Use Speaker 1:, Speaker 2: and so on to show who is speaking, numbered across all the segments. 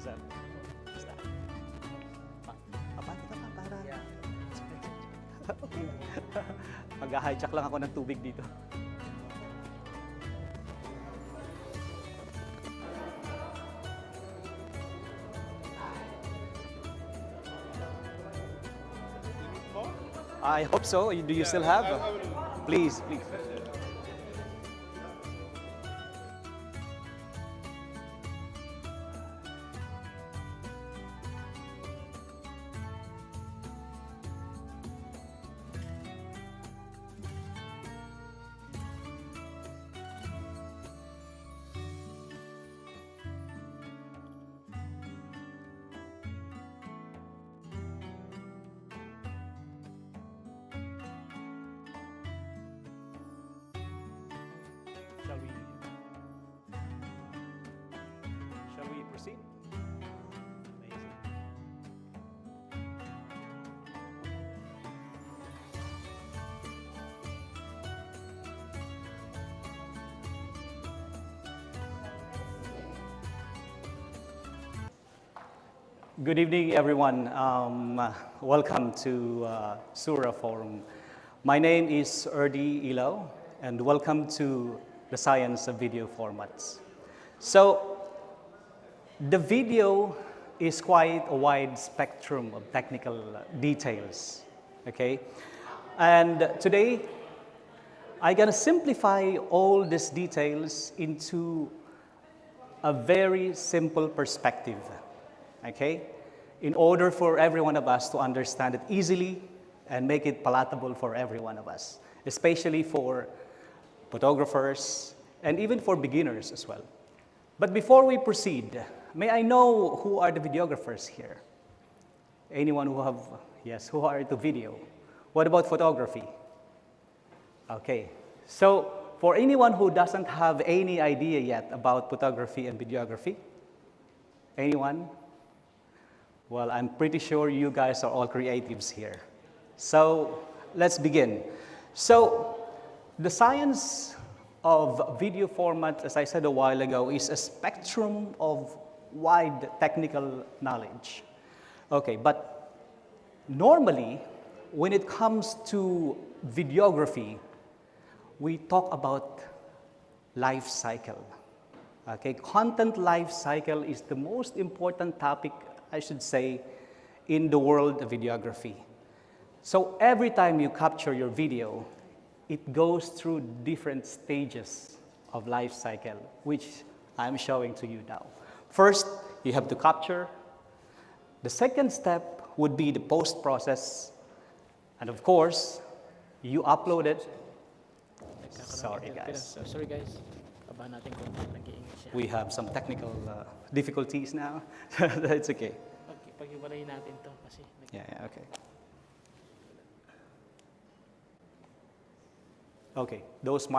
Speaker 1: Yes, sir. Basta. Abante ka pa para. Okay. Mag-hijack lang ako ng tubig dito. I hope so. Do you still have? Please, please. Shall we proceed? Amazing. Good evening, everyone. Welcome to Surah Forum. My name is Erdi Ilaw, and welcome to the Science of Video Formats. So, the video is quite a wide spectrum of technical details, okay? And today, I'm gonna simplify all these details into a very simple perspective, okay? In order for every one of us to understand it easily and make it palatable for every one of us, especially for photographers and even for beginners as well. But before we proceed, may I know who are the videographers here? Anyone who have, yes, who are into video? What about photography? Okay, so for anyone who doesn't have any idea yet about photography and videography, anyone? Well, I'm pretty sure you guys are all creatives here. So let's begin. So the science of video format, as I said a while ago, is a spectrum of wide technical knowledge. Okay, but normally, when it comes to videography, we talk about life cycle. Okay, content life cycle is the most important topic, I should say, in the world of videography. So every time you capture your video, it goes through different stages of life cycle, which I'm showing to you now. First, you have to capture. The second step would be the post-process. And of course, you upload it. Sorry, guys.
Speaker 2: Sorry, guys. Natin kung nag-iingay siya.
Speaker 1: We have some technical difficulties now. It's okay.
Speaker 2: Pag-iwalayin natin to kasi.
Speaker 1: Yeah, okay. Okay, those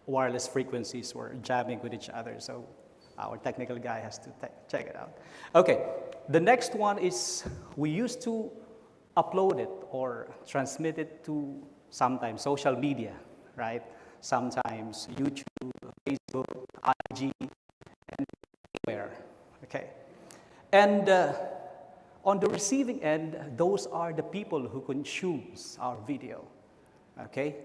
Speaker 1: wireless frequencies were jamming with each other, so our technical guy has to check it out. Okay, the next one is we used to upload it or transmit it to sometimes social media, right? Sometimes YouTube, Facebook, IG, and anywhere, okay? And on the receiving end, those are the people who consumes our video, okay?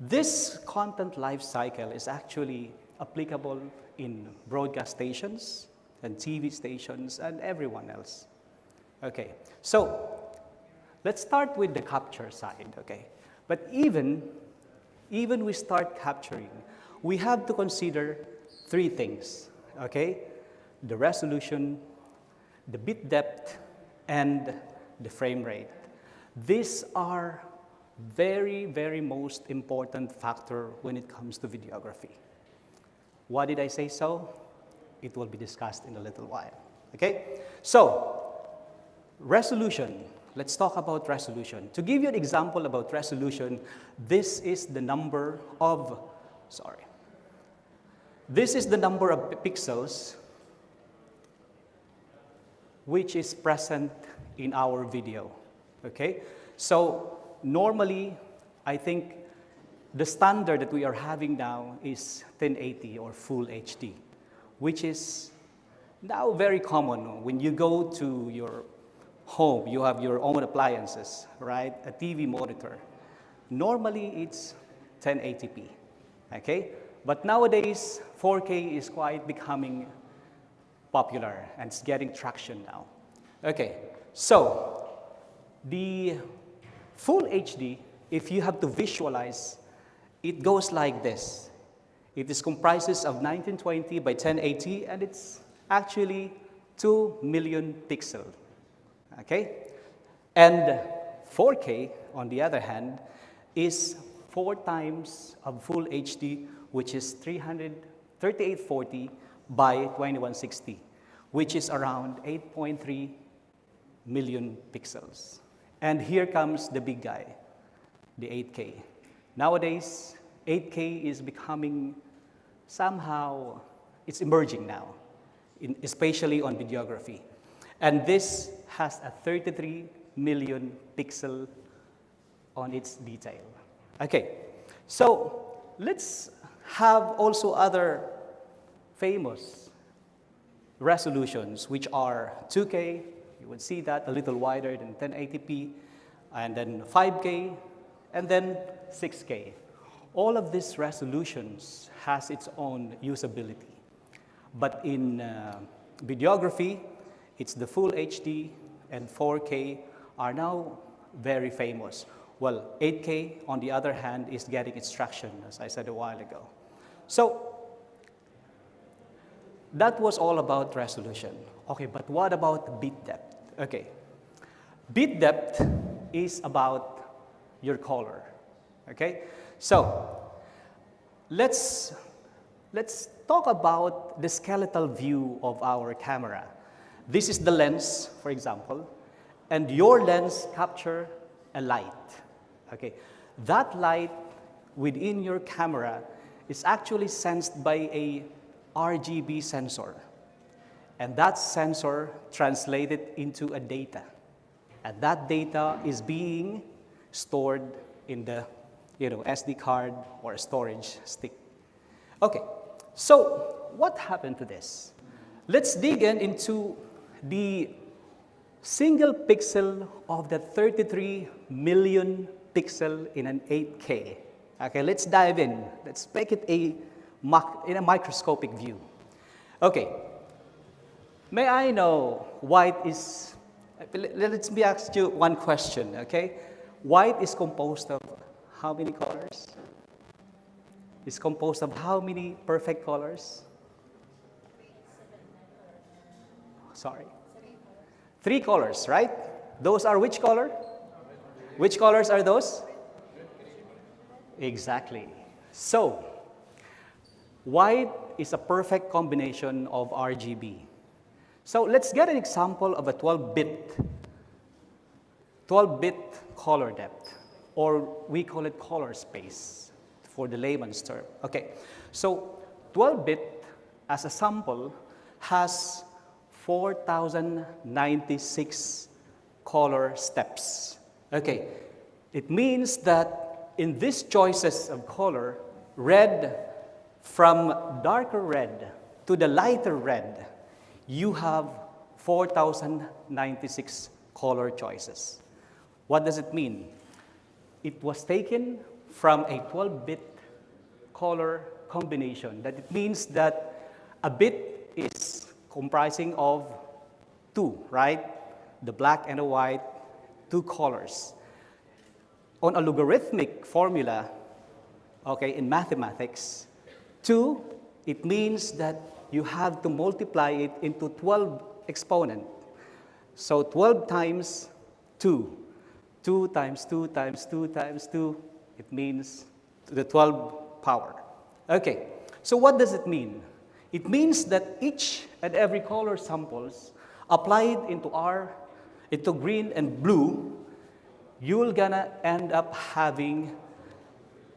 Speaker 1: This content life cycle is actually applicable in broadcast stations and TV stations and everyone else. Okay, so let's start with the capture side, okay? But even we start capturing, we have to consider three things, okay? The resolution, the bit depth, and the frame rate. These are very, very most important factor when it comes to videography. Why did I say so? It will be discussed in a little while, okay? So, resolution. Let's talk about resolution. To give you an example about resolution, this is the number of, this is the number of pixels which is present in our video, okay? So, normally, I think the standard that we are having now is 1080 or full HD, which is Now, very common, when you go to your home, you have your own appliances, right? A TV monitor. Normally, it's 1080p, okay? But nowadays, 4K is quite becoming popular, and it's getting traction now. Okay, so the full HD, if you have to visualize, it goes like this. It is comprises of 1920 by 1080, and it's actually 2 million pixels, okay? And 4K, on the other hand, is 4 times of full HD, which is 3840 by 2160, which is around 8.3 million pixels. And here comes the big guy, the 8K. Nowadays, 8K is becoming somehow, it's emerging now, especially on videography. And this has a 33 million pixel on its detail. Okay, so let's have also other famous resolutions, which are 2K, you would see that a little wider than 1080p, and then 5K, and then 6K. All of these resolutions has its own usability. But in videography, it's the full HD and 4K are now very famous. Well, 8K, on the other hand, is getting its traction, as I said a while ago. So that was all about resolution. Okay, but what about bit depth? Okay, bit depth is about your color. Okay, so let's talk about the skeletal view of our camera. This is the lens, for example, and your lens capture a light. Okay, that light within your camera is actually sensed by a RGB sensor, and that sensor translated into a data, and that data is being stored in the SD card or a storage stick. Okay, so what happened to this? Let's dig into the single pixel of the 33 million pixel in an 8K. Okay, let's dive in. Let's make it in a microscopic view. Okay, may I know white is, let me ask you one question, okay? White is composed of how many colors? It's composed of how many perfect colors? Sorry. 3 colors, right? Those are which color? Which colors are those? Exactly. So, white is a perfect combination of RGB. So let's get an example of a 12-bit color depth, or we call it color space for the layman's term. Okay, so 12-bit as a sample has 4,096 color steps. Okay, it means that in these choices of color, red, from darker red to the lighter red, you have 4,096 color choices. What does it mean? It was taken from a 12-bit color combination. That it means that a bit is comprising of 2, right? The black and the white, 2 colors. On a logarithmic formula, okay, in mathematics, 2, it means that you have to multiply it into 12 exponent. So 12 times 2. 2 times 2 times 2 times 2, it means to the 12 power. Okay, so what does it mean? It means that each and every color samples applied into green and blue, you're gonna end up having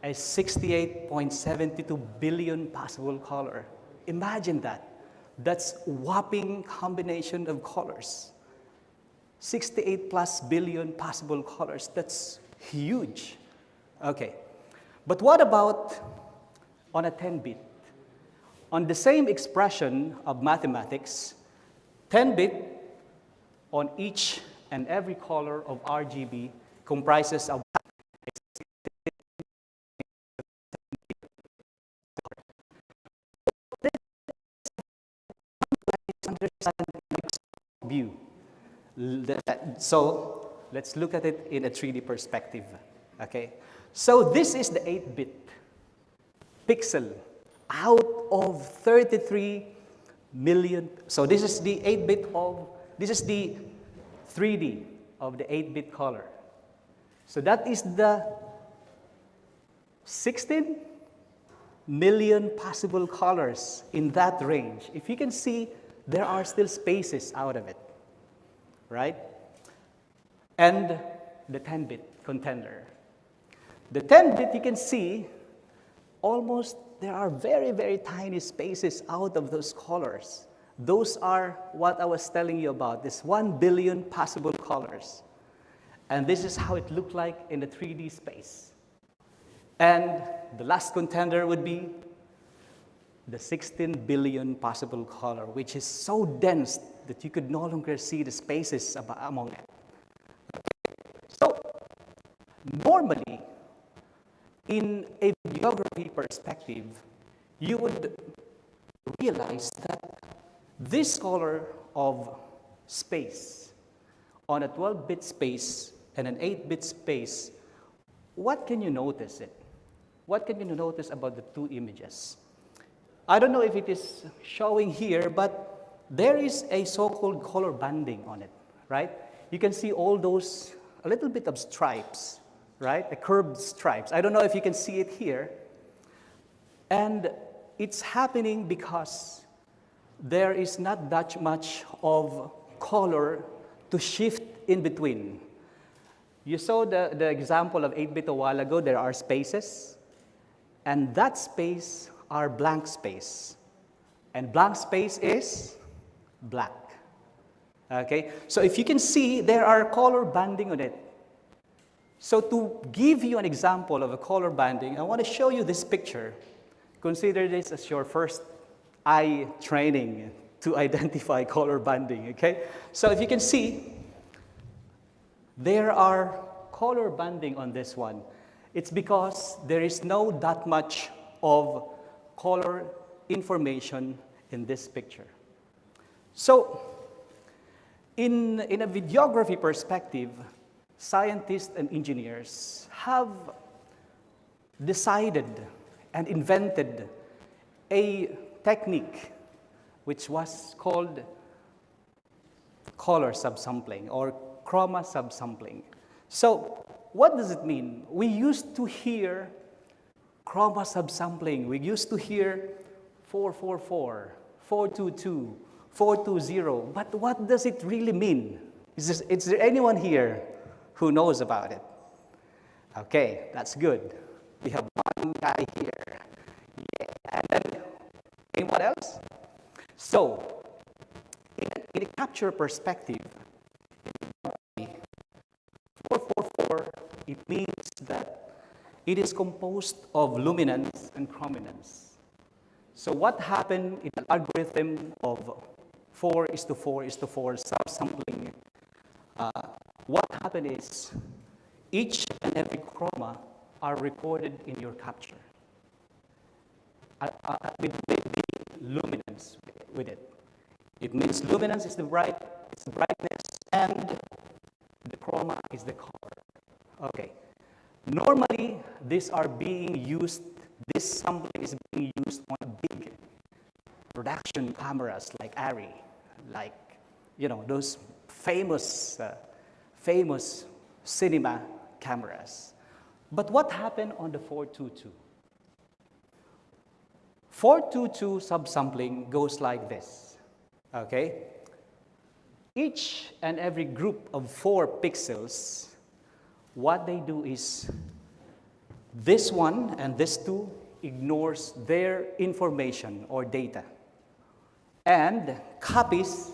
Speaker 1: a 68.72 billion possible color. Imagine that. That's a whopping combination of colors. 68 plus billion possible colors. That's huge. Okay. But what about on a 10-bit? On the same expression of mathematics, 10-bit on each and every color of RGB comprises of view. So let's look at it in a 3D perspective. Okay, so this is the 8-bit pixel out of 33 million. So this is the 8-bit of, this is the 3D of the 8-bit color. So that is the 16 million possible colors in that range. If you can see, there are still spaces out of it, right? And the 10-bit contender. The 10-bit, you can see, almost there are very, very tiny spaces out of those colors. Those are what I was telling you about, this 1 billion possible colors. And this is how it looked like in the 3D space. And the last contender would be the 16 billion possible color, which is so dense that you could no longer see the spaces among it. So, normally, in a geography perspective, you would realize that this color of space on a 12-bit space and an 8-bit space, what can you notice it? What can you notice about the two images? I don't know if it is showing here, but there is a so-called color banding on it, right? You can see all those, a little bit of stripes, right? The curved stripes. I don't know if you can see it here. And it's happening because there is not that much of color to shift in between. You saw the example of 8-bit a while ago. There are spaces, and that space are blank space. And blank space is black. Okay? So if you can see, there are color banding on it. So to give you an example of a color banding, I want to show you this picture. Consider this as your first eye training to identify color banding, okay? So if you can see, there are color banding on this one. It's because there is no that much of color information in this picture. So in a videography perspective, scientists and engineers have decided and invented a technique which was called color subsampling or chroma subsampling. So what does it mean? We used to hear chroma subsampling. We used to hear 444, 422, 420. But what does it really mean? Is there anyone here who knows about it? Okay, that's good. We have one guy here. Yeah. And then, anyone else? So, in a capture perspective, 444, it means that it is composed of luminance and chrominance. So what happened in an algorithm of 4:4:4 subsampling, what happened is each and every chroma are recorded in your capture with the luminance with it. It means luminance is the brightness, and the chroma is the color. Okay. Normally, these are being used, this sampling is being used on big production cameras like ARRI, like, you know, those famous cinema cameras. But what happened on the 422? 422 subsampling goes like this, okay? Each and every group of 4 pixels, what they do is this one and this 2 ignores their information or data and copies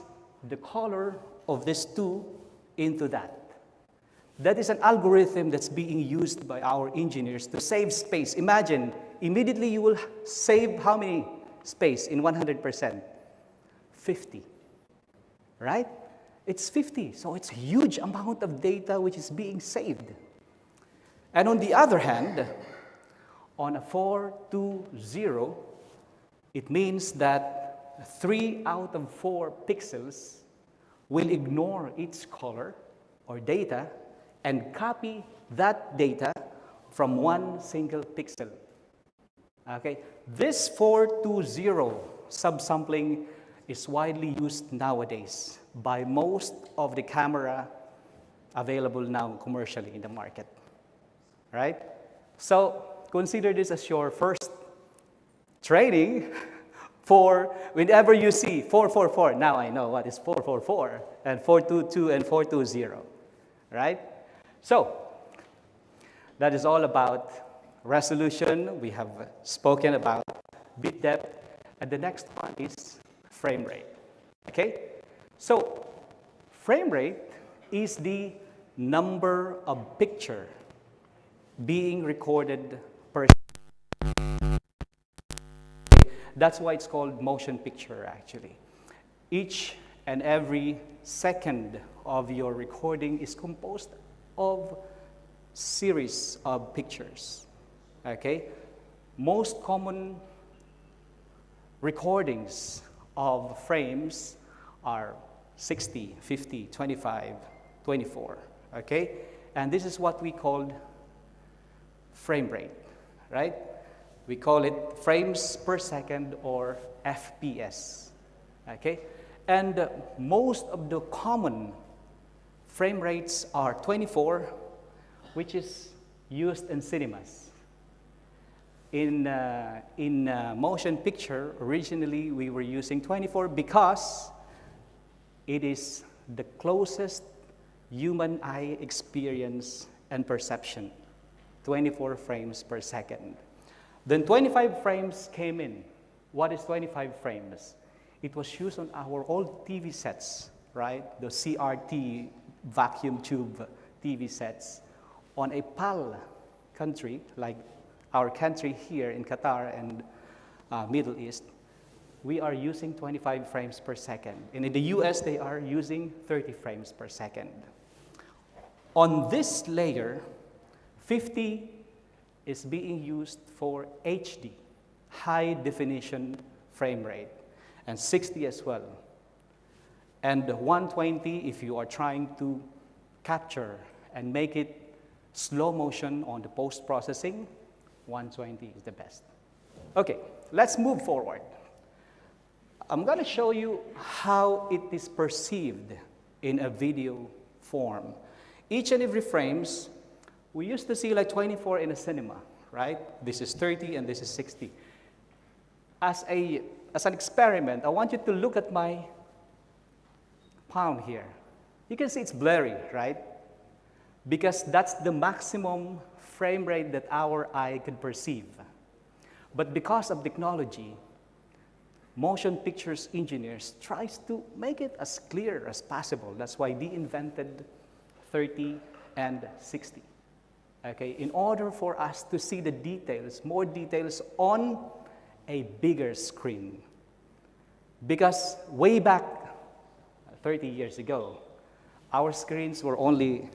Speaker 1: the color of this 2 into that. That is an algorithm that's being used by our engineers to save space. Imagine, immediately you will save how many space in 100%? 50. right? It's 50, so it's a huge amount of data which is being saved. And on the other hand, on a 420, it means that 3 out of 4 pixels will ignore its color or data and copy that data from one single pixel. Okay, this 420 subsampling is widely used nowadays by most of the camera available now commercially in the market, right? So consider this as your first training for whenever you see 444. Now I know what is 444 and 422 and 420, right? So that is all about resolution. We have spoken about bit depth, and the next one is frame rate. Okay? So frame rate is the number of picture being recorded per second. That's why it's called motion picture, actually. Each and every second of your recording is composed of series of pictures. Okay? Most common recordings of frames are 60, 50, 25, 24. Okay? And this is what we called frame rate, right? We call it frames per second or FPS. Okay? And most of the common frame rates are 24, which is used in cinemas. In motion picture, originally we were using 24 because it is the closest human eye experience and perception, 24 frames per second. Then 25 frames came in. What is 25 frames? It was used on our old TV sets, right? The CRT vacuum tube TV sets. On a PAL country, like our country here in Qatar and Middle East, we are using 25 frames per second. And in the US, they are using 30 frames per second. On this layer, 50 is being used for HD, high definition frame rate, and 60 as well. And 120 if you are trying to capture and make it slow motion on the post-processing, 120 is the best. Okay, let's move forward. I'm going to show you how it is perceived in a video form. Each and every frames, we used to see like 24 in a cinema, right? This is 30 and this is 60. As an experiment, I want you to look at my palm here. You can see it's blurry, right? Because that's the maximum frame rate that our eye could perceive. But because of technology, motion pictures engineers tries to make it as clear as possible. That's why they invented 30 and 60. Okay, in order for us to see the details, more details on a bigger screen. Because way back 30 years ago, our screens were only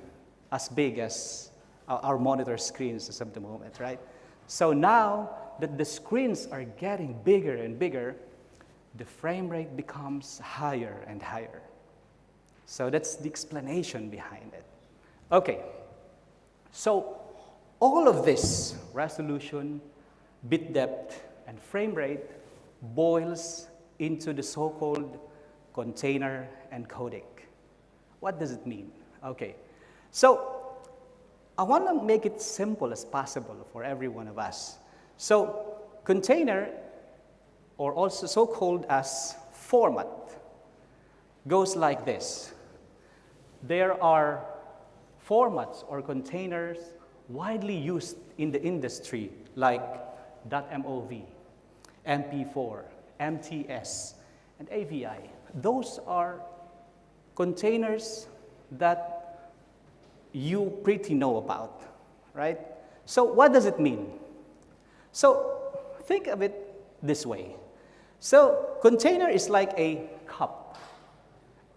Speaker 1: as big as our monitor screens as of the moment, right? So now that the screens are getting bigger and bigger, the frame rate becomes higher and higher. So that's the explanation behind it. Okay, so all of this, resolution, bit depth, and frame rate, boils into the so-called container and codec. What does it mean? Okay, so I want to make it simple as possible for every one of us. So container, or also so-called as format, goes like this. There are formats or containers widely used in the industry like .mov, MP4, MTS, and AVI. Those are containers that you pretty know about, right? So what does it mean? So think of it this way. So container is like a cup,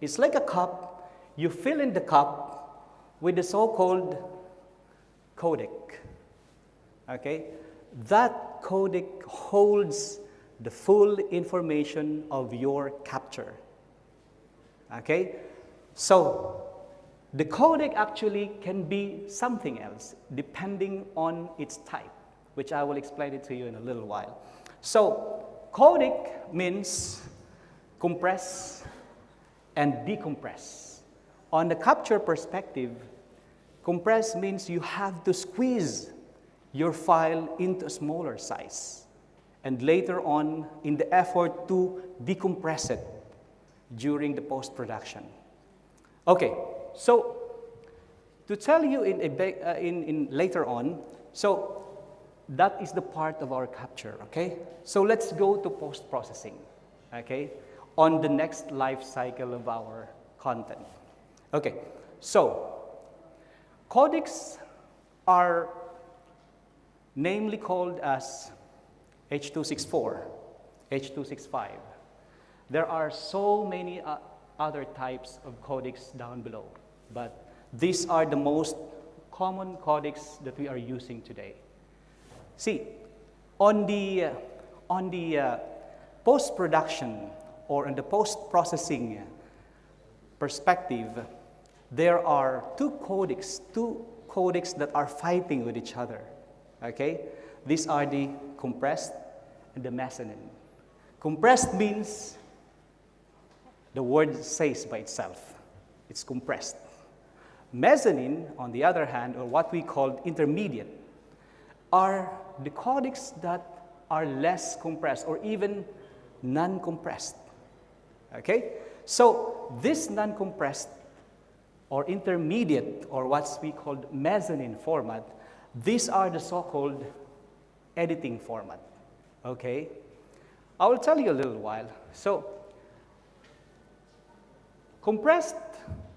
Speaker 1: It's like a cup. You fill in the cup with the so-called codec. Okay? That codec holds the full information of your capture. Okay? So, the codec actually can be something else depending on its type, which I will explain it to you in a little while. So, codec means compress and decompress. On the capture perspective, compress means you have to squeeze your file into a smaller size. And later on, in the effort to decompress it during the post-production. Okay, so to tell you in later on, so that is the part of our capture, okay? So let's go to post-processing, okay? On the next life cycle of our content. Okay, so codecs are namely called as H.264, H.265. There are so many other types of codecs down below, but these are the most common codecs that we are using today. See, on the post-production or in the post-processing perspective, there are two codecs that are fighting with each other, okay? These are the compressed and the mezzanine. Compressed means the word says by itself, it's compressed. Mezzanine, on the other hand, or what we call intermediate, are the codecs that are less compressed or even non-compressed. Okay? So this non-compressed or intermediate or what we call mezzanine format, these are the so-called editing format. Okay? I will tell you a little while. So compressed,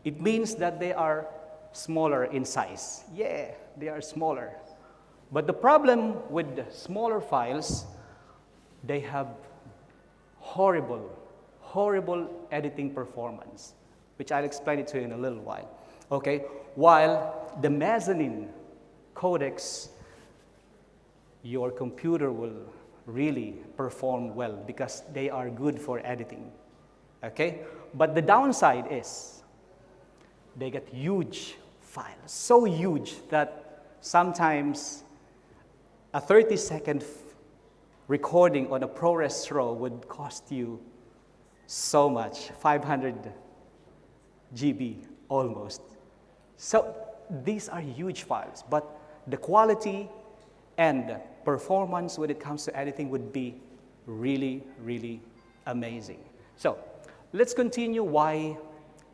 Speaker 1: it means that they are smaller in size. Yeah, they are smaller. But the problem with the smaller files, they have horrible editing performance, which I'll explain it to you in a little while. Okay? While the mezzanine codecs, your computer will really perform well because they are good for editing. Okay? But the downside is they get huge files, so huge that sometimes a 30-second recording on a ProRes RAW would cost you so much, 500 GB almost. So these are huge files, but the quality and performance when it comes to editing would be really, really amazing. So let's continue why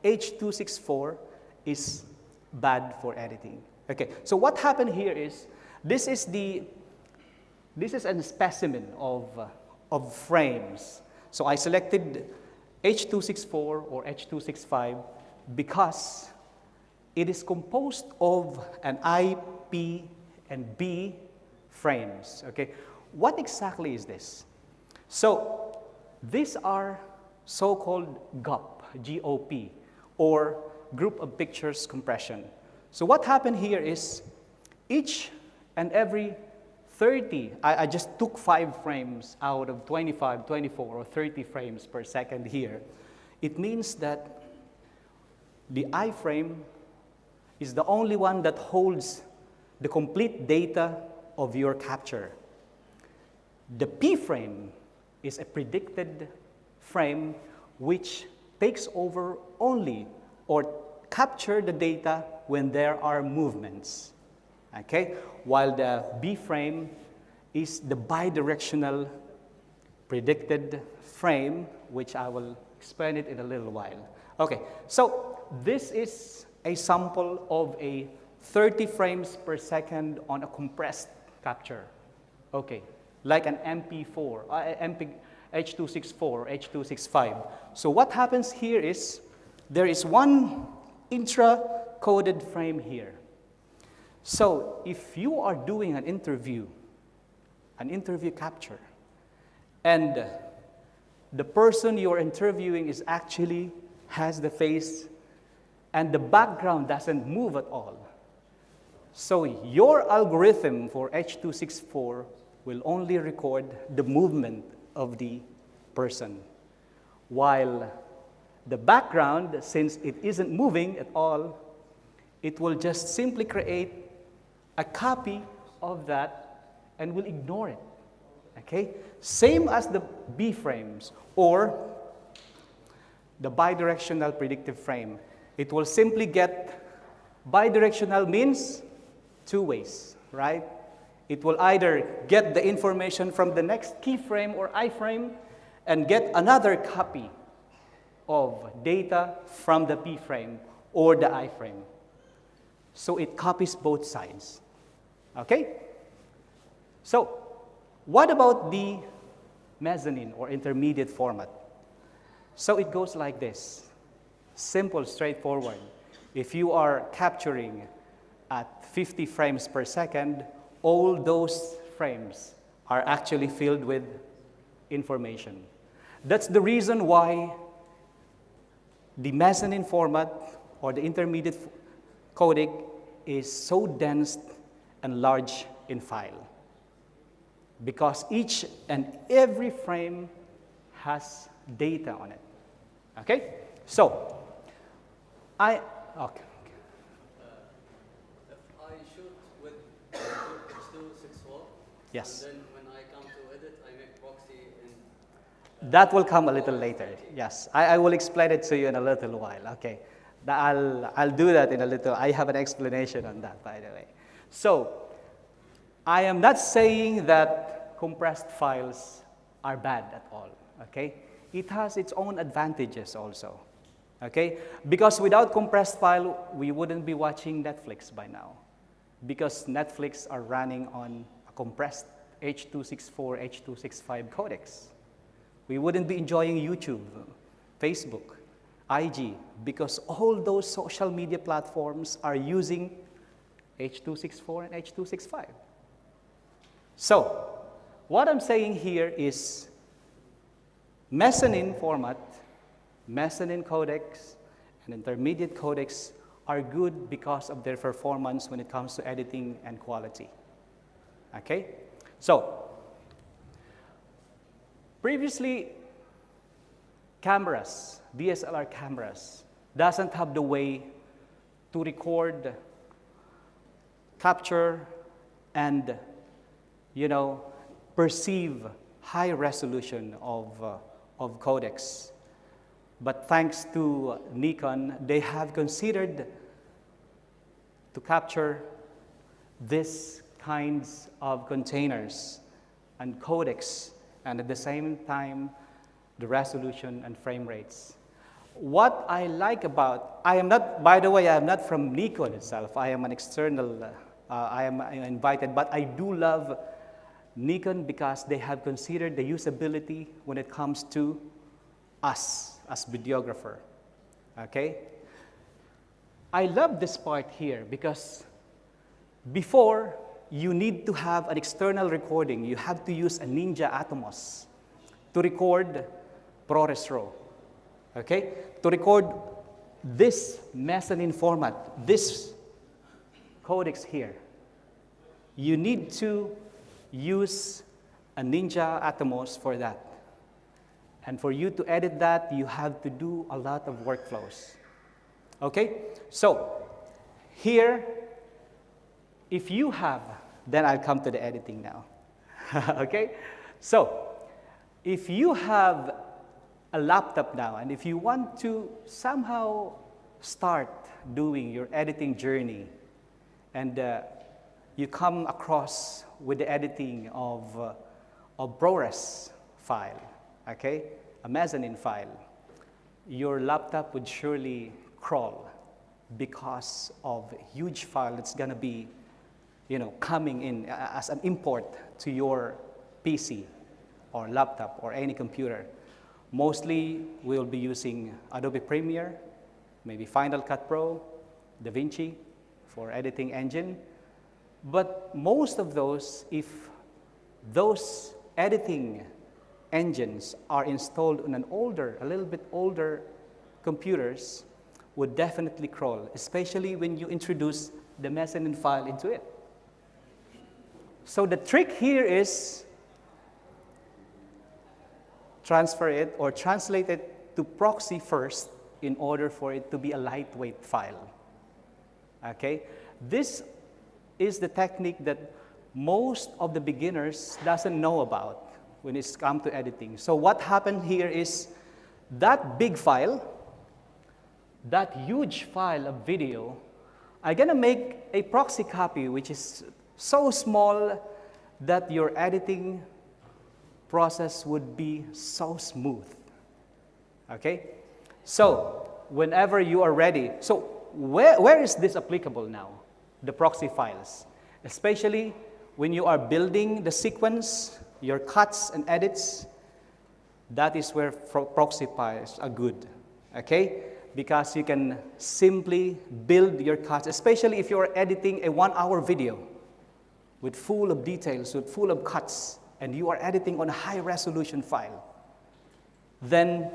Speaker 1: H.264 is bad for editing. Okay, so what happened here is, this is a specimen of frames. So I selected H.264 or H.265 because it is composed of an I, P, and B frames. Okay, what exactly is this? So these are so-called GOP, G-O-P, or group of pictures compression. So what happened here is each and every 30, I just took 5 frames out of 25, 24, or 30 frames per second here. It means that the I frame is the only one that holds the complete data of your capture. The P frame is a predicted frame which takes over only or capture the data when there are movements. Okay? While the B frame is the bidirectional predicted frame, which I will explain it in a little while. Okay, so this is a sample of a 30 frames per second on a compressed capture. Okay, like an MP4, H.264, H.265. So what happens here is there is one intra-coded frame here. So if you are doing an interview capture, and the person you're interviewing is actually has the face, and the background doesn't move at all. So your algorithm for H.264 will only record the movement of the person, while the background, since it isn't moving at all, it will just simply create a copy of that and will ignore it. Okay? Same as the B frames or the bidirectional predictive frame. It will simply get, bidirectional means two ways, right? It will either get the information from the next keyframe or iframe and get another copy of data from the P frame or the iframe. So it copies both sides. Okay? So, what about the mezzanine or intermediate format? So it goes like this. Simple, straightforward. If you are capturing at 50 frames per second, all those frames are actually filled with information. That's the reason why the mezzanine format or the intermediate codec is so dense and large in file, because each and every frame has data on it. Okay? So, okay.
Speaker 3: If I shoot with H.264,
Speaker 1: Yes.
Speaker 3: and then when I come to edit, I make proxy in...
Speaker 1: That will come a little later. Yes, I will explain it to you in a little while. Okay, I'll do that in a little. I have an explanation on that, by the way. So, I am not saying that compressed files are bad at all. Okay, it has its own advantages also. Okay, because without compressed file, we wouldn't be watching Netflix by now, because Netflix are running on a compressed H.264, H.265 codecs. We wouldn't be enjoying YouTube, Facebook, IG, because all those social media platforms are using H.264 and H.265. So, what I'm saying here is mezzanine format, mezzanine codecs, and intermediate codecs are good because of their performance when it comes to editing and quality. Okay? So, previously, cameras, DSLR cameras, doesn't have the way to record, capture, and, perceive high resolution of codecs. But thanks to Nikon, they have considered to capture these kinds of containers and codecs, and at the same time, the resolution and frame rates. What I like about, by the way, I am not from Nikon itself. I am an external, I am invited, but I do love Nikon because they have considered the usability when it comes to us as videographer. Okay? I love this part here because before, you need to have an external recording. You have to use a Ninja Atomos to record ProRes RAW. Okay? To record this mezzanine format, this codecs here. You need to use a Ninja Atomos for that. And for you to edit that, you have to do a lot of workflows. Okay? So, here, if you have, then I'll come to the editing now. Okay? So, if you have a laptop now, and if you want to somehow start doing your editing journey, and you come across with the editing of ProRes file, okay, a mezzanine file, your laptop would surely crawl because of a huge file that's going to be, coming in as an import to your PC or laptop or any computer. Mostly, we'll be using Adobe Premiere, maybe Final Cut Pro, DaVinci for editing engine. But most of those, if those editing engines are installed on an older, a little bit older computers would definitely crawl, especially when you introduce the mezzanine file into it. So the trick here is transfer it or translate it to proxy first in order for it to be a lightweight file. Okay? This is the technique that most of the beginners doesn't know about when it's come to editing. So what happened here is that big file, that huge file of video, I'm gonna make a proxy copy which is so small that your editing process would be so smooth. Okay? So whenever you are ready, so where is this applicable now? The proxy files, especially when you are building the sequence, your cuts and edits, that is where proxy files are good, okay? Because you can simply build your cuts, especially if you are editing a 1-hour video with full of details, with full of cuts, and you are editing on a high-resolution file, then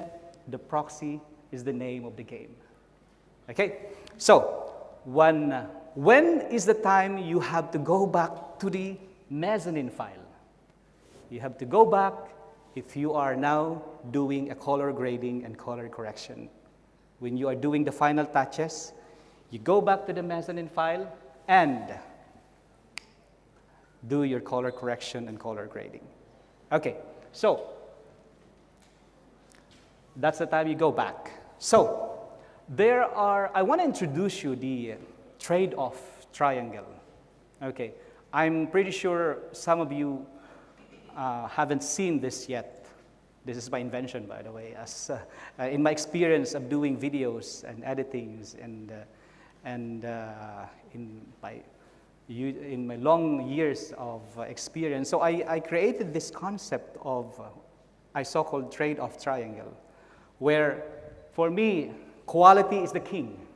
Speaker 1: the proxy is the name of the game, okay? So when is the time you have to go back to the mezzanine file? You have to go back if you are now doing a color grading and color correction. When you are doing the final touches, you go back to the mezzanine file and do your color correction and color grading. Okay, so that's the time you go back. So I want to introduce you the trade-off triangle. Okay, I'm pretty sure some of you haven't seen this yet. This is my invention, by the way, as in my experience of doing videos and editings and in my long years of experience. So I created this concept of a so-called trade-off triangle, where for me, quality is the king,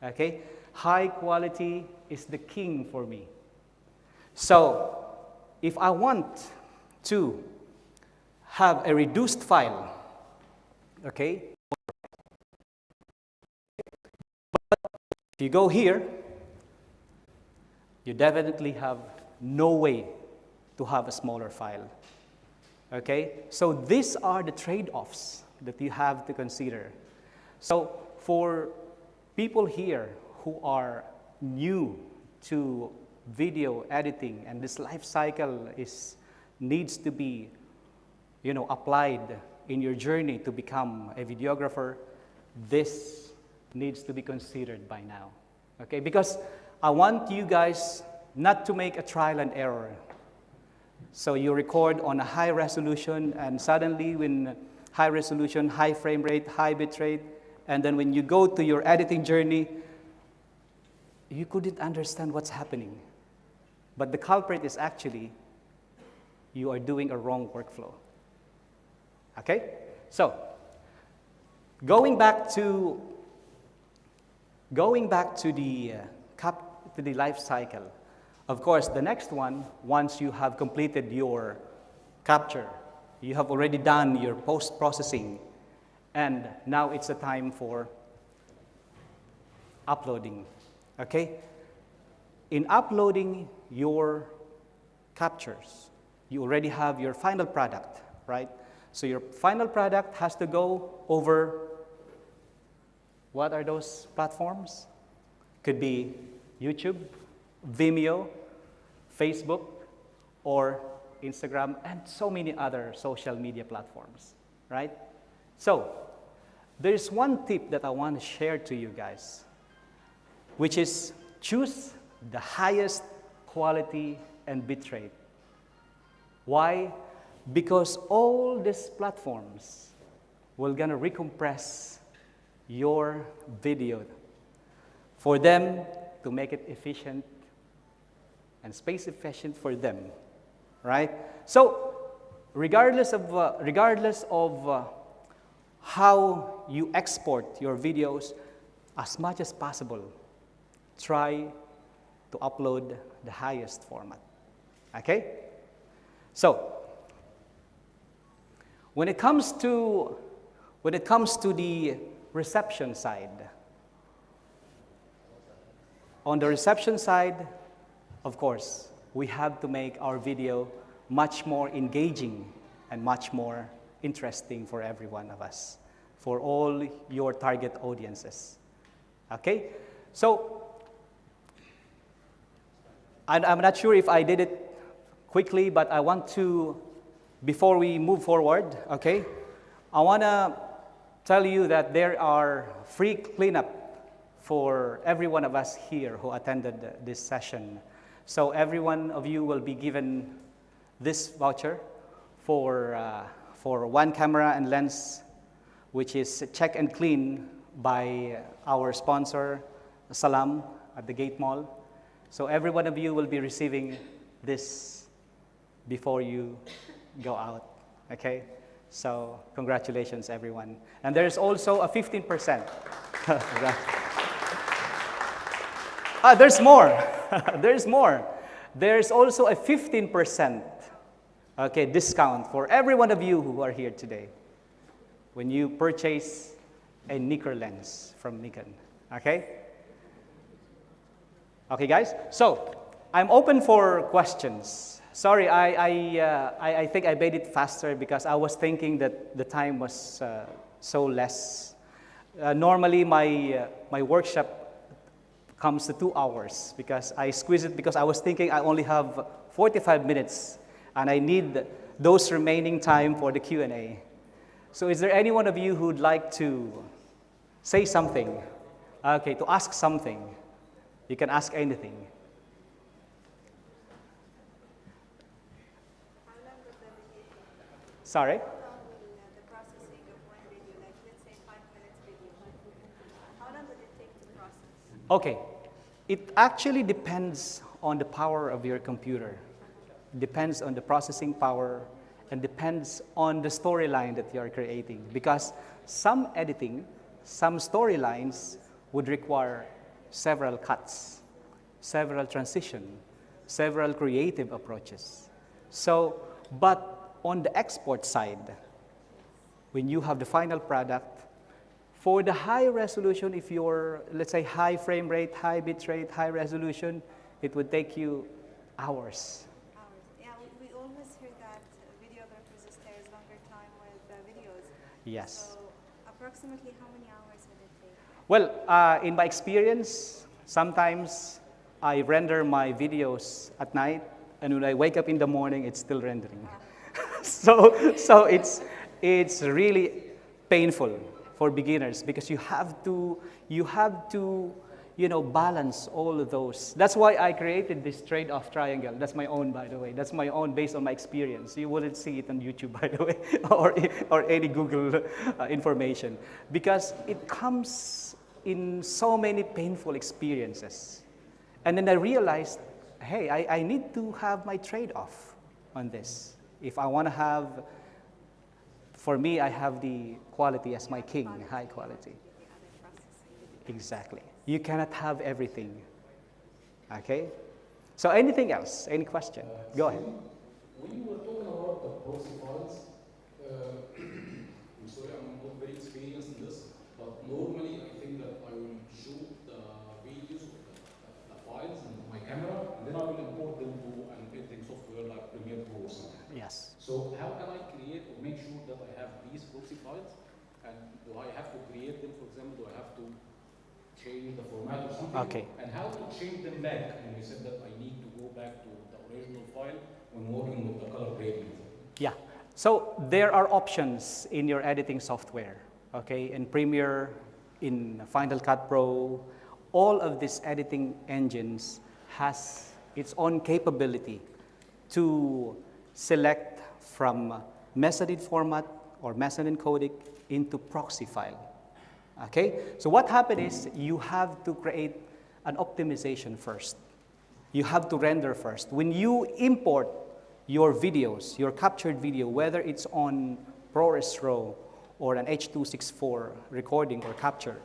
Speaker 1: okay? High quality is the king for me. So if I want to have a reduced file, okay? But if you go here, you definitely have no way to have a smaller file, okay? So these are the trade-offs that you have to consider. So for people here who are new to video editing and this life cycle needs to be, applied in your journey to become a videographer, this needs to be considered by now, okay? Because I want you guys not to make a trial and error. So you record on a high resolution and suddenly when high resolution, high frame rate, high bit rate, and then when you go to your editing journey, you couldn't understand what's happening. But the culprit is actually you are doing a wrong workflow. Okay? So, going back to the life cycle, of course, the next one, once you have completed your capture, you have already done your post-processing, and now it's a time for uploading, okay? In uploading your captures, you already have your final product, right? So your final product has to go over, what are those platforms? Could be YouTube, Vimeo, Facebook, or Instagram, and so many other social media platforms, right? So there's one tip that I want to share to you guys, which is choose the highest quality and bitrate. Why? Because all these platforms will gonna recompress your video for them to make it efficient and space efficient for them, right? So regardless of how you export your videos, as much as possible, try to upload the highest format, okay? So when it comes to the reception side. On the reception side, of course, we have to make our video much more engaging and much more interesting for every one of us, for all your target audiences. Okay? So, I'm not sure if I did it quickly, but I want to, before we move forward, okay, I want to tell you that there are free cleanup for every one of us here who attended this session. So every one of you will be given this voucher for one camera and lens, which is check and clean by our sponsor, Salam, at the Gate Mall. So every one of you will be receiving this before you go out, okay? So congratulations, everyone. And there's also a 15%. There's more. There's more. There's also a 15% okay, discount for every one of you who are here today when you purchase a Nikkor lens from Nikon, okay? Okay, guys? So I'm open for questions. Sorry, I think I made it faster because I was thinking that the time was so less. Normally, my workshop comes to 2 hours because I squeeze it because I was thinking I only have 45 minutes and I need those remaining time for the Q&A. So is there any one of you who'd like to say something? Okay, to ask something. You can ask anything.
Speaker 4: How long would the video take?
Speaker 1: Sorry?
Speaker 4: How long will the processing of one video, like let's say 5 minutes video, how long would it take to process?
Speaker 1: Okay. It actually depends on the power of your computer. Depends on the processing power and depends on the storyline that you are creating. Because some editing, some storylines would require several cuts, several transitions, several creative approaches. So, but on the export side, when you have the final product, for the high resolution, if you're, let's say, high frame rate, high bit rate, high resolution, it would take you hours.
Speaker 4: Yeah, we always hear that videographers stay a longer time with videos.
Speaker 1: Yes.
Speaker 4: So approximately how many hours would it take?
Speaker 1: Well, in my experience, sometimes I render my videos at night, and when I wake up in the morning, it's still rendering. so it's really painful for beginners because you have to balance all of those. That's why I created this trade-off triangle. That's my own, by the way. That's my own based on my experience. You wouldn't see it on YouTube, by the way, or any Google information, because it comes in so many painful experiences. And then I realized, hey, I need to have my trade-off on this. If I want to have, for me, I have the quality as my king, high quality. Exactly. You cannot have everything. Okay? So anything else? Any question? Go ahead.
Speaker 5: When you were talking about the proxy files, I'm sorry, I'm not very experienced in this, but normally I think that I will shoot the videos, the files in my camera, and then I will import them to an editing software like Premiere Pro or something.
Speaker 1: Yes.
Speaker 5: So how can I create or make sure that I have these proxy files? And do I have to create them, for example, do I have to change the format or something?
Speaker 1: Okay.
Speaker 5: And how to change them back? And you said that I need to go back to the original file when working with the color grading.
Speaker 1: Yeah. So there are options in your editing software, okay? In Premiere, in Final Cut Pro, all of these editing engines has its own capability to select from mezzanine format or mezzanine codec into proxy file. Okay? So what happened is you have to create an optimization first. You have to render first. When you import your videos, your captured video, whether it's on ProRes RAW or an H.264 recording or capture,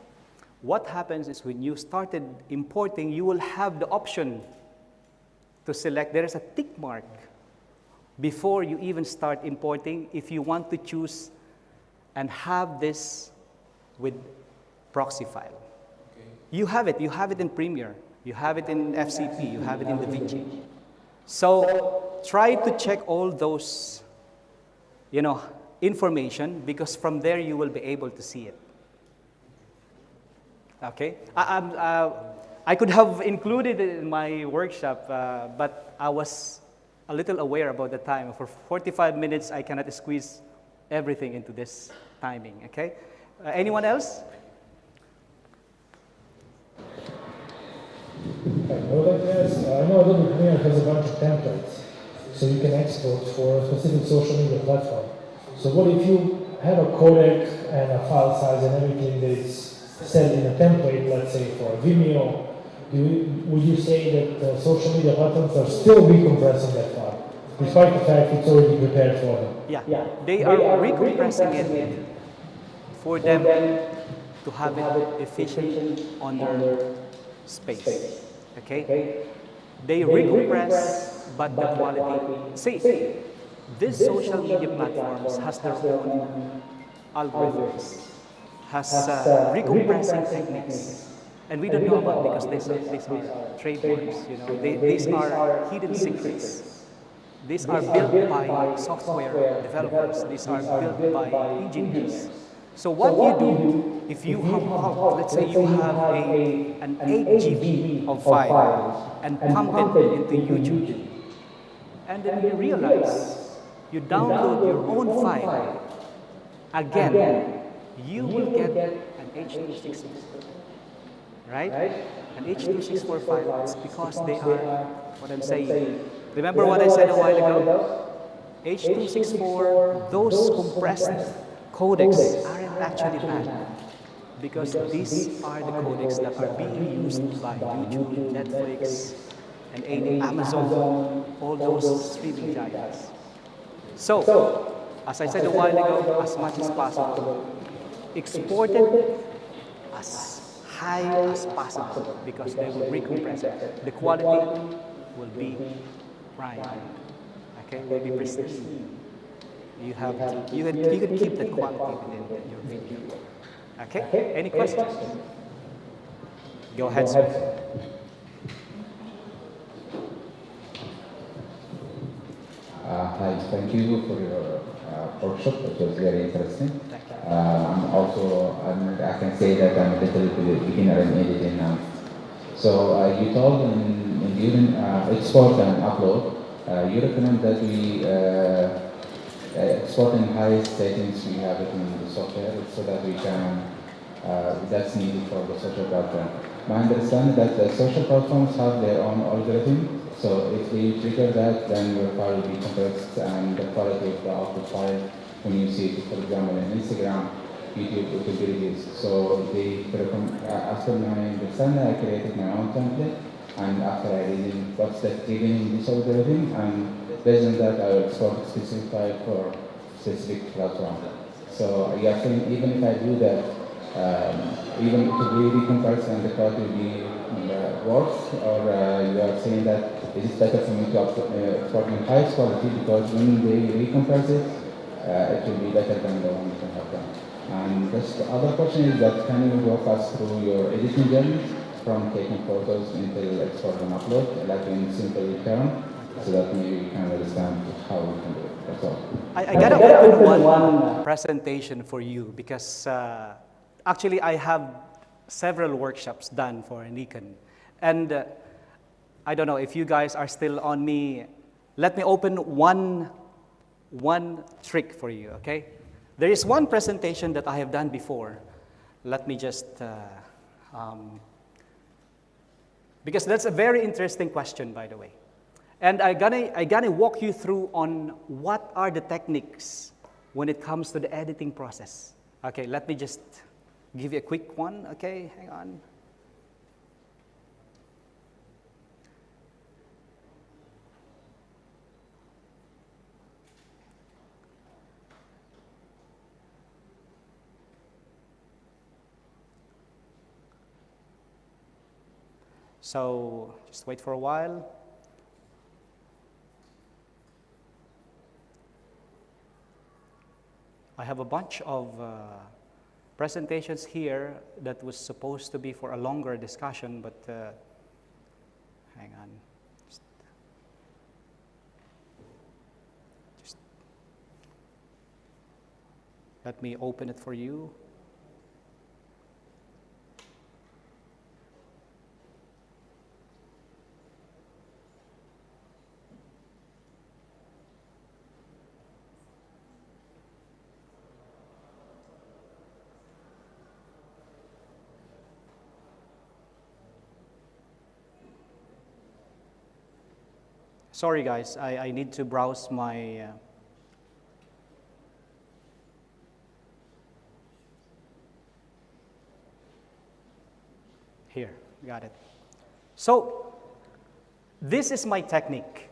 Speaker 1: what happens is when you started importing, you will have the option to select, there is a tick mark before you even start importing if you want to choose and have this with proxy file.
Speaker 5: Okay.
Speaker 1: You have it in Premiere, you have it in FCP, you have it in DaVinci. So try to check all those, information, because from there you will be able to see it. Okay? I could have included it in my workshop, but I was a little aware about the time. For 45 minutes, I cannot squeeze everything into this timing, okay? Anyone else?
Speaker 6: I know Adobe Premiere has a bunch of templates, so you can export for a specific social media platform. So what if you have a codec and a file size and everything that is set in a template, let's say for Vimeo, would you say that social media platforms are still recompressing that file, despite the fact it's already prepared for them?
Speaker 1: Yeah, they are recompressing it for them to have it efficient on their space. Okay? They recompress, but the quality. See, these social media platforms has their own algorithms, has recompressing techniques, and we don't know about because these are trademarks. These are hidden secrets. These are built by software developers. These are built by engineers. So what you do, if you have, let's say you have an 8 GB of file and pump it into YouTube, and then you realize you download your own file, again, you will get an H.264, right? An H.264 file. It's because they are, what I'm saying. Remember what I said a while ago? H.264, those compressed codecs aren't actually bad, because these are the codecs that are being used by YouTube, Netflix, and Amazon, all those streaming giants. So, as I said a while ago, as much as possible, export it as high as possible, because they will recompress it. The quality will be prime, okay, will be pristine. You can keep the quality within your video. Okay? Any questions? Go ahead, sir.
Speaker 7: Hi, thank you for your workshop. It was very interesting. I can say that I'm a little beginner in editing now. So you told during export and upload, you recommend that we export in highest settings. We have it in the software so that we can. That's needed for the social platform. My understanding that the social platforms have their own algorithm. So if they trigger that, then your file will be compressed and the quality of the output file, when you see it, for example, in Instagram, YouTube, it will be reduced. So as per my understanding, I created my own template, and after I read what's the triggering in this algorithm, and based on that, I will export a specific file for specific platform. So you are saying even if I do that, even it will be recompressed and the quality will be worse, or you are saying that it is better for me to export in highest quality, because when they recompress it, it will be better than the one you have done. And the other question is that can you walk us through your editing journey from taking photos until export and upload, like in simple term, so that maybe we can understand how we can do it. That's all.
Speaker 1: I gotta open one presentation for you, because actually I have several workshops done for Nikon. And I don't know if you guys are still on me. Let me open one trick for you, okay? There is one presentation that I have done before. Let me just, because that's a very interesting question, by the way. And I gotta walk you through on what are the techniques when it comes to the editing process. Okay, let me just give you a quick one, okay? Hang on. So just wait for a while. I have a bunch of presentations here that was supposed to be for a longer discussion, but hang on. Just let me open it for you. Sorry guys, I need to browse my here, got it. So, this is my technique.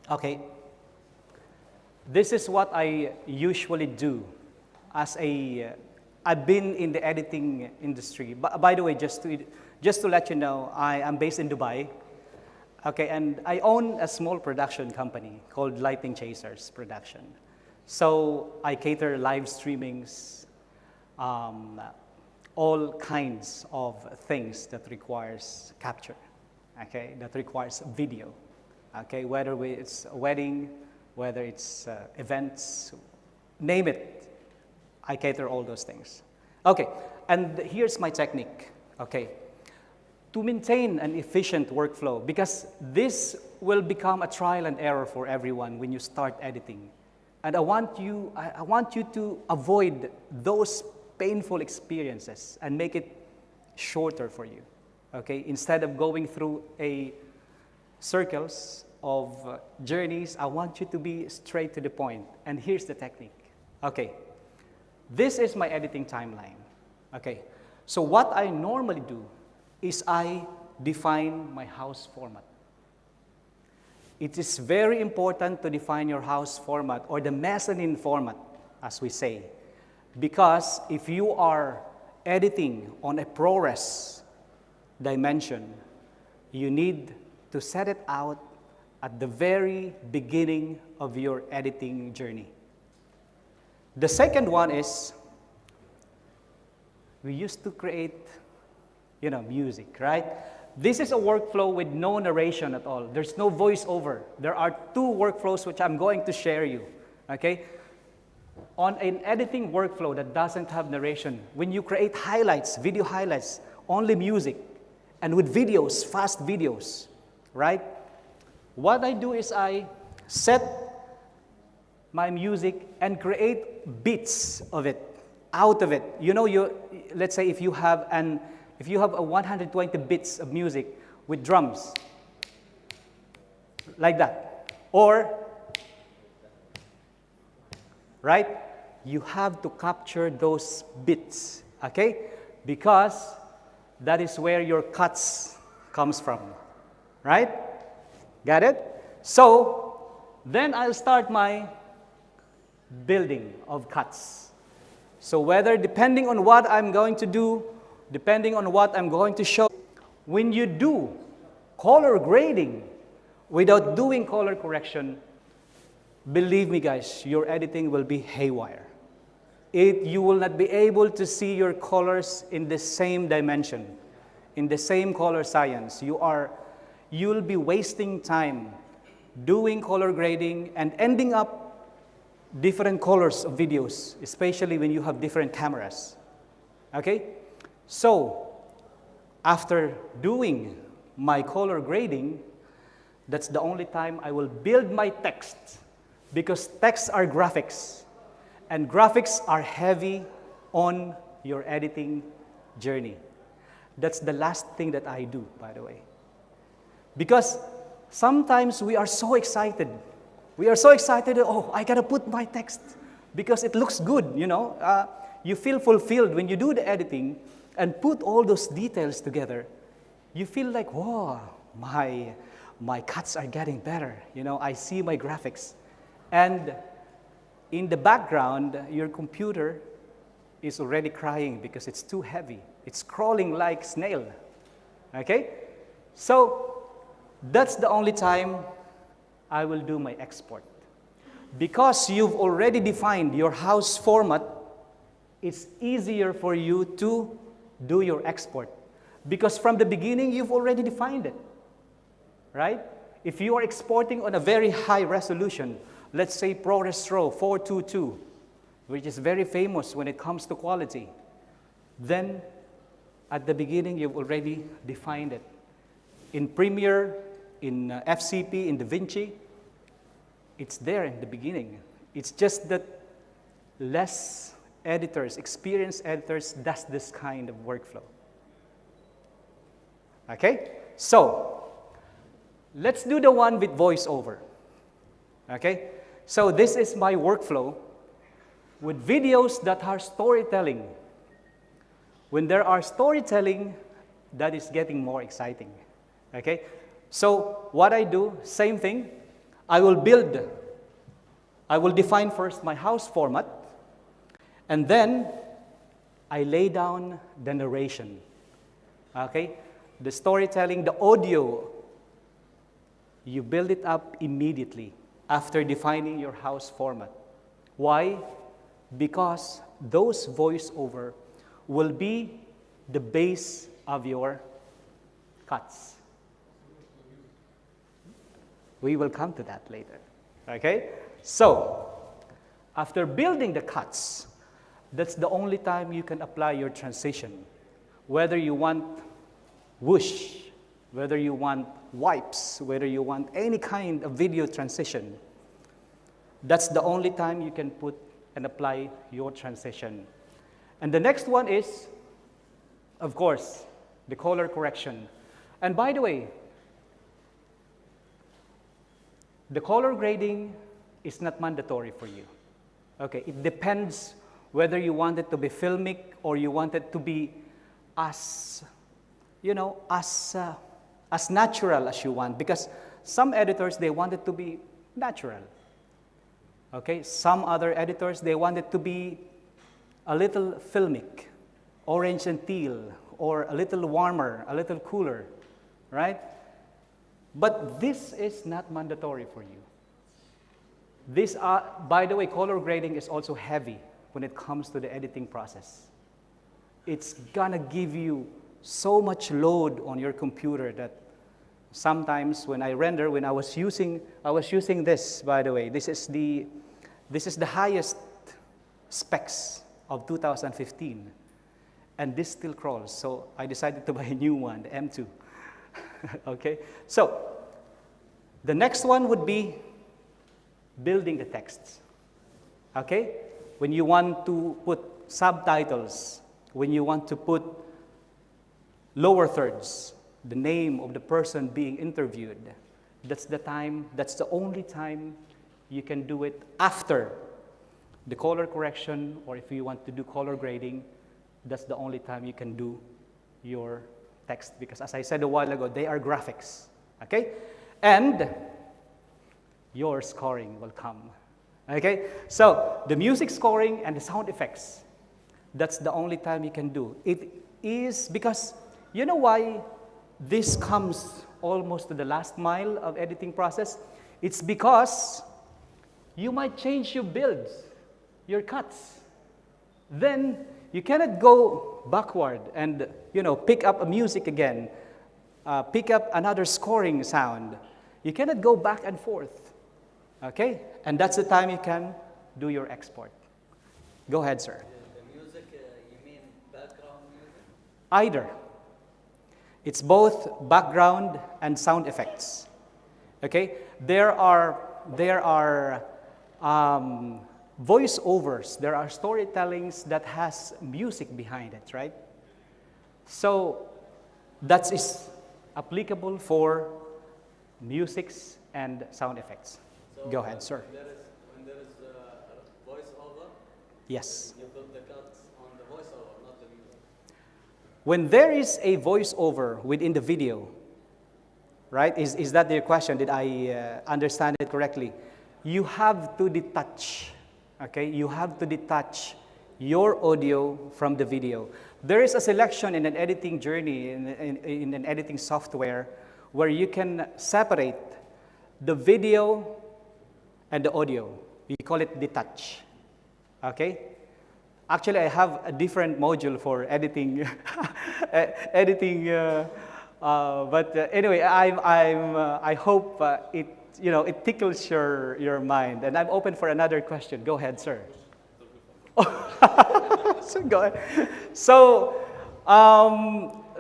Speaker 1: Okay, this is what I usually do as I've been in the editing industry. By the way, just to let you know, I am based in Dubai. Okay, and I own a small production company called Lighting Chasers Production. So I cater live streamings, all kinds of things that requires capture, okay, that requires video, okay, whether it's a wedding, whether it's events, name it, I cater all those things. Okay, and here's my technique, okay. To maintain an efficient workflow, because this will become a trial and error for everyone when you start editing. And I want you to avoid those painful experiences and make it shorter for you, okay? Instead of going through circles of journeys, I want you to be straight to the point. And here's the technique, okay? This is my editing timeline, okay? So what I normally do is I define my house format. It is very important to define your house format, or the mezzanine format, as we say, because if you are editing on a ProRes dimension, you need to set it out at the very beginning of your editing journey. The second one is, we used to create music, right? This is a workflow with no narration at all. There's no voiceover. There are two workflows which I'm going to share you, okay? On an editing workflow that doesn't have narration, when you create highlights, video highlights, only music, and with videos, fast videos, right? What I do is I set my music and create bits of it, out of it. Let's say if you have a 120 bits of music with drums, like that, or, right? You have to capture those bits, okay? Because that is where your cuts comes from, right? Got it? So, then I'll start my building of cuts. So depending on what I'm going to do, depending on what I'm going to show. When you do color grading without doing color correction, believe me guys, your editing will be haywire. You will not be able to see your colors in the same dimension, in the same color science. You'll be wasting time doing color grading and ending up different colors of videos, especially when you have different cameras, okay? So, after doing my color grading, that's the only time I will build my text, because texts are graphics, and graphics are heavy on your editing journey. That's the last thing that I do, by the way. Because sometimes we are so excited. We are so excited, oh, I gotta put my text because it looks good, you feel fulfilled when you do the editing and put all those details together. You feel like, whoa, my cuts are getting better. I see my graphics. And in the background, your computer is already crying because it's too heavy. It's crawling like snail, okay? So that's the only time I will do my export. Because you've already defined your house format, it's easier for you to do your export. Because from the beginning, you've already defined it, right? If you are exporting on a very high resolution, let's say ProRes RAW 422, which is very famous when it comes to quality, then at the beginning, you've already defined it. In Premiere, in FCP, in DaVinci, it's there in the beginning. It's just that less editors, experienced editors, does this kind of workflow. Okay? So, let's do the one with voiceover. Okay? So this is my workflow with videos that are storytelling. When there are storytelling, that is getting more exciting. Okay? So what I do, same thing. I will define first my house format, and then I lay down the narration. Okay? The storytelling, the audio, you build it up immediately after defining your house format. Why? Because those voiceover will be the base of your cuts. We will come to that later. Okay? So, after building the cuts, that's the only time you can apply your transition. Whether you want whoosh, whether you want wipes, whether you want any kind of video transition, that's the only time you can put and apply your transition. And the next one is, of course, the color correction. And by the way, the color grading is not mandatory for you. Okay, it depends whether you want it to be filmic or you want it to be as, you know, as natural as you want. Because some editors, they want it to be natural. Okay, some other editors, they want it to be a little filmic, orange and teal, or a little warmer, a little cooler, right? But this is not mandatory for you. This, by the way, color grading is also heavy when it comes to the editing process. It's gonna give you so much load on your computer that sometimes when I render, when I was using this, by the way, this is the highest specs of 2015, and this still crawls. So I decided to buy a new one, the M2. Okay, so the next one would be building the texts. Okay, when you want to put subtitles, when you want to put lower thirds, the name of the person being interviewed, that's the time, that's the only time you can do it after the color correction, or if you want to do color grading, that's the only time you can do your text, because as I said a while ago, they are graphics, okay? And your scoring will come, okay? So the music scoring and the sound effects, that's the only time you can do. It is because, you know why this comes almost to the last mile of editing process? It's because you might change your builds, your cuts. Then you cannot go backward and, you know, pick up a music again, pick up another scoring sound. You cannot go back and forth, okay? And that's the time you can do your export. Go ahead, sir.
Speaker 3: The music, you mean background music?
Speaker 1: Either. It's both background and sound effects, okay? There are voiceovers, there are storytellings that has music behind it, right? So that is applicable for musics and sound effects.
Speaker 3: So
Speaker 1: Go ahead, sir.
Speaker 3: When there is a voiceover,
Speaker 1: Yes.
Speaker 3: you put the cuts on the voiceover, not the music.
Speaker 1: When there is a voiceover within the video, right? Is that your question? Did I understand it correctly? You have to detach, okay? You have to detach your audio from the video. There is a selection in an editing journey, in an editing software, where you can separate the video and the audio. We call it detach, okay? Actually, I have a different module for editing, editing. Anyway, I hope it tickles your mind, and I'm open for another question. Go ahead, sir. So go ahead. So,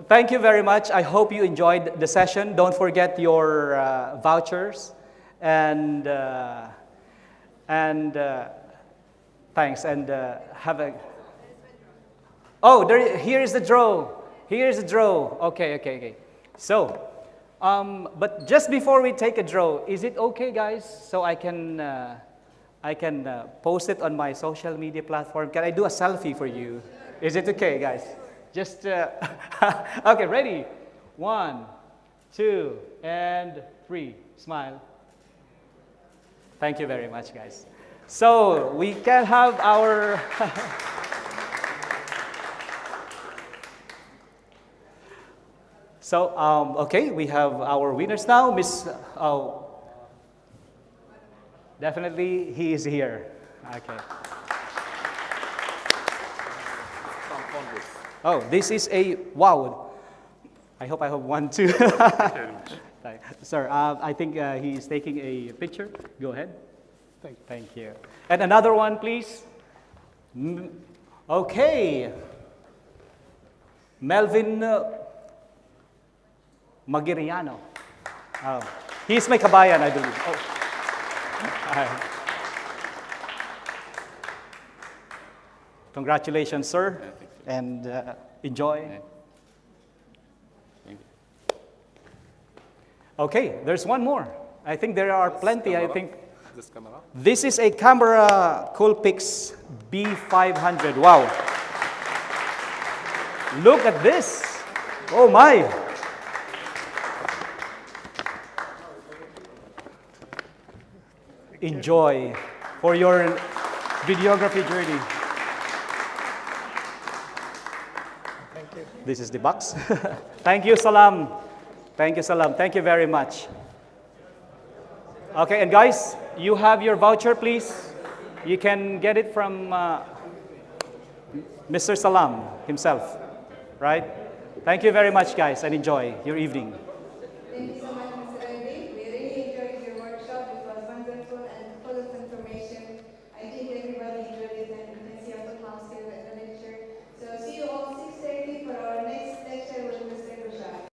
Speaker 1: thank you very much. I hope you enjoyed the session. Don't forget your vouchers, and thanks, and have a. Oh, here is the draw. Here is the draw. Okay. So, but just before we take a draw, is it okay, guys? So I can post it on my social media platform. Can I do a selfie for you? Is it okay, guys? Just okay. Ready? 1, 2, and 3. Smile. Thank you very much, guys. So we can have our. So okay, we have our winners now, Miss. Oh, definitely he is here. Okay. Oh, this is a wow. I hope I have one too. Sir, I think he is taking a picture. Go ahead. Thank you. And another one, please. Okay. Melvin Magiriano. Oh, he's my kabayan, I believe. Oh. Congratulations, sir, and enjoy. Okay, there's one more. I think there are plenty. I think this is a camera Coolpix B500. Wow! Look at this. Oh my! Enjoy for your videography journey. Thank you. This is the box. Thank you, Salam. Thank you, Salam. Thank you very much. Okay, and guys, you have your voucher, please. You can get it from Mr. Salam himself, right? Thank you very much, guys, and enjoy your evening.
Speaker 4: Thank you so much, Mr. Reddy. We really enjoyed your workshop. It was wonderful and full of information. I think everybody enjoyed it, and you can see all the class here at the lecture. So see you all 6:30 for our next lecture with Mr. Kushal.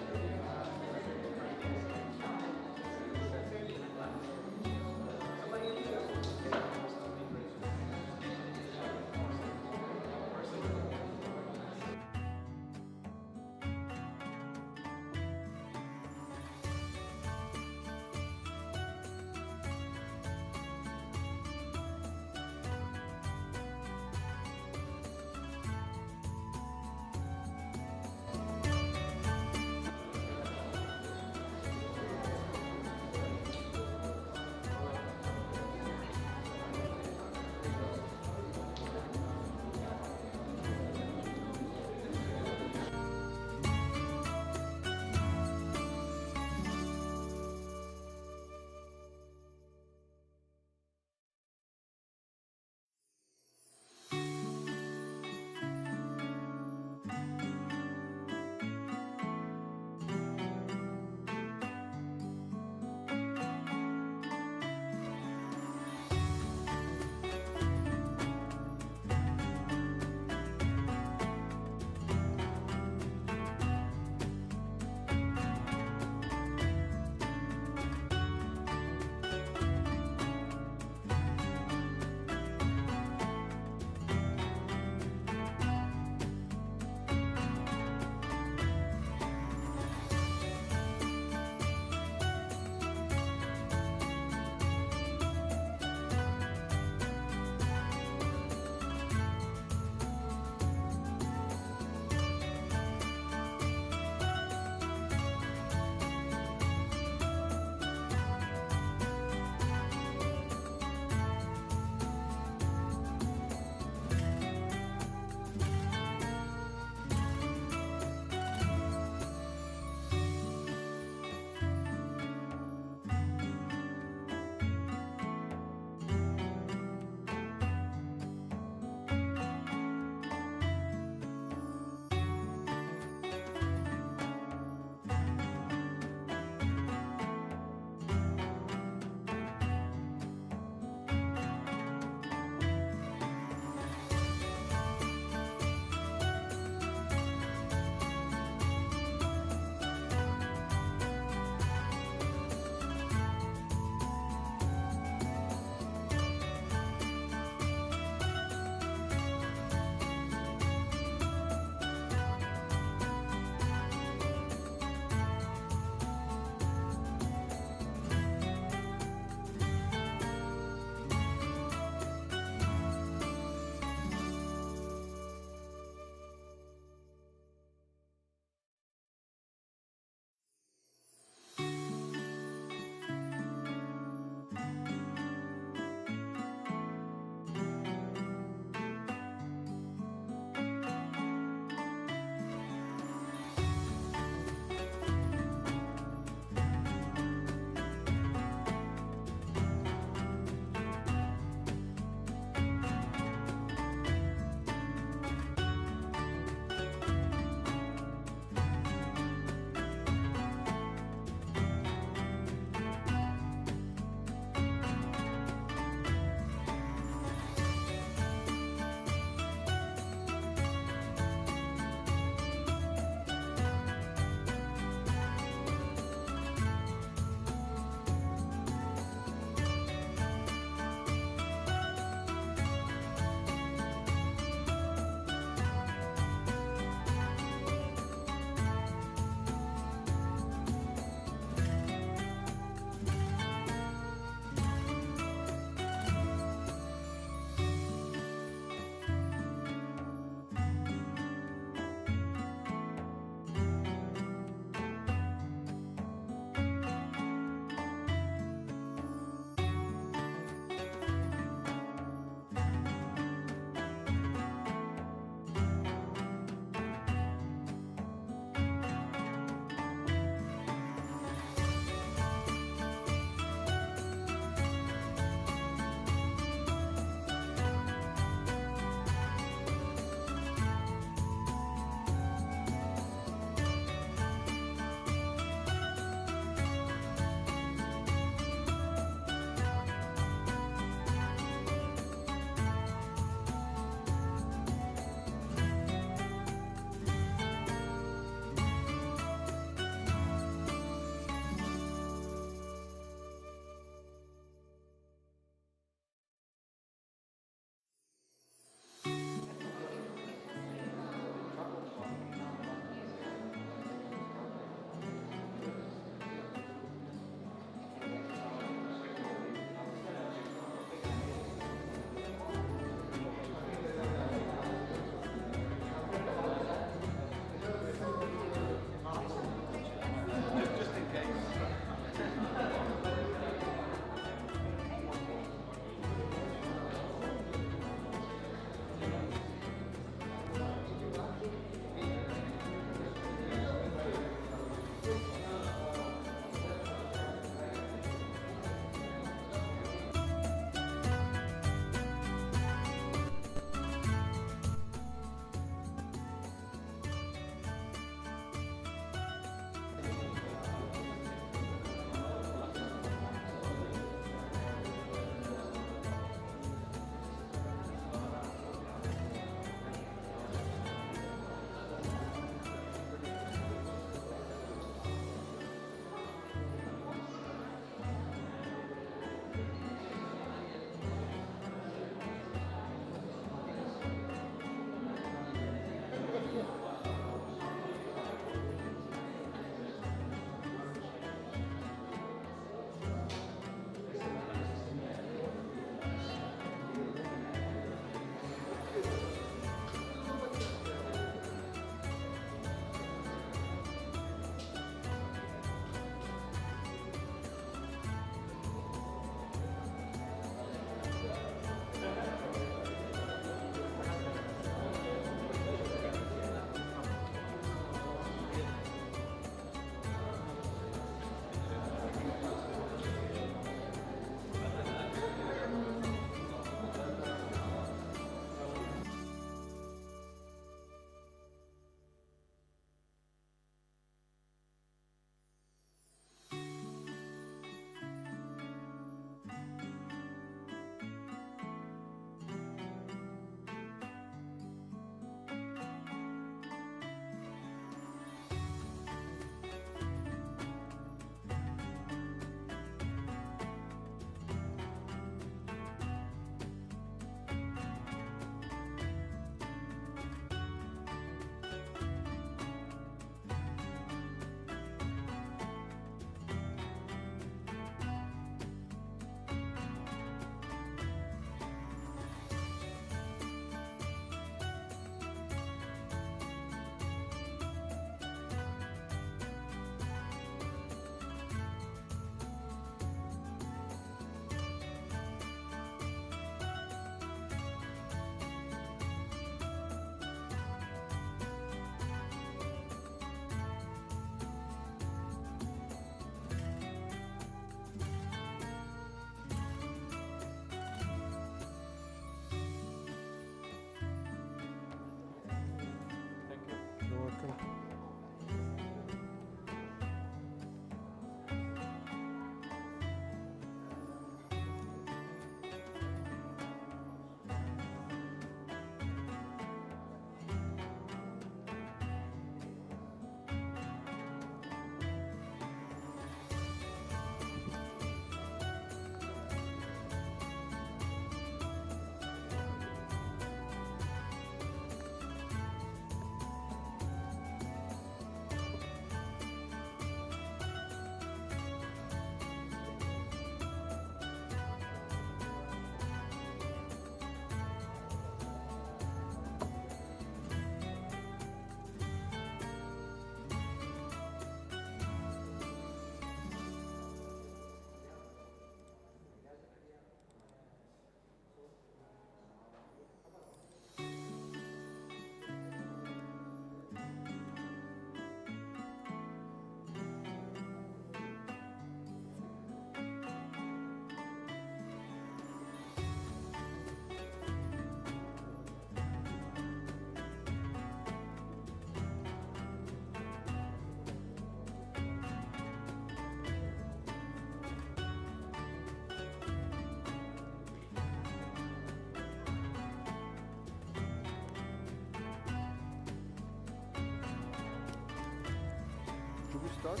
Speaker 8: start?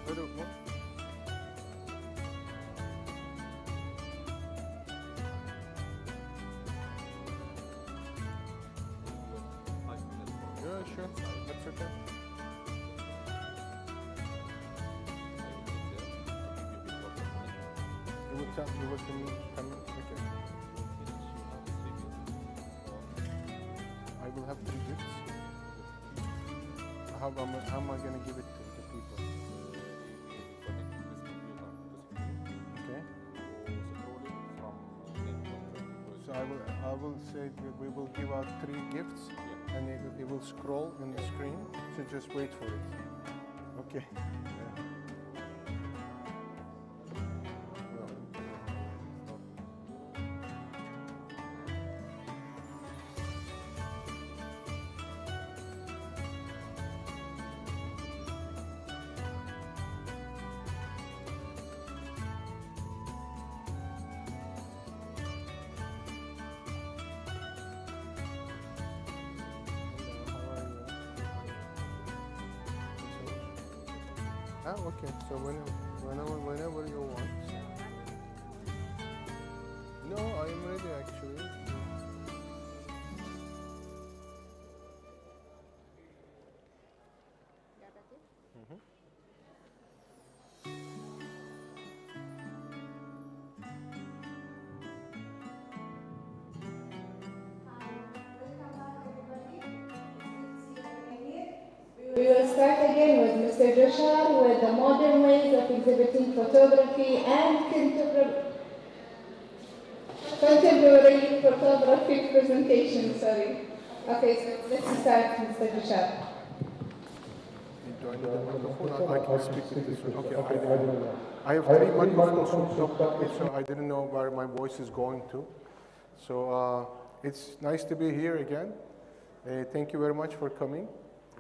Speaker 8: Better one? Yeah, sure. That's okay. You will tell me what you need. Okay. I will have 3 gifts. How am I going to give it to the people? Okay. So I will say that we will give out 3 gifts, and it will scroll on the screen. So just wait for it. Okay. Okay, so whenever you want. No, I am ready actually.
Speaker 4: We will start again with Mr. Joshua with the modern ways of exhibiting photography and contemporary photography presentation. Sorry. Okay, so let's start, Mr. Joshua.
Speaker 8: Do I need a microphone? I can speak with this one. Okay, I have 3 microphones hooked up, so I didn't know where my voice is going to. So it's nice to be here again. Thank you very much for coming.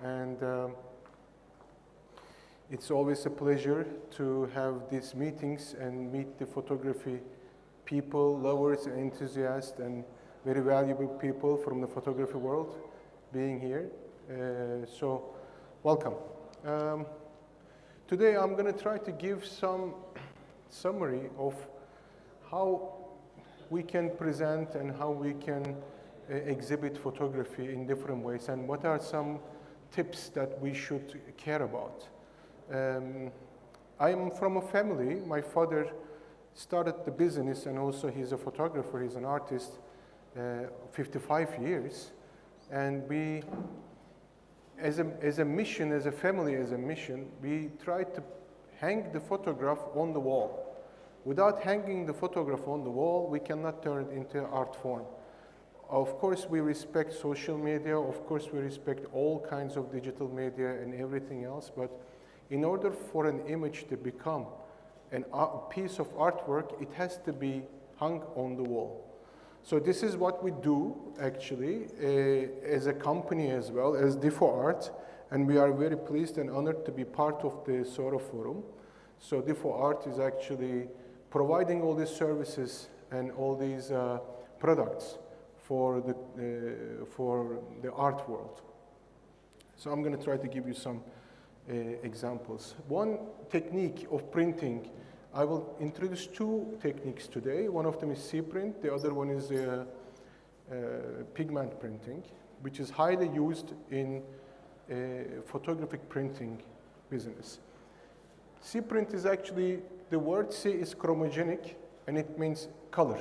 Speaker 8: And it's always a pleasure to have these meetings and meet the photography people, lovers, and enthusiasts, and very valuable people from the photography world being here. So welcome. Today I'm going to try to give some summary of how we can present and how we can exhibit photography in different ways, and what are some tips that we should care about. I am from a family. My father started the business, and also he's a photographer, he's an artist, 55 years. And we, as a mission, as a family, as a mission, we try to hang the photograph on the wall. Without hanging the photograph on the wall, we cannot turn it into art form. Of course, we respect social media. Of course, we respect all kinds of digital media and everything else. But in order for an image to become a piece of artwork, it has to be hung on the wall. So this is what we do, actually, as a company as well, as Difo Art. And we are very pleased and honored to be part of the صورة forum. So Difo Art is actually providing all these services and all these products for the art world. So I'm going to try to give you some examples. One technique of printing, I will introduce 2 techniques today. One of them is C-print, the other one is pigment printing, which is highly used in photographic printing business. C-print is actually, the word C is chromogenic, and it means color.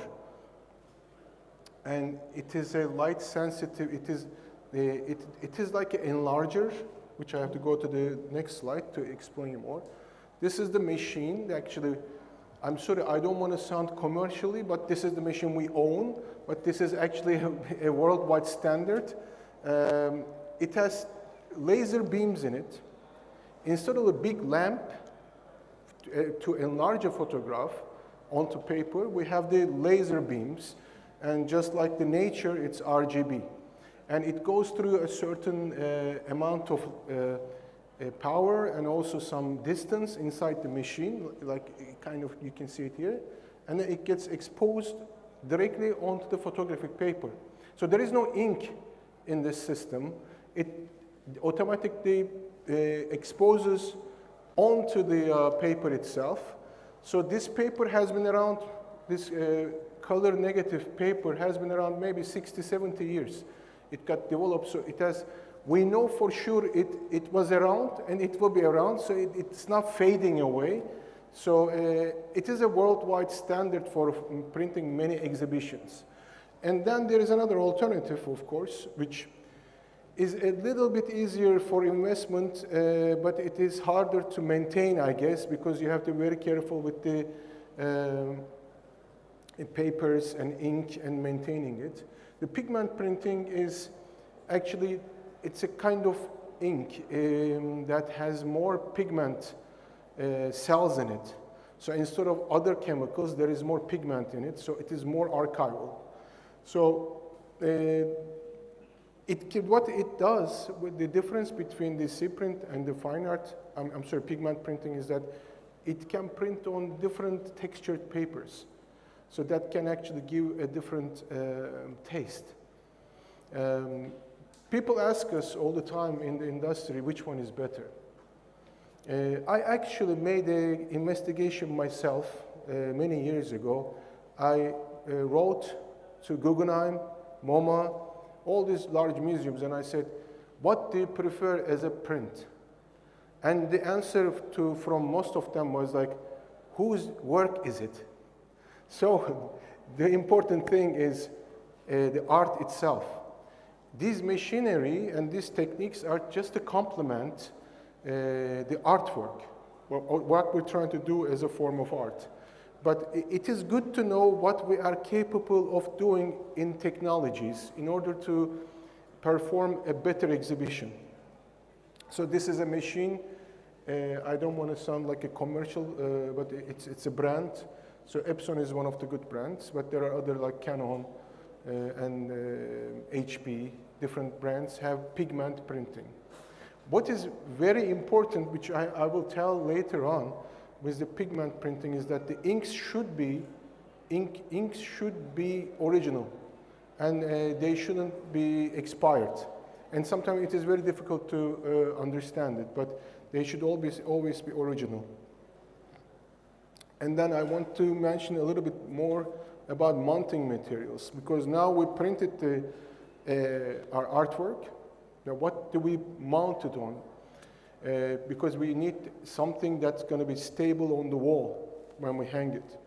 Speaker 8: And it is a light sensitive, it is like an enlarger, which I have to go to the next slide to explain more. This is the machine, actually, I'm sorry, I don't want to sound commercially, but this is the machine we own, but this is actually a worldwide standard. It has laser beams in it. Instead of a big lamp to enlarge a photograph onto paper, we have the laser beams. And just like the nature, it's RGB. And it goes through a certain amount of power and also some distance inside the machine, like kind of, you can see it here. And then it gets exposed directly onto the photographic paper. So there is no ink in this system. It automatically exposes onto the paper itself. So this paper has been around, this color negative paper has been around maybe 60, 70 years. It got developed, so it has, we know for sure it was around and it will be around, so it's not fading away. So it is a worldwide standard for printing many exhibitions. And then there is another alternative, of course, which is a little bit easier for investment, but it is harder to maintain, I guess, because you have to be very careful with the papers and ink and maintaining it. The pigment printing is actually, it's a kind of ink that has more pigment cells in it. So instead of other chemicals, there is more pigment in it, so it is more archival. So what it does, with the difference between the C-print and the fine art, I'm sorry, pigment printing, is that it can print on different textured papers. So that can actually give a different taste. People ask us all the time in the industry, which one is better? I actually made an investigation myself many years ago. I wrote to Guggenheim, MoMA, all these large museums, and I said, what do you prefer as a print? And the answer from most of them was like, whose work is it? So the important thing is the art itself. These machinery and these techniques are just a complement the artwork, or what we're trying to do as a form of art. But it is good to know what we are capable of doing in technologies in order to perform a better exhibition. So this is a machine. I don't want to sound like a commercial, but it's a brand. So Epson is one of the good brands, but there are other like Canon and HP, different brands have pigment printing. What is very important, which I will tell later on, with the pigment printing is that the inks should be original, and they shouldn't be expired. And sometimes it is very difficult to understand it, but they should always be original. And then I want to mention a little bit more about mounting materials, because now we printed our artwork. Now what do we mount it on? Because we need something that's going to be stable on the wall when we hang it.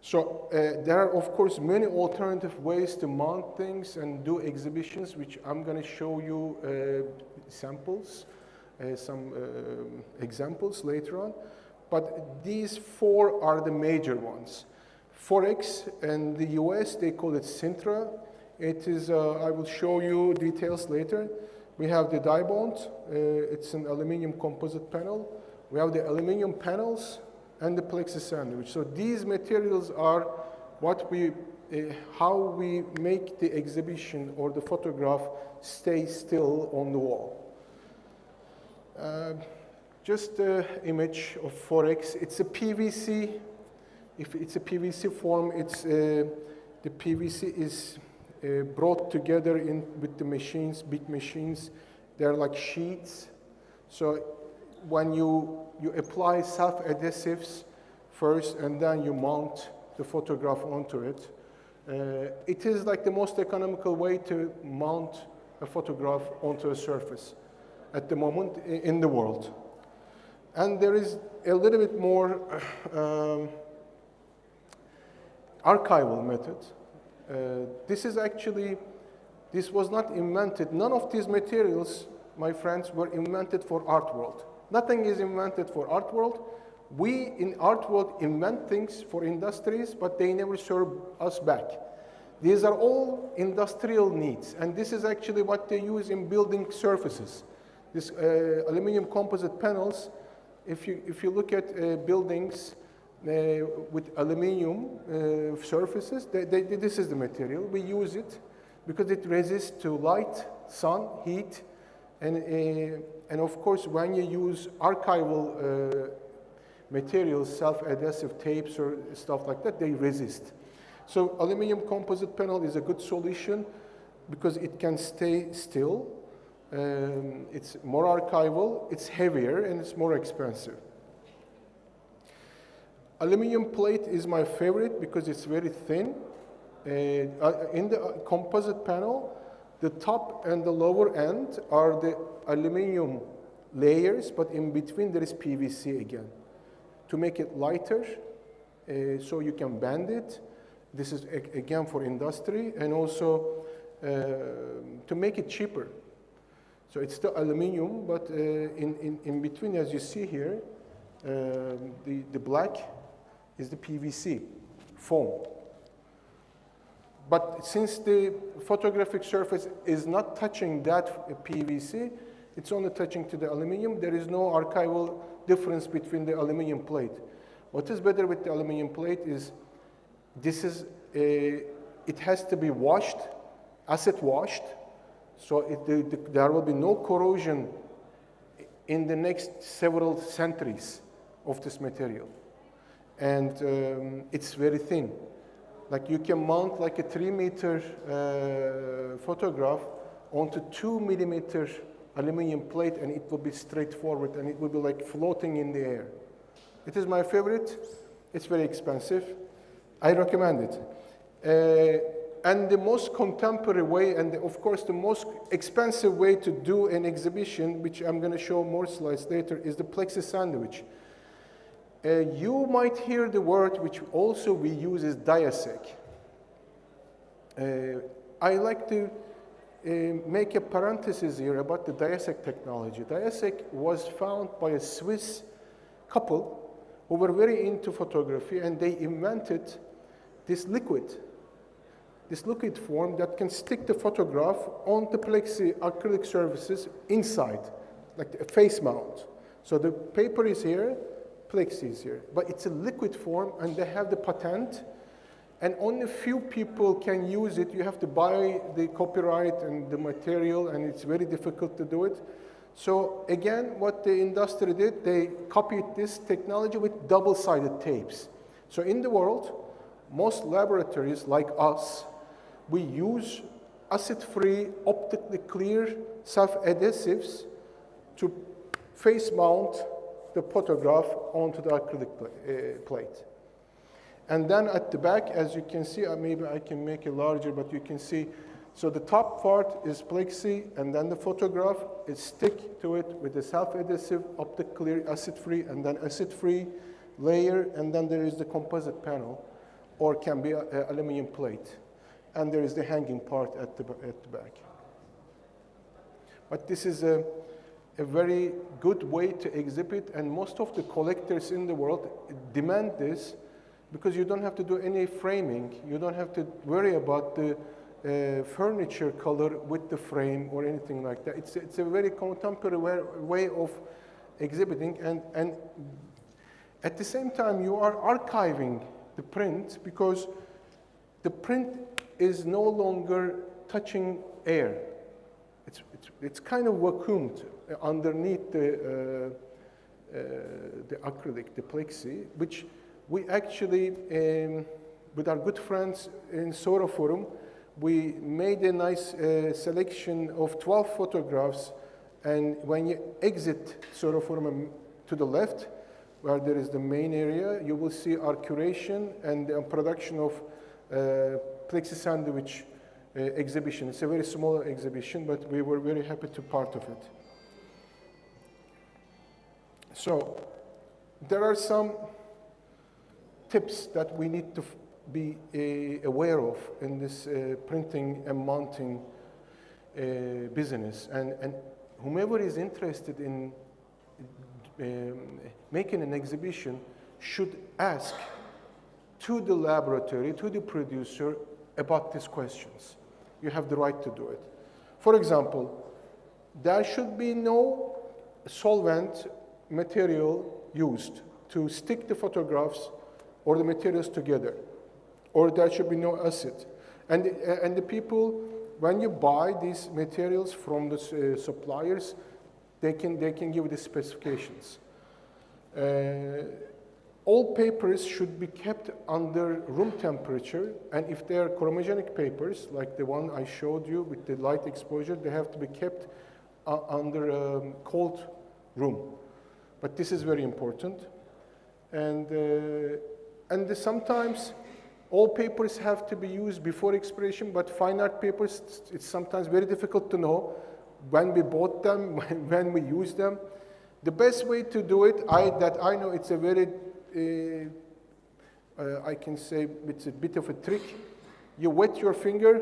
Speaker 8: So there are, of course, many alternative ways to mount things and do exhibitions, which I'm going to show you samples, some examples later on. But these four are the major ones. Forex in the US, they call it Sintra. It is, I will show you details later. We have the die bond. It's an aluminum composite panel. We have the aluminum panels and the plexi sandwich. So these materials are what how we make the exhibition or the photograph stay still on the wall. Just an image of Forex. It's a PVC. If it's a PVC form, it's the PVC is brought together with the machines, big machines. They're like sheets. So when you apply self-adhesives first and then you mount the photograph onto it, it is like the most economical way to mount a photograph onto a surface at the moment in the world. And there is a little bit more archival method. This was not invented. None of these materials, my friends, were invented for art world. Nothing is invented for art world. We in art world invent things for industries, but they never serve us back. These are all industrial needs, and this is actually what they use in building surfaces. This aluminum composite panels, if you look at buildings with aluminum surfaces, this is the material. We use it because it resists to light, sun, heat, and of course, when you use archival materials, self-adhesive tapes or stuff like that, they resist. So aluminum composite panel is a good solution because it can stay still. It's more archival, it's heavier, and it's more expensive. Aluminum plate is my favorite because it's very thin. In the composite panel, the top and the lower end are the aluminum layers, but in between there is PVC again. To make it lighter, so you can bend it. This is again for industry, and also to make it cheaper. So it's still aluminum, but in between, as you see here, the black is the PVC foam. But since the photographic surface is not touching that PVC, it's only touching to the aluminum. There is no archival difference between the aluminum plate. What is better with the aluminum plate is it has to be washed, acid washed, so there will be no corrosion in the next several centuries of this material. And it's very thin. Like you can mount like a 3-meter photograph onto 2-millimeter aluminum plate, and it will be straightforward, and it will be like floating in the air. It is my favorite. It's very expensive. I recommend it. And the most contemporary way, and of course the most expensive way to do an exhibition, which I'm going to show more slides later, is the plexi sandwich. You might hear the word which also we use is diasec. I like to make a parenthesis here about the diasec technology. Diasec was found by a Swiss couple who were very into photography, and they invented this liquid form that can stick the photograph on the plexi acrylic surfaces inside, like a face mount. So the paper is here, plexi is here, but it's a liquid form, and they have the patent, and only a few people can use it. You have to buy the copyright and the material, and it's very difficult to do it. So again, what the industry did, they copied this technology with double-sided tapes. So in the world, most laboratories like us, we use acid-free, optically clear self-adhesives to face mount the photograph onto the acrylic plate. And then at the back, as you can see, maybe I can make it larger, but you can see, so the top part is plexi, and then the photograph is stick to it with the self-adhesive, optic clear, acid-free, and then acid-free layer, and then there is the composite panel, or can be aluminum plate. And there is the hanging part at the back. But this is a very good way to exhibit, and most of the collectors in the world demand this because you don't have to do any framing. You don't have to worry about the furniture color with the frame or anything like that. It's a very contemporary way of exhibiting, and at the same time you are archiving the print because the print is no longer touching air. It's kind of vacuumed underneath the acrylic, the plexi, which we actually, with our good friends in صورة Forum, we made a nice selection of 12 photographs, and when you exit صورة Forum to the left, where there is the main area, you will see our curation and the production of plexi sandwich exhibition. It's a very small exhibition, but we were very happy to be part of it. So there are some tips that we need to be aware of in this printing and mounting business. And whomever is interested in making an exhibition should ask to the laboratory, to the producer, about these questions. You have the right to do it. For example, there should be no solvent material used to stick the photographs or the materials together, or there should be no acid. And the people, when you buy these materials from the suppliers, they can give the specifications. All papers should be kept under room temperature, and if they are chromogenic papers, like the one I showed you with the light exposure, they have to be kept under a cold room. But this is very important. And sometimes all papers have to be used before expiration, but fine art papers, it's sometimes very difficult to know when we bought them, when we use them. The best way to do it, that I know it's a very, I can say it's a bit of a trick. You wet your finger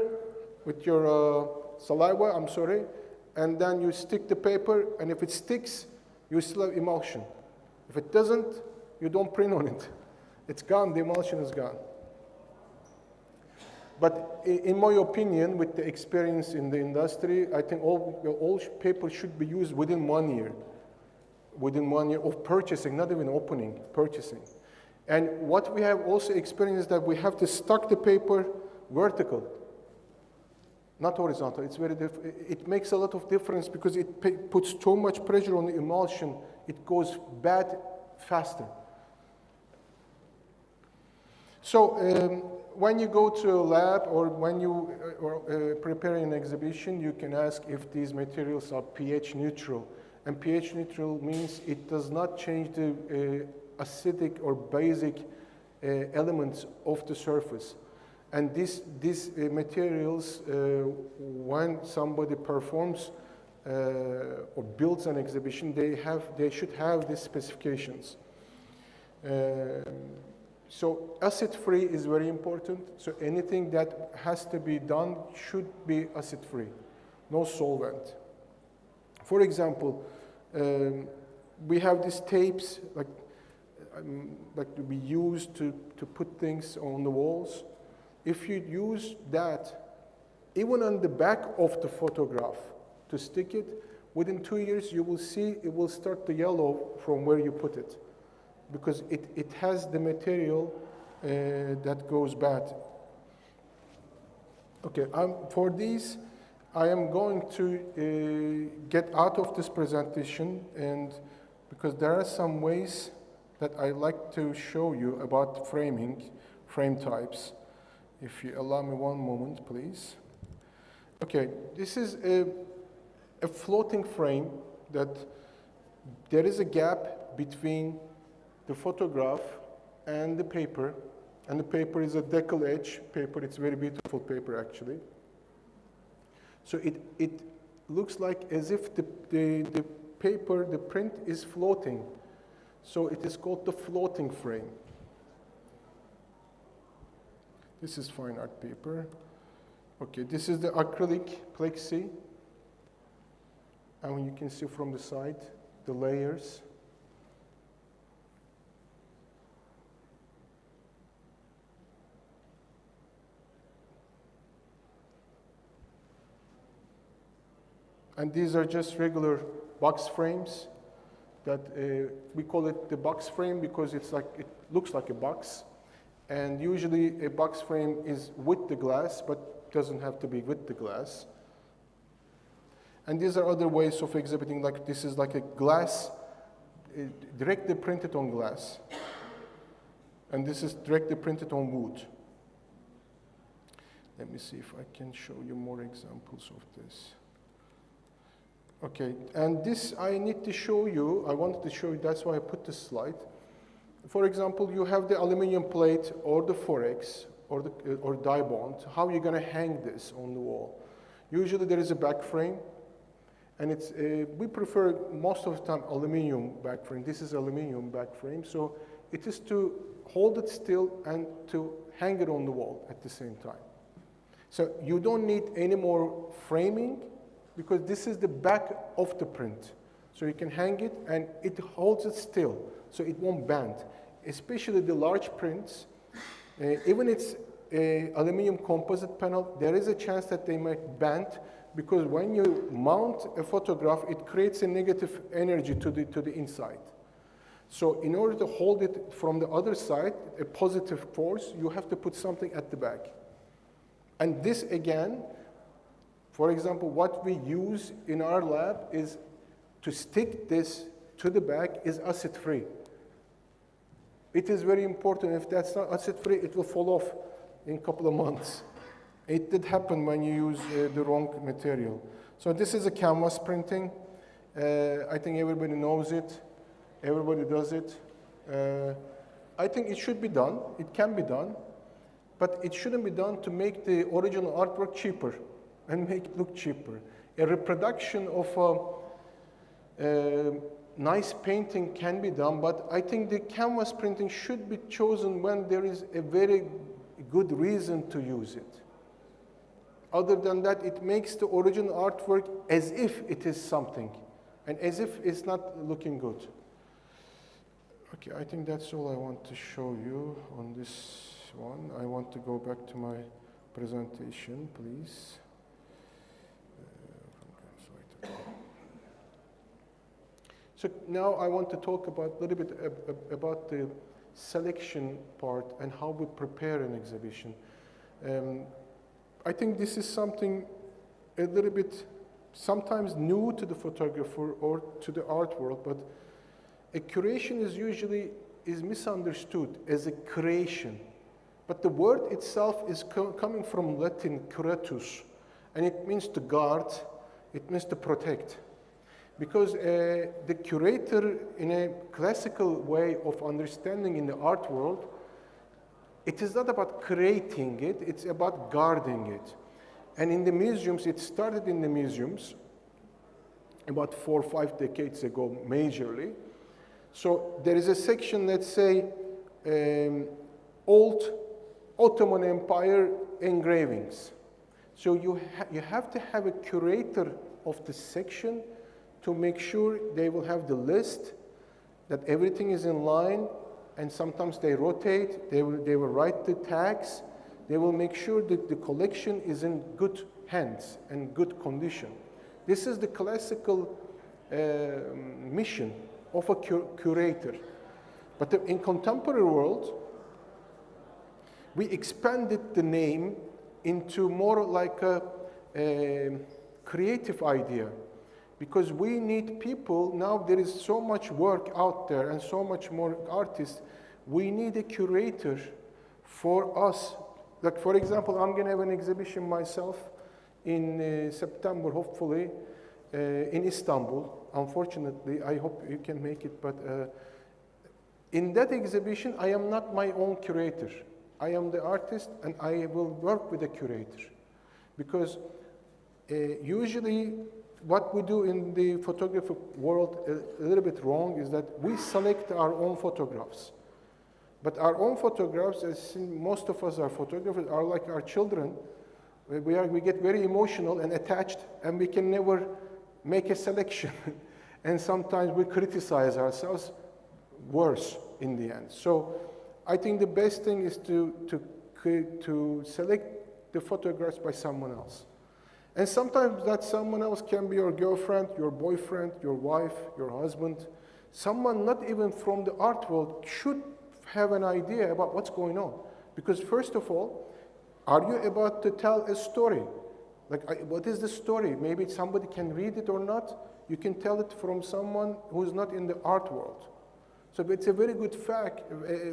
Speaker 8: with your saliva, I'm sorry, and then you stick the paper, and if it sticks, you still have emulsion. If it doesn't, you don't print on it. It's gone, the emulsion is gone. But in my opinion, with the experience in the industry, I think all paper should be used within 1 year. Within 1 year of purchasing, not even opening, purchasing. And what we have also experienced is that we have to stack the paper vertical, not horizontal. It's very it makes a lot of difference because it puts too much pressure on the emulsion. It goes bad faster. So when you go to a lab or when you prepare an exhibition, you can ask if these materials are pH neutral. And pH neutral means it does not change the acidic or basic elements of the surface. And these materials, when somebody performs or builds an exhibition, they should have these specifications. So acid-free is very important. So anything that has to be done should be acid-free, no solvent. For example, we have these tapes like we use to put things on the walls. If you use that, even on the back of the photograph to stick it, within 2 years you will see it will start to yellow from where you put it, because it has the material that goes bad. Okay, for these, I am going to get out of this presentation, and because there are some ways that I like to show you about framing, frame types. If you allow me one moment, please. Okay, this is a floating frame that there is a gap between the photograph and the paper is a decal edge paper. It's very beautiful paper, actually. So it looks like as if the paper, the print is floating. So it is called the floating frame. This is fine art paper. Okay, this is the acrylic plexi. And you can see from the side, the layers. And these are just regular box frames that we call it the box frame because it looks like a box. And usually a box frame is with the glass, but doesn't have to be with the glass. And these are other ways of exhibiting, like this is like a glass, directly printed on glass. And this is directly printed on wood. Let me see if I can show you more examples of this. Okay, and this I need to show you, I wanted to show you, that's why I put this slide. For example, you have the aluminum plate or the forex or die bond. How are you going to hang this on the wall? Usually there is a back frame, and it's we prefer most of the time aluminum back frame. This is aluminum back frame, so it is to hold it still and to hang it on the wall at the same time. So you don't need any more framing because this is the back of the print. So you can hang it and it holds it still, so it won't bend. Especially the large prints, even it's a aluminum composite panel, there is a chance that they might bend because when you mount a photograph, it creates a negative energy to the inside. So in order to hold it from the other side, a positive force, you have to put something at the back. And this again, for example, what we use in our lab is to stick this to the back is acid-free. It is very important. If that's not acid-free, it will fall off in a couple of months. It did happen when you use the wrong material. So this is a canvas printing. I think everybody knows it. Everybody does it. I think it should be done, it can be done, but it shouldn't be done to make the original artwork cheaper and make it look cheaper. A reproduction of a nice painting can be done, but I think the canvas printing should be chosen when there is a very good reason to use it. Other than that, it makes the original artwork as if it is something, and as if it's not looking good. Okay, I think that's all I want to show you on this one. I want to go back to my presentation, please. So now I want to talk about a little bit about the selection part and how we prepare an exhibition. I think this is something a little bit sometimes new to the photographer or to the art world, but a curation is usually misunderstood as a creation. But the word itself is coming from Latin curatus, and it means to guard, it means to protect. Because the curator, in a classical way of understanding in the art world, it is not about creating it, it's about guarding it. And in the museums, it started in the museums about 4 or 5 decades ago, majorly. So there is a section, let's say, old Ottoman Empire engravings. So you have to have a curator of the section to make sure they will have the list, that everything is in line, and sometimes they rotate, they will write the tags, they will make sure that the collection is in good hands and good condition. This is the classical mission of a curator. But in contemporary world, we expanded the name into more like a creative idea. Because we need people, now there is so much work out there and so much more artists, we need a curator for us. Like for example, I'm gonna have an exhibition myself in September, hopefully, in Istanbul. Unfortunately, I hope you can make it, but in that exhibition, I am not my own curator. I am the artist and I will work with a curator. Because usually, what we do in the photography world a little bit wrong is that we select our own photographs. But our own photographs, as most of us are photographers, are like our children. We get very emotional and attached, and we can never make a selection. And sometimes we criticize ourselves worse in the end. So I think the best thing is to select the photographs by someone else. And sometimes that someone else can be your girlfriend, your boyfriend, your wife, your husband. Someone not even from the art world should have an idea about what's going on. Because first of all, are you about to tell a story? Like, what is the story? Maybe somebody can read it or not. You can tell it from someone who's not in the art world. So it's a very good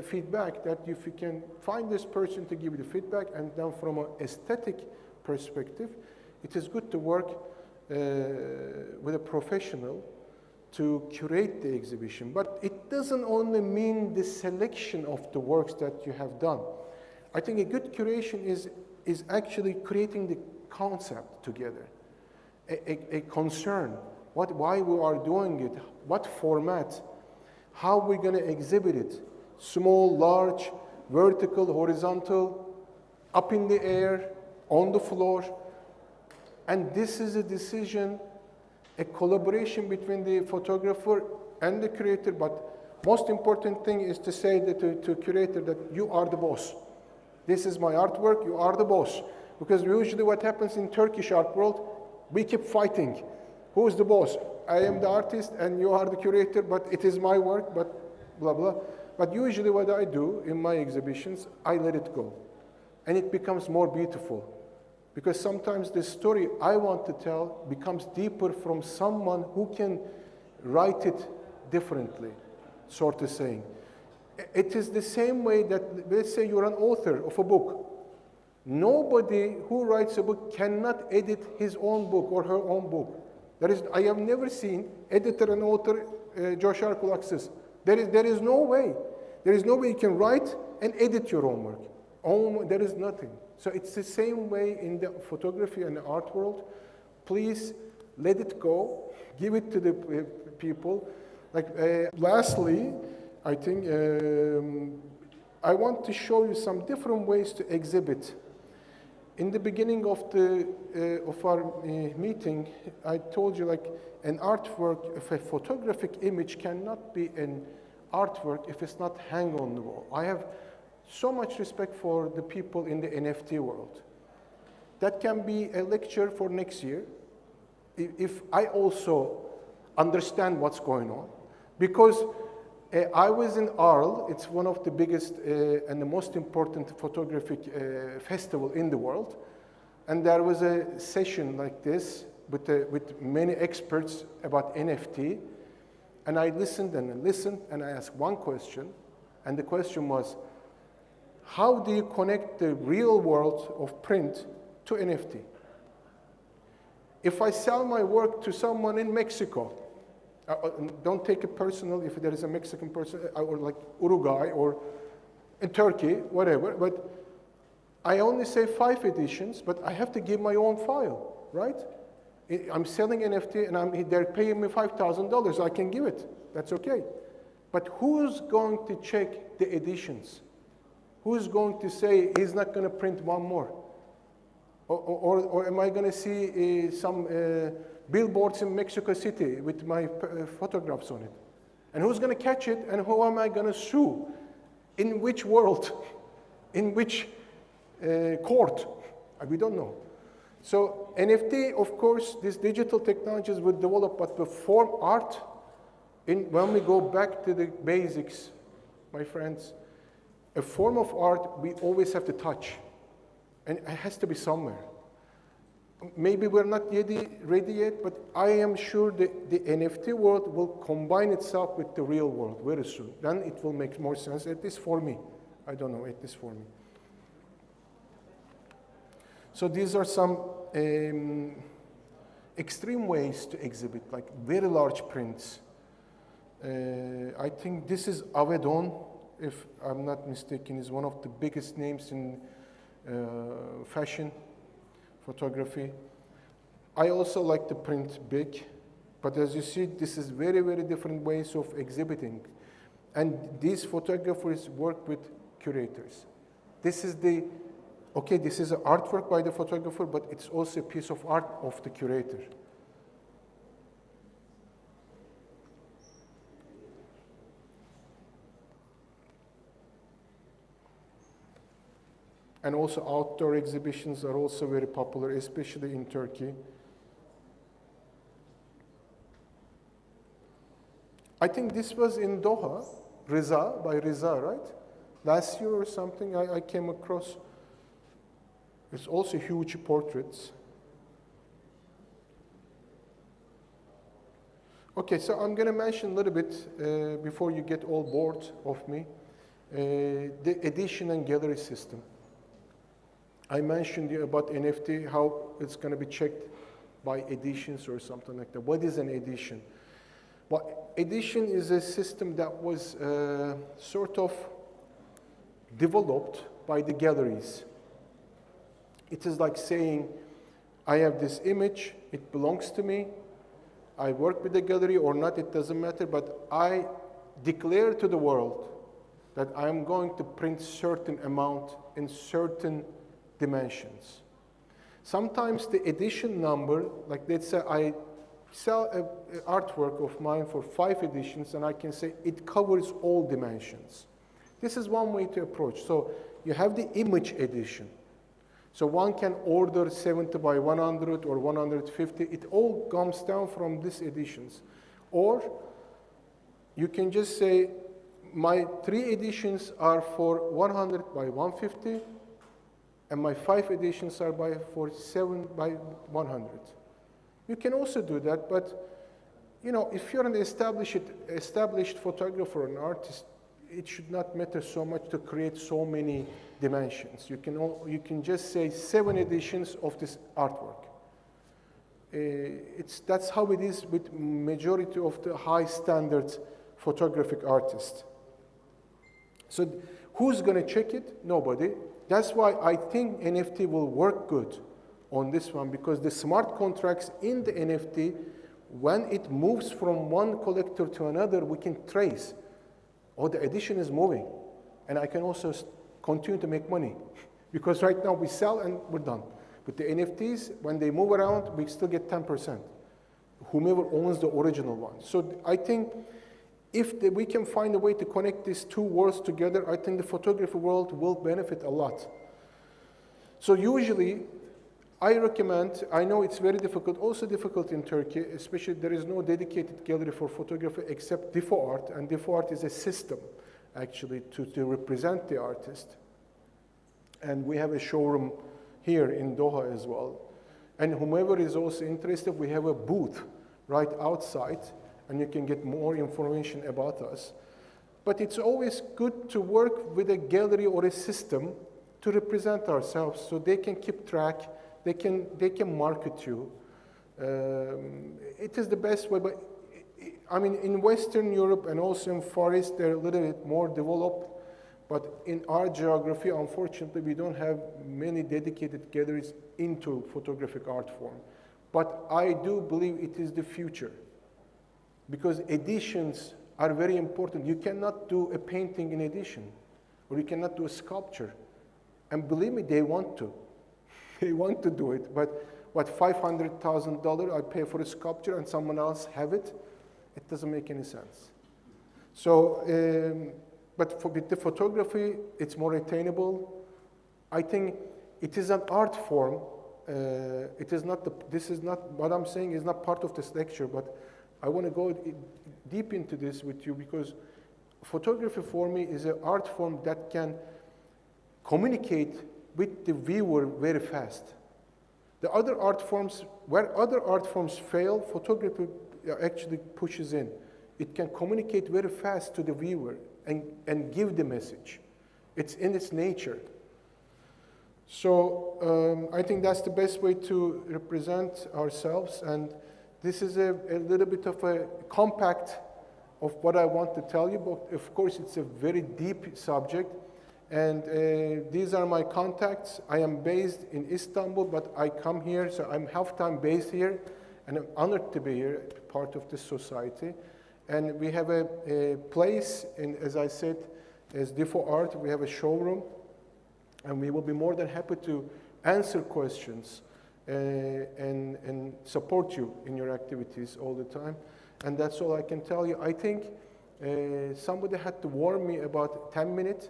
Speaker 8: feedback that if you can find this person to give you the feedback, and then from an aesthetic perspective, it is good to work with a professional to curate the exhibition. But it doesn't only mean the selection of the works that you have done. I think a good curation is actually creating the concept together, a concern, why we are doing it, what format, how we're going to exhibit it, small, large, vertical, horizontal, up in the air, on the floor. And this is a decision, a collaboration between the photographer and the curator, but most important thing is to say that to curator that you are the boss. This is my artwork, you are the boss. Because usually what happens in Turkish art world, we keep fighting. Who is the boss? I am the artist and you are the curator, but it is my work, but blah, blah. But usually what I do in my exhibitions, I let it go. And it becomes more beautiful. Because sometimes the story I want to tell becomes deeper from someone who can write it differently, sort of saying. It is the same way that, let's say you're an author of a book. Nobody who writes a book cannot edit his own book or her own book. I have never seen editor and author coşar kulaksız. There is no way. There is no way you can write and edit your own work. There is nothing. So it's the same way in the photography and the art world. Please let it go, give it to the people. Like, lastly, I think I want to show you some different ways to exhibit. In the beginning of our meeting, I told you like an artwork, if a photographic image cannot be an artwork if it's not hang on the wall. I have so much respect for the people in the NFT world. That can be a lecture for next year, if I also understand what's going on. Because I was in Arles, it's one of the biggest and the most important photographic festival in the world. And there was a session like this with many experts about NFT. And I listened and listened, and I asked one question. And the question was, how do you connect the real world of print to NFT? If I sell my work to someone in Mexico, don't take it personal if there is a Mexican person, or like Uruguay, or in Turkey, whatever, but I only say 5 editions, but I have to give my own file, right? I'm selling NFT and they're paying me $5,000, I can give it, that's okay. But who's going to check the editions? Who's going to say he's not going to print one more? Or am I going to see some billboards in Mexico City with my photographs on it? And who's going to catch it, and who am I going to sue? In which world? In which court? We don't know. So NFT, of course, these digital technologies will develop, but the form art, when we go back to the basics, my friends, a form of art we always have to touch, and it has to be somewhere. Maybe we're not ready yet, but I am sure that the NFT world will combine itself with the real world very soon. Then it will make more sense, at least for me. I don't know, at least for me. So these are some extreme ways to exhibit, like very large prints. I think this is Avedon, if I'm not mistaken, is one of the biggest names in fashion photography. I also like to print big, but as you see, this is very, very different ways of exhibiting. And these photographers work with curators. This is the, okay, this is an artwork by the photographer, but it's also a piece of art of the curator. And also outdoor exhibitions are also very popular, especially in Turkey. I think this was in Doha, by Riza, right? Last year or something, I came across. It's also huge portraits. Okay, so I'm going to mention a little bit, before you get all bored of me, the edition and gallery system. I mentioned about NFT, how it's going to be checked by editions or something like that. What is an edition? Well, edition is a system that was sort of developed by the galleries. It is like saying, I have this image, it belongs to me, I work with the gallery or not, it doesn't matter, but I declare to the world that I'm going to print certain amount in certain dimensions. Sometimes the edition number, like let's say I sell an artwork of mine for 5 editions, and I can say it covers all dimensions. This is one way to approach. So you have the image edition. So one can order 70 by 100 or 150. It all comes down from these editions. Or you can just say, my 3 editions are for 100 by 150, and my 5 editions are for 7 by 100. You can also do that, but you know, if you're an established photographer or an artist, it should not matter so much to create so many dimensions. You can just say 7 editions of this artwork. That's how it is with majority of the high standard photographic artists. So who's going to check it? Nobody. That's why I think NFT will work good on this one, because the smart contracts in the NFT, when it moves from one collector to another, we can trace, oh, the edition is moving. And I can also continue to make money. Because right now we sell and we're done. But the NFTs, when they move around, we still get 10%. Whomever owns the original one. So I think if we can find a way to connect these two worlds together, I think the photography world will benefit a lot. So usually, I recommend, I know it's very difficult, also difficult in Turkey, especially there is no dedicated gallery for photography except Difo Art, and Difo Art is a system, actually, to represent the artist. And we have a showroom here in Doha as well. And whomever is also interested, we have a booth right outside, and you can get more information about us. But it's always good to work with a gallery or a system to represent ourselves so they can keep track, they can market you. It is the best way, but I mean, in Western Europe and also in Far East, they're a little bit more developed. But in our geography, unfortunately, we don't have many dedicated galleries into photographic art form. But I do believe it is the future, because editions are very important. You cannot do a painting in edition, or you cannot do a sculpture. And believe me, they want to. They want to do it. But what, $500,000 I pay for a sculpture and someone else have it? It doesn't make any sense. So, but with the photography, it's more attainable. I think it is an art form. It is not this is not, what I'm saying is not part of this lecture, but I want to go deep into this with you, because photography for me is an art form that can communicate with the viewer very fast. The other art forms, where other art forms fail, photography actually pushes in. It can communicate very fast to the viewer and give the message. It's in its nature. So I think that's the best way to represent ourselves, and this is a little bit of a compact of what I want to tell you, but of course it's a very deep subject, and these are my contacts. I am based in Istanbul, but I come here, so I'm half-time based here, and I'm honored to be here, part of this society. And we have a place, as I said, as Difo Art, we have a showroom, and we will be more than happy to answer questions and support you in your activities all the time. And that's all I can tell you. I think somebody had to warn me about 10 minutes,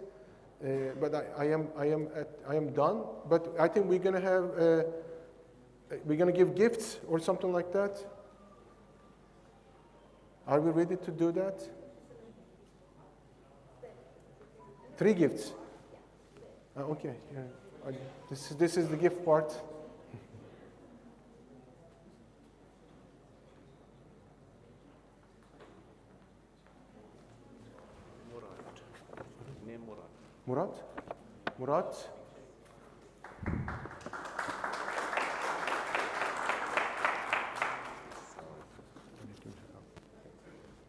Speaker 8: but I am done. But I think we're gonna have, we're gonna give gifts or something like that. Are we ready to do that? 3 gifts. Okay, yeah. This is the gift part. Murat? Murat?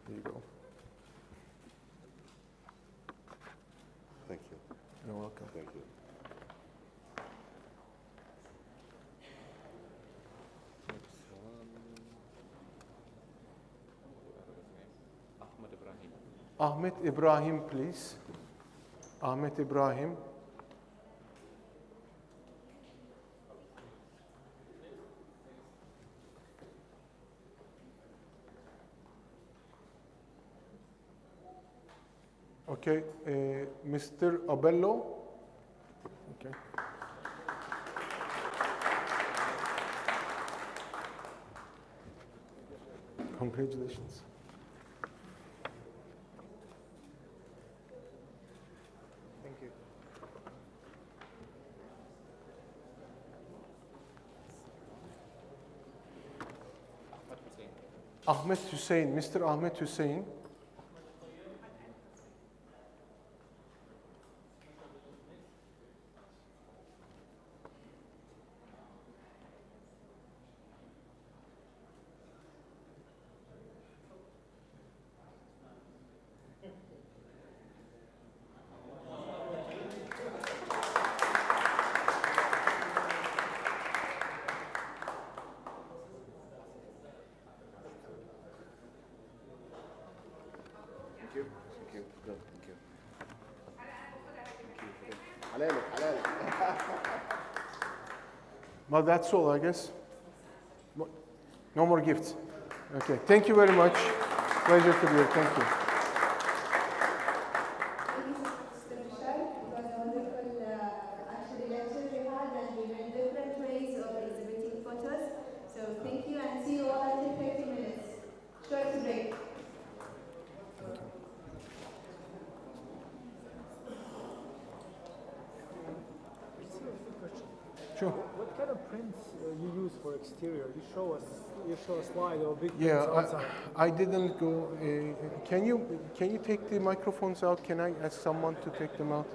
Speaker 8: There you go.
Speaker 9: Thank you.
Speaker 8: You're welcome.
Speaker 9: Thank you.
Speaker 8: Ahmed Ibrahim, please. Ahmed Ibrahim. Okay, Mr. Abello. Okay. Congratulations. Thank you. Ahmed Hussein, Mr. Ahmed Hussein.
Speaker 9: you. Thank you. Good. Thank you. حلالك حلالك.
Speaker 8: Well, that's all, I guess. No more gifts. Okay. Thank you very much. Pleasure to be here. Thank you.
Speaker 4: Thank you, Mr. Michel. It was a wonderful actually lecture we had, and we learned different ways of exhibiting photos. So thank you, and see you all until 30 minutes. Short break.
Speaker 8: Sure.
Speaker 6: What kind of prints you use for exterior? You show a slide or big
Speaker 8: Yeah,
Speaker 6: prints outside.
Speaker 8: I didn't go. Can you take the microphones out? Can I ask someone to take them out?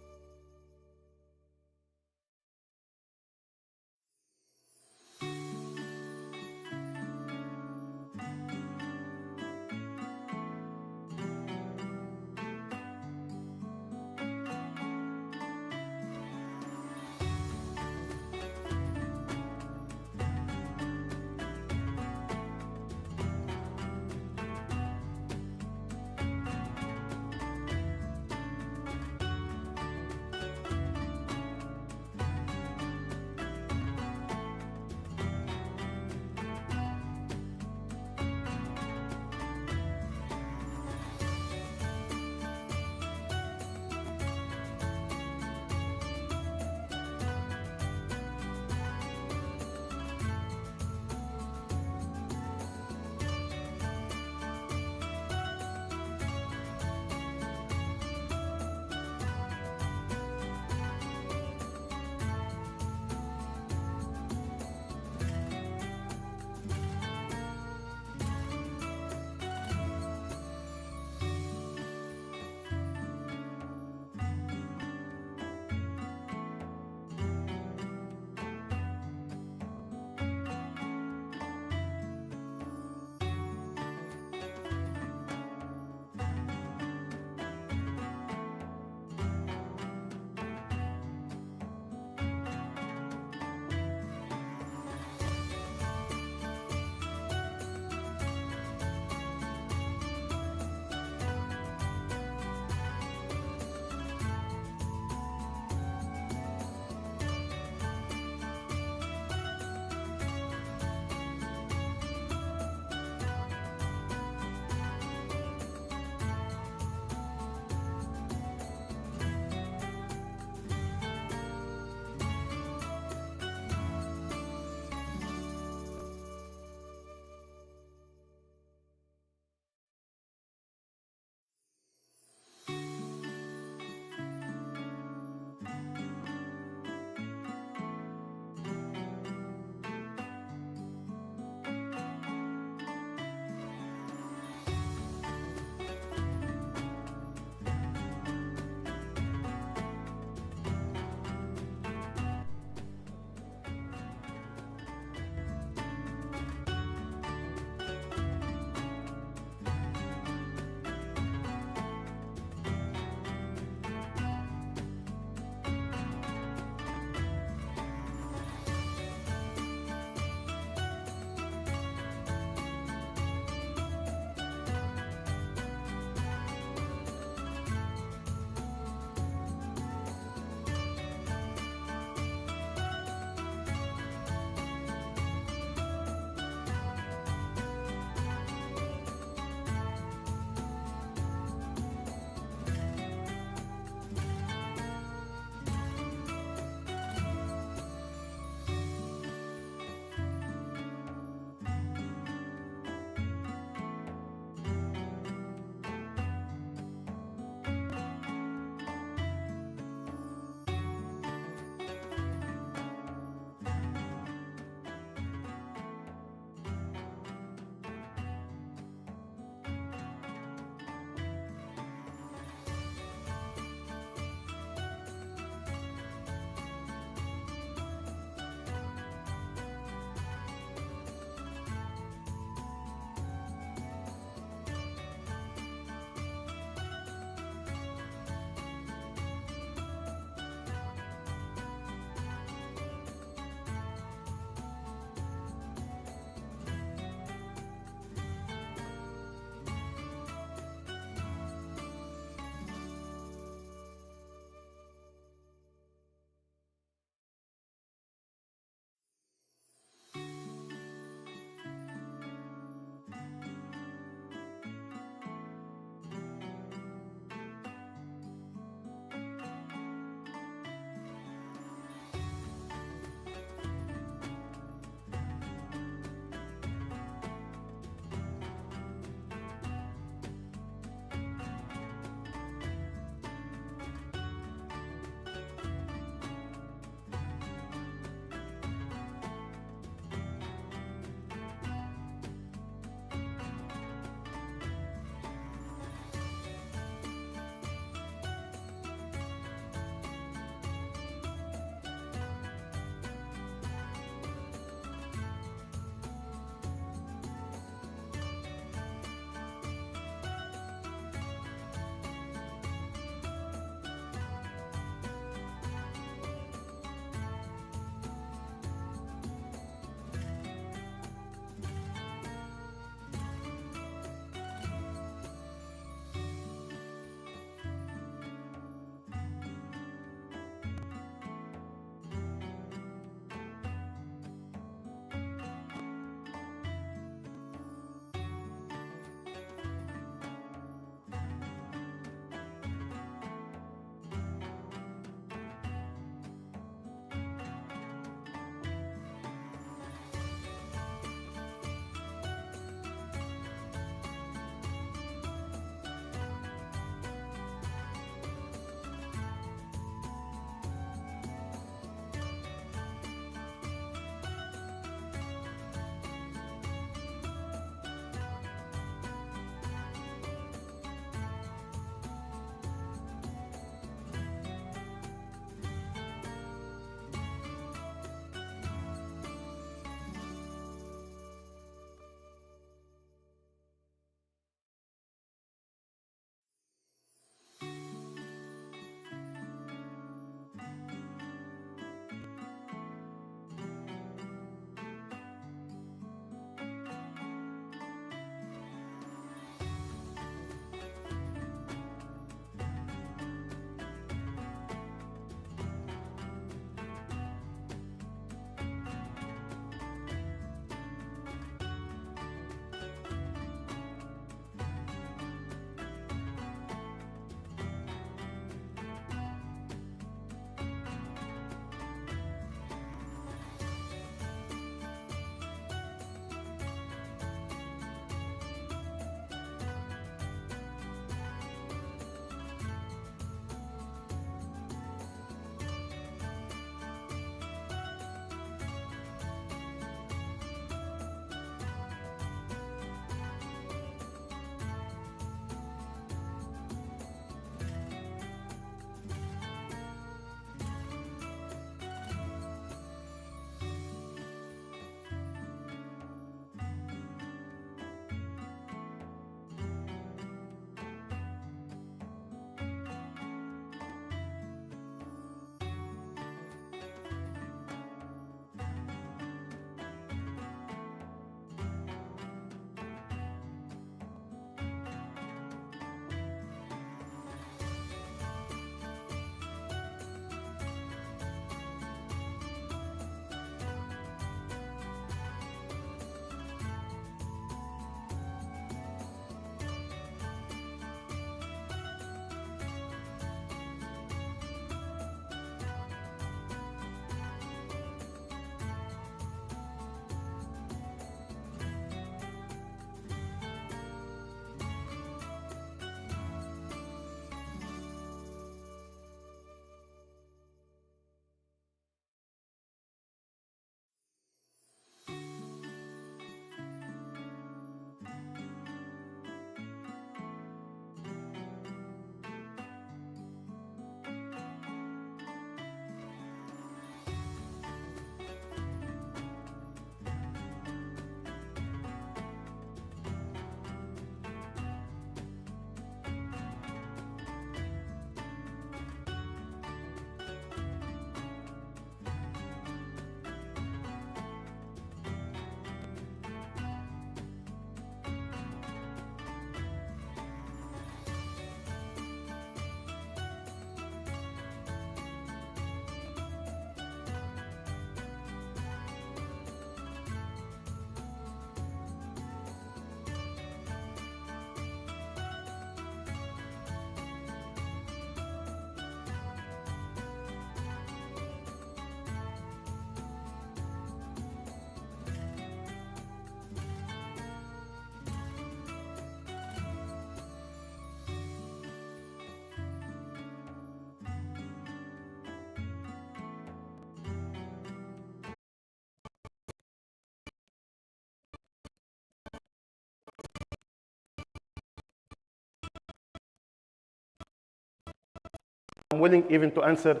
Speaker 10: I'm willing even to answer,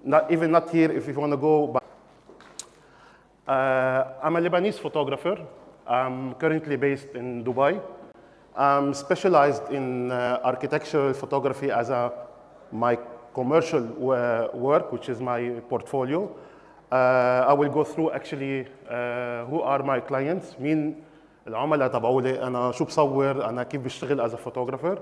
Speaker 10: not here if you want to go. But I'm a Lebanese photographer. I'm currently based in Dubai. I'm specialized in architectural photography as my commercial work, which is my portfolio. I will go through actually who are my clients, مين العملاء تبعولي، أنا شو بصور، أنا كيف بشتغل as a photographer.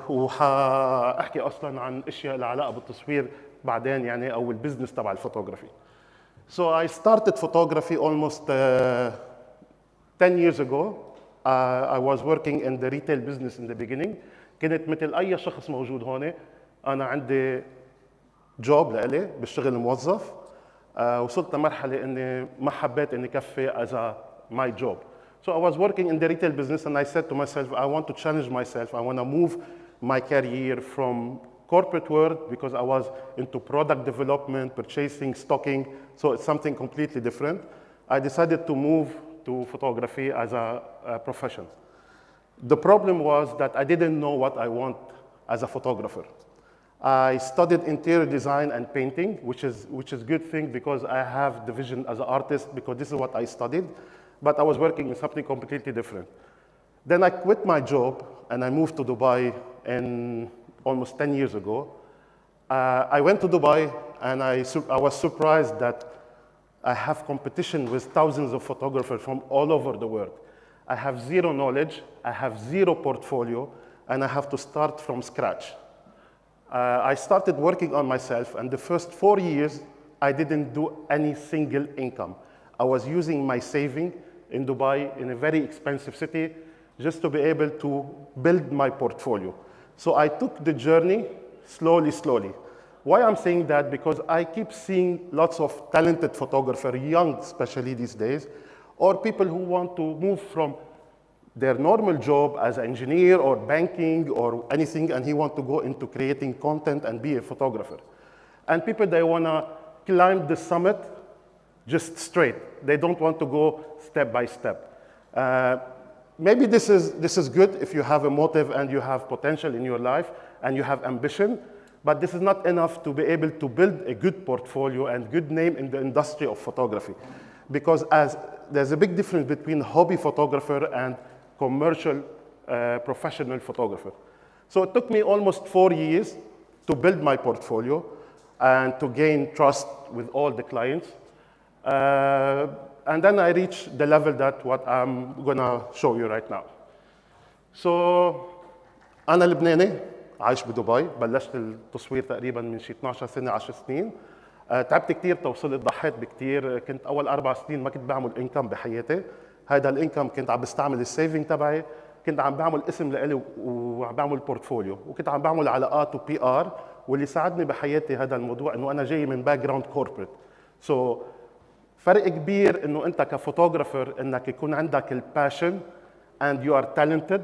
Speaker 10: وحاحكي أصلاً عن أشياء لها علاقة بالتصوير بعدين يعني أو البزنس تبع الفوتوغرافي. So I started photography almost 10 years ago. I was working in the retail business in the beginning. كنت مثل أي شخص موجود هون، أنا عندي جوب لإلي بشتغل موظف. وصلت لمرحلة إني ما حبيت إني كفي as my job. So I was working in the retail business and I said to myself, I want to challenge myself. I want to move my career from corporate world because I was into product development, purchasing, stocking. So it's something completely different. I decided to move to photography as a profession. The problem was that I didn't know what I want as a photographer. I studied interior design and painting, which is a good thing because I have the vision as an artist because this is what I studied, but I was working in something completely different. Then I quit my job and I moved to Dubai almost 10 years ago. I went to Dubai and I was surprised that I have competition with thousands of photographers from all over the world. I have zero knowledge, I have zero portfolio, and I have to start from scratch. I started working on myself, and the first 4 years, I didn't do any single income. I was using my saving in Dubai, in a very expensive city, just to be able to build my portfolio. So I took the journey slowly, slowly. Why I'm saying that? Because I keep seeing lots of talented photographers, young especially these days, or people who want to move from their normal job as an engineer or banking or anything, and he want to go into creating content and be a photographer. And people, they want to climb the summit just straight. They don't want to go step by step. Maybe this is good if you have a motive and you have potential in your life and you have ambition, but this is not enough to be able to build a good portfolio and good name in the industry of photography. Because there's a big difference between hobby photographer and commercial professional photographer. So it took me almost 4 years to build my portfolio and to gain trust with all the clients. And then I reached the level that what I'm gonna show you right now. So أنا لبناني عايش بدبي، بلشت التصوير تقريبا من شي 12 سنة 10 سنين. تعبت كثير توصلت، ضحيت بكثير. كنت اول 4 سنين ما كنت بعمل انكم بحياتي. هذا الانكم كنت عم بستعمل السيفنج تبعي، كنت عم بعمل اسم لإلي وعم بعمل بورتفوليو، وكنت عم بعمل علاقات وبي ار، واللي ساعدني بحياتي هذا الموضوع انه انا جاي من باك جراوند كوربريت. سو فرق كبير انه انت كفوتوغرافر انك يكون عندك الباشن and you are talented،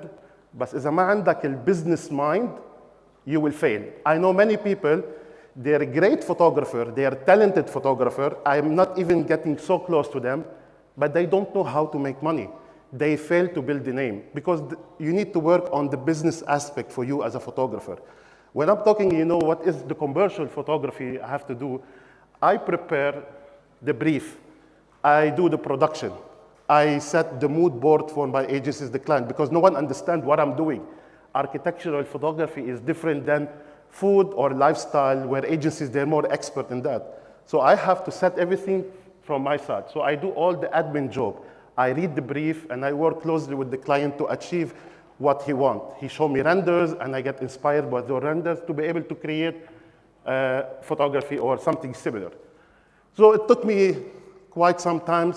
Speaker 10: بس اذا ما عندك البزنس مايند you will fail. I know many people, they're a great photographer, they're a talented photographer. I'm not even getting so close to them, but they don't know how to make money. They fail to build a name because you need to work on the business aspect for you as a photographer. When I'm talking, you know, what is the commercial photography I have to do? I prepare the brief. I do the production. I set the mood board for my agencies, the client, because no one understands what I'm doing. Architectural photography is different than food or lifestyle, where agencies, they're more expert in that. So I have to set everything from my side. So I do all the admin job. I read the brief and I work closely with the client to achieve what he wants. He shows me renders and I get inspired by the renders to be able to create photography or something similar. So it took me quite some time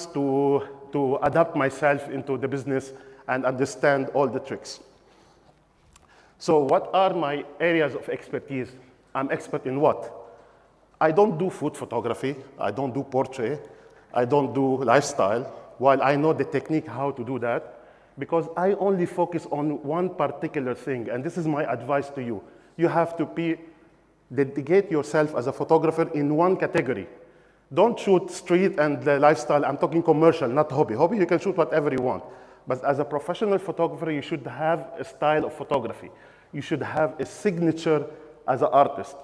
Speaker 10: to adapt myself into the business and understand all the tricks. So what are my areas of expertise? I'm expert in what? I don't do food photography. I don't do portrait. I don't do lifestyle. While I know the technique how to do that, because I only focus on one particular thing, and this is my advice to you. You have to dedicate yourself as a photographer in one category. Don't shoot street and lifestyle. I'm talking commercial, not hobby. Hobby, you can shoot whatever you want. But as a professional photographer, you should have a style of photography. You should have a signature as an artist.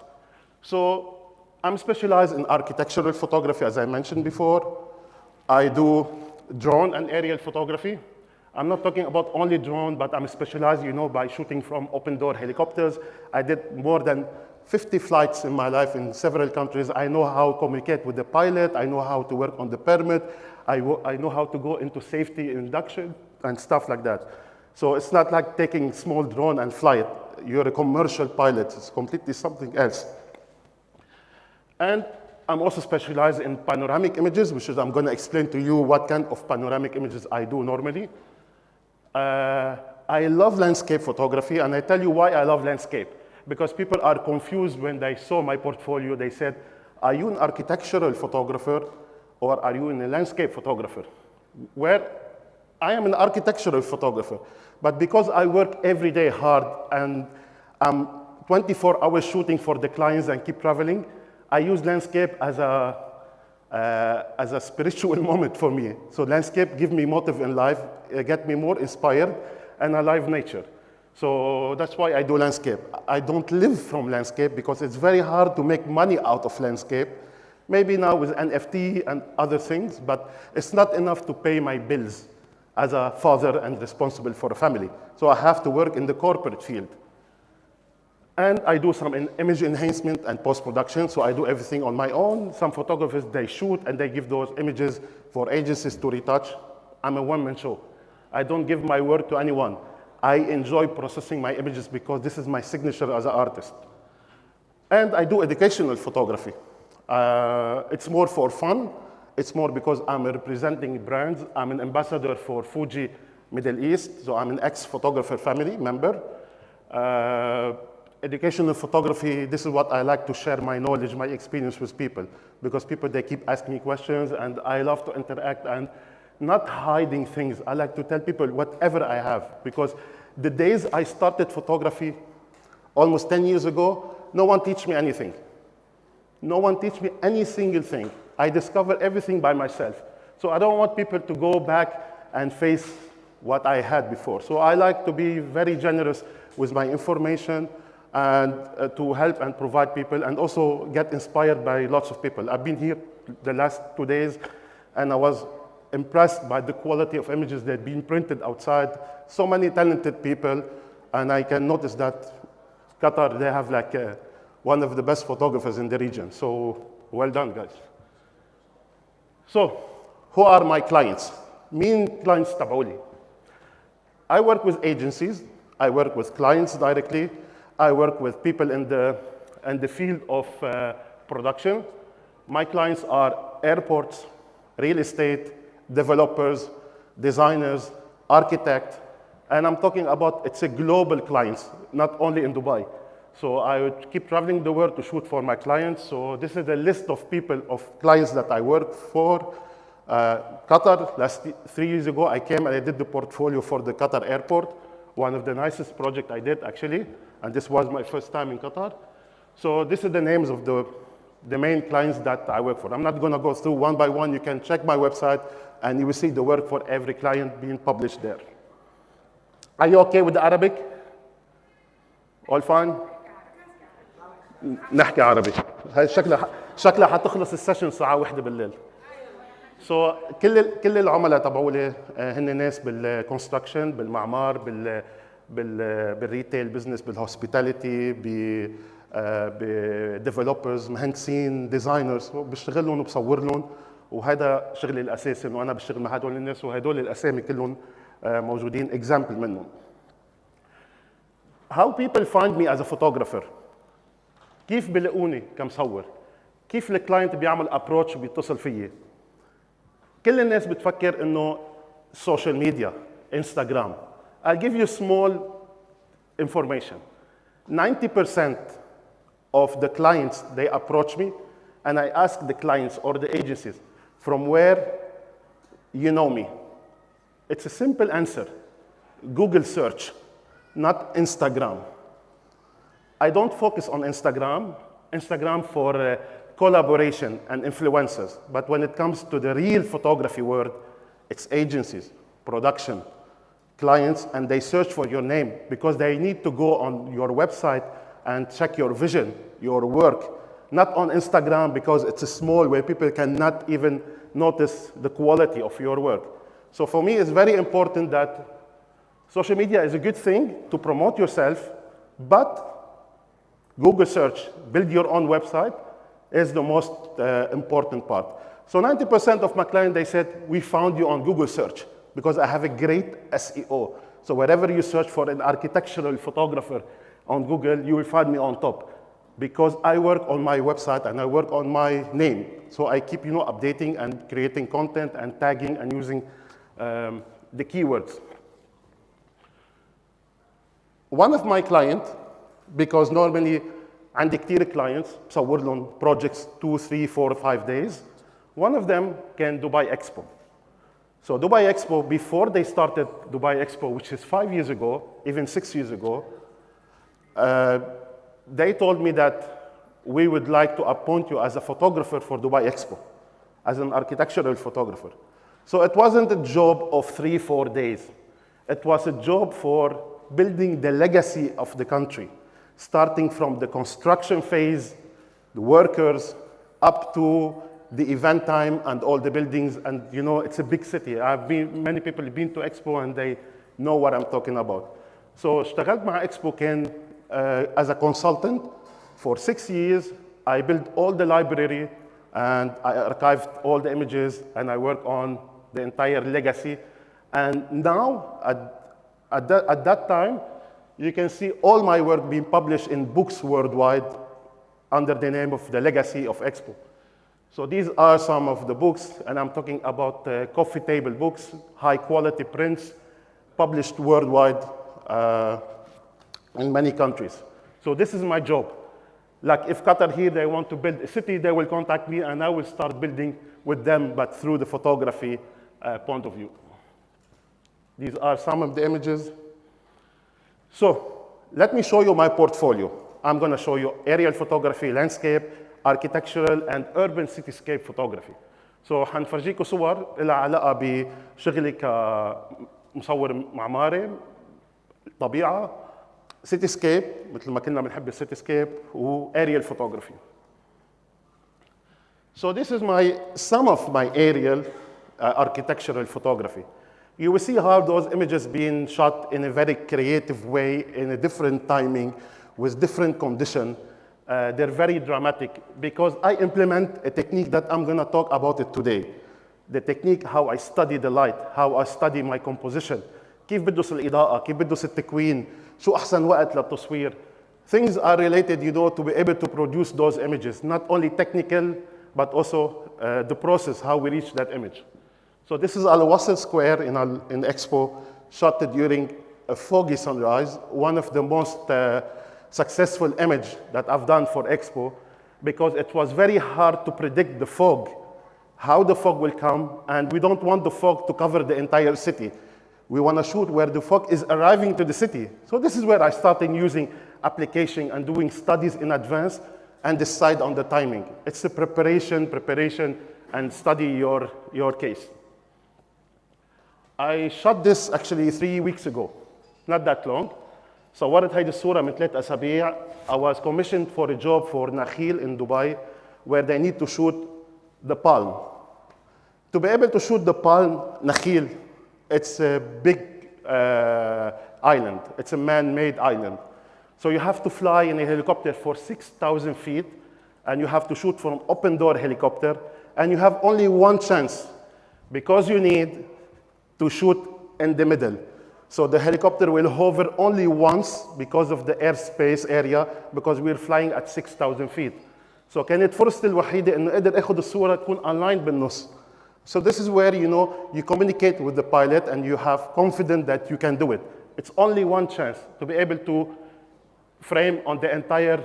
Speaker 10: So I'm specialized in architectural photography, as I mentioned before. I do drone and aerial photography. I'm not talking about only drone, but I'm specialized, by shooting from open-door helicopters. I did more than 50 flights in my life in several countries. I know how to communicate with the pilot. I know how to work on the permit. I know how to go into safety induction and stuff like that. So it's not like taking small drone and fly it. You're a commercial pilot. It's completely something else. And I'm also specialized in panoramic images, which is I'm going to explain to you what kind of panoramic images I do normally. I love landscape photography, and I tell you why I love landscape. Because people are confused when they saw my portfolio. They said, are you an architectural photographer or are you a landscape photographer? Where I am an architectural photographer, but because I work every day hard and I'm 24 hours shooting for the clients and keep traveling, I use landscape as a spiritual moment for me. So landscape give me motive in life, get me more inspired, and I love nature. So that's why I do landscape. I don't live from landscape because it's very hard to make money out of landscape. Maybe now with NFT and other things, but it's not enough to pay my bills as a father and responsible for a family. So I have to work in the corporate field. And I do some image enhancement and post-production, so I do everything on my own. Some photographers, they shoot and they give those images for agencies to retouch. I'm a one-man show. I don't give my work to anyone. I enjoy processing my images because this is my signature as an artist. And I do educational photography. It's more for fun. It's more because I'm representing brands. I'm an ambassador for Fuji Middle East, so I'm an ex-photographer family member. Educational photography, this is what I like to share my knowledge, my experience with people, because people, they keep asking me questions, and I love to interact and not hiding things. I like to tell people whatever I have, because the days I started photography almost 10 years ago, no one teach me anything. No one teach me any single thing. I discovered everything by myself. So I don't want people to go back and face what I had before. So I like to be very generous with my information and to help and provide people and also get inspired by lots of people. I've been here the last 2 days and I was impressed by the quality of images that have been printed outside. So many talented people, and I can notice that Qatar, they have like one of the best photographers in the region. So well done, guys. So who are my clients? مين clients تبعولي? I work with agencies. I work with clients directly. I work with people in the field of production. My clients are airports, real estate, developers, designers, architects, and I'm talking about, it's a global clients, not only in Dubai. So I would keep traveling the world to shoot for my clients. So this is a list of people, of clients that I work for. Qatar, 3 years ago, I came and I did the portfolio for the Qatar airport, one of the nicest projects I did, actually, and this was my first time in Qatar. So this is the names of the main clients that I work for. I'm not going to go through one by one. You can check my website, and you will see the work for every client being published there. Are you okay with the Arabic? All fine? نحكي عربي. هاي شكلها حتخلص السيشن ساعة 1 بالليل. So كل العملاء تبعولي هن ناس بالكونستراكشن، بالمعمار، بالريتيل بزنس، بالهوسبيتاليتي، بديفلوبرز، مهندسين، ديزاينرز، بشتغل لهم وبصور لهم، وهذا شغلي الاساسي انه انا بشتغل مع هدول الناس، وهدول الاسامي كلهم موجودين اكزامبل منهم. How people find me as a photographer. كيف بلاقوني كمصور؟ كيف الكلاينت بيعمل ابروتش وبيتصل فيي؟ كل الناس بتفكر انه السوشيال ميديا، انستغرام. I'll give you small information. 90% of the clients, they approach me, and I ask the clients or the agencies, from where you know me? It's a simple answer. Google search, not Instagram. I don't focus on Instagram for collaboration and influencers. But when it comes to the real photography world, it's agencies, production, clients, and they search for your name because they need to go on your website and check your vision, your work, not on Instagram because it's small where people cannot even notice the quality of your work. So for me, it's very important that social media is a good thing to promote yourself, but Google search, build your own website, is the most important part. So 90% of my clients, they said, we found you on Google search because I have a great SEO. So wherever you search for an architectural photographer on Google, you will find me on top because I work on my website and I work on my name. So I keep updating and creating content and tagging and using the keywords. One of my clients, because normally عندي كتير clients بصور لهم projects 2, 3, 4, 5 days. One of them can Dubai Expo. So Dubai Expo, before they started Dubai Expo, which is 5 years ago, even 6 years ago, they told me that we would like to appoint you as a photographer for Dubai Expo, as an architectural photographer. So it wasn't a job of 3, 4 days. It was a job for building the legacy of the country, starting from the construction phase, the workers, up to the event time and all the buildings. And it's a big city. Many people have been to Expo and they know what I'm talking about. So اشتغلت مع Expo كان as a consultant for 6 years. I built all the library and I archived all the images and I worked on the entire legacy. And now, at that time, you can see all my work being published in books worldwide under the name of the Legacy of Expo. So these are some of the books, and I'm talking about coffee table books, high quality prints, published worldwide in many countries. So this is my job. Like if Qatar here, they want to build a city, they will contact me and I will start building with them, but through the photography point of view. These are some of the images. So let me show you my portfolio. I'm going to show you aerial photography, landscape, architectural, and urban cityscape photography. So حنفرجيكم صور لها علاقة بشغلي كمصور معماري، طبيعة، cityscape مثل ما كنا بنحب الcityscape و aerial photography. So this is some of my aerial architectural photography. You will see how those images being shot in a very creative way, in a different timing, with different condition. They're very dramatic because I implement a technique that I'm going to talk about it today. The technique, how I study the light, how I study my composition. كيف بدرس الإضاءة, كيف بدرس التكوين, شو أحسن وقت للتصوير. Things are related, to be able to produce those images, not only technical, but also the process, how we reach that image. So this is Al Wasl Square in Expo, shot during a foggy sunrise, one of the most successful image that I've done for Expo, because it was very hard to predict the fog, how the fog will come, and we don't want the fog to cover the entire city. We want to shoot where the fog is arriving to the city. So this is where I started using application and doing studies in advance and decide on the timing. It's a preparation, and study your case. I shot this actually 3 weeks ago, not that long. صورت هيدي الصورة من 3 أسابيع. I was commissioned for a job for Nakhil in Dubai, where they need to shoot the palm. To be able to shoot the palm, Nakhil, it's a big island. It's a man-made island. So you have to fly in a helicopter for 6,000 feet, and you have to shoot from open-door helicopter, and you have only one chance, because you need to shoot in the middle. So the helicopter will hover only once because of the airspace area, because we're flying at 6,000 feet. So كانت فرصتي الوحيدة إنه قدر أخذ الصورة تكون aligned بالنص. So this is where you communicate with the pilot and you have confidence that you can do it. It's only one chance to be able to frame on the entire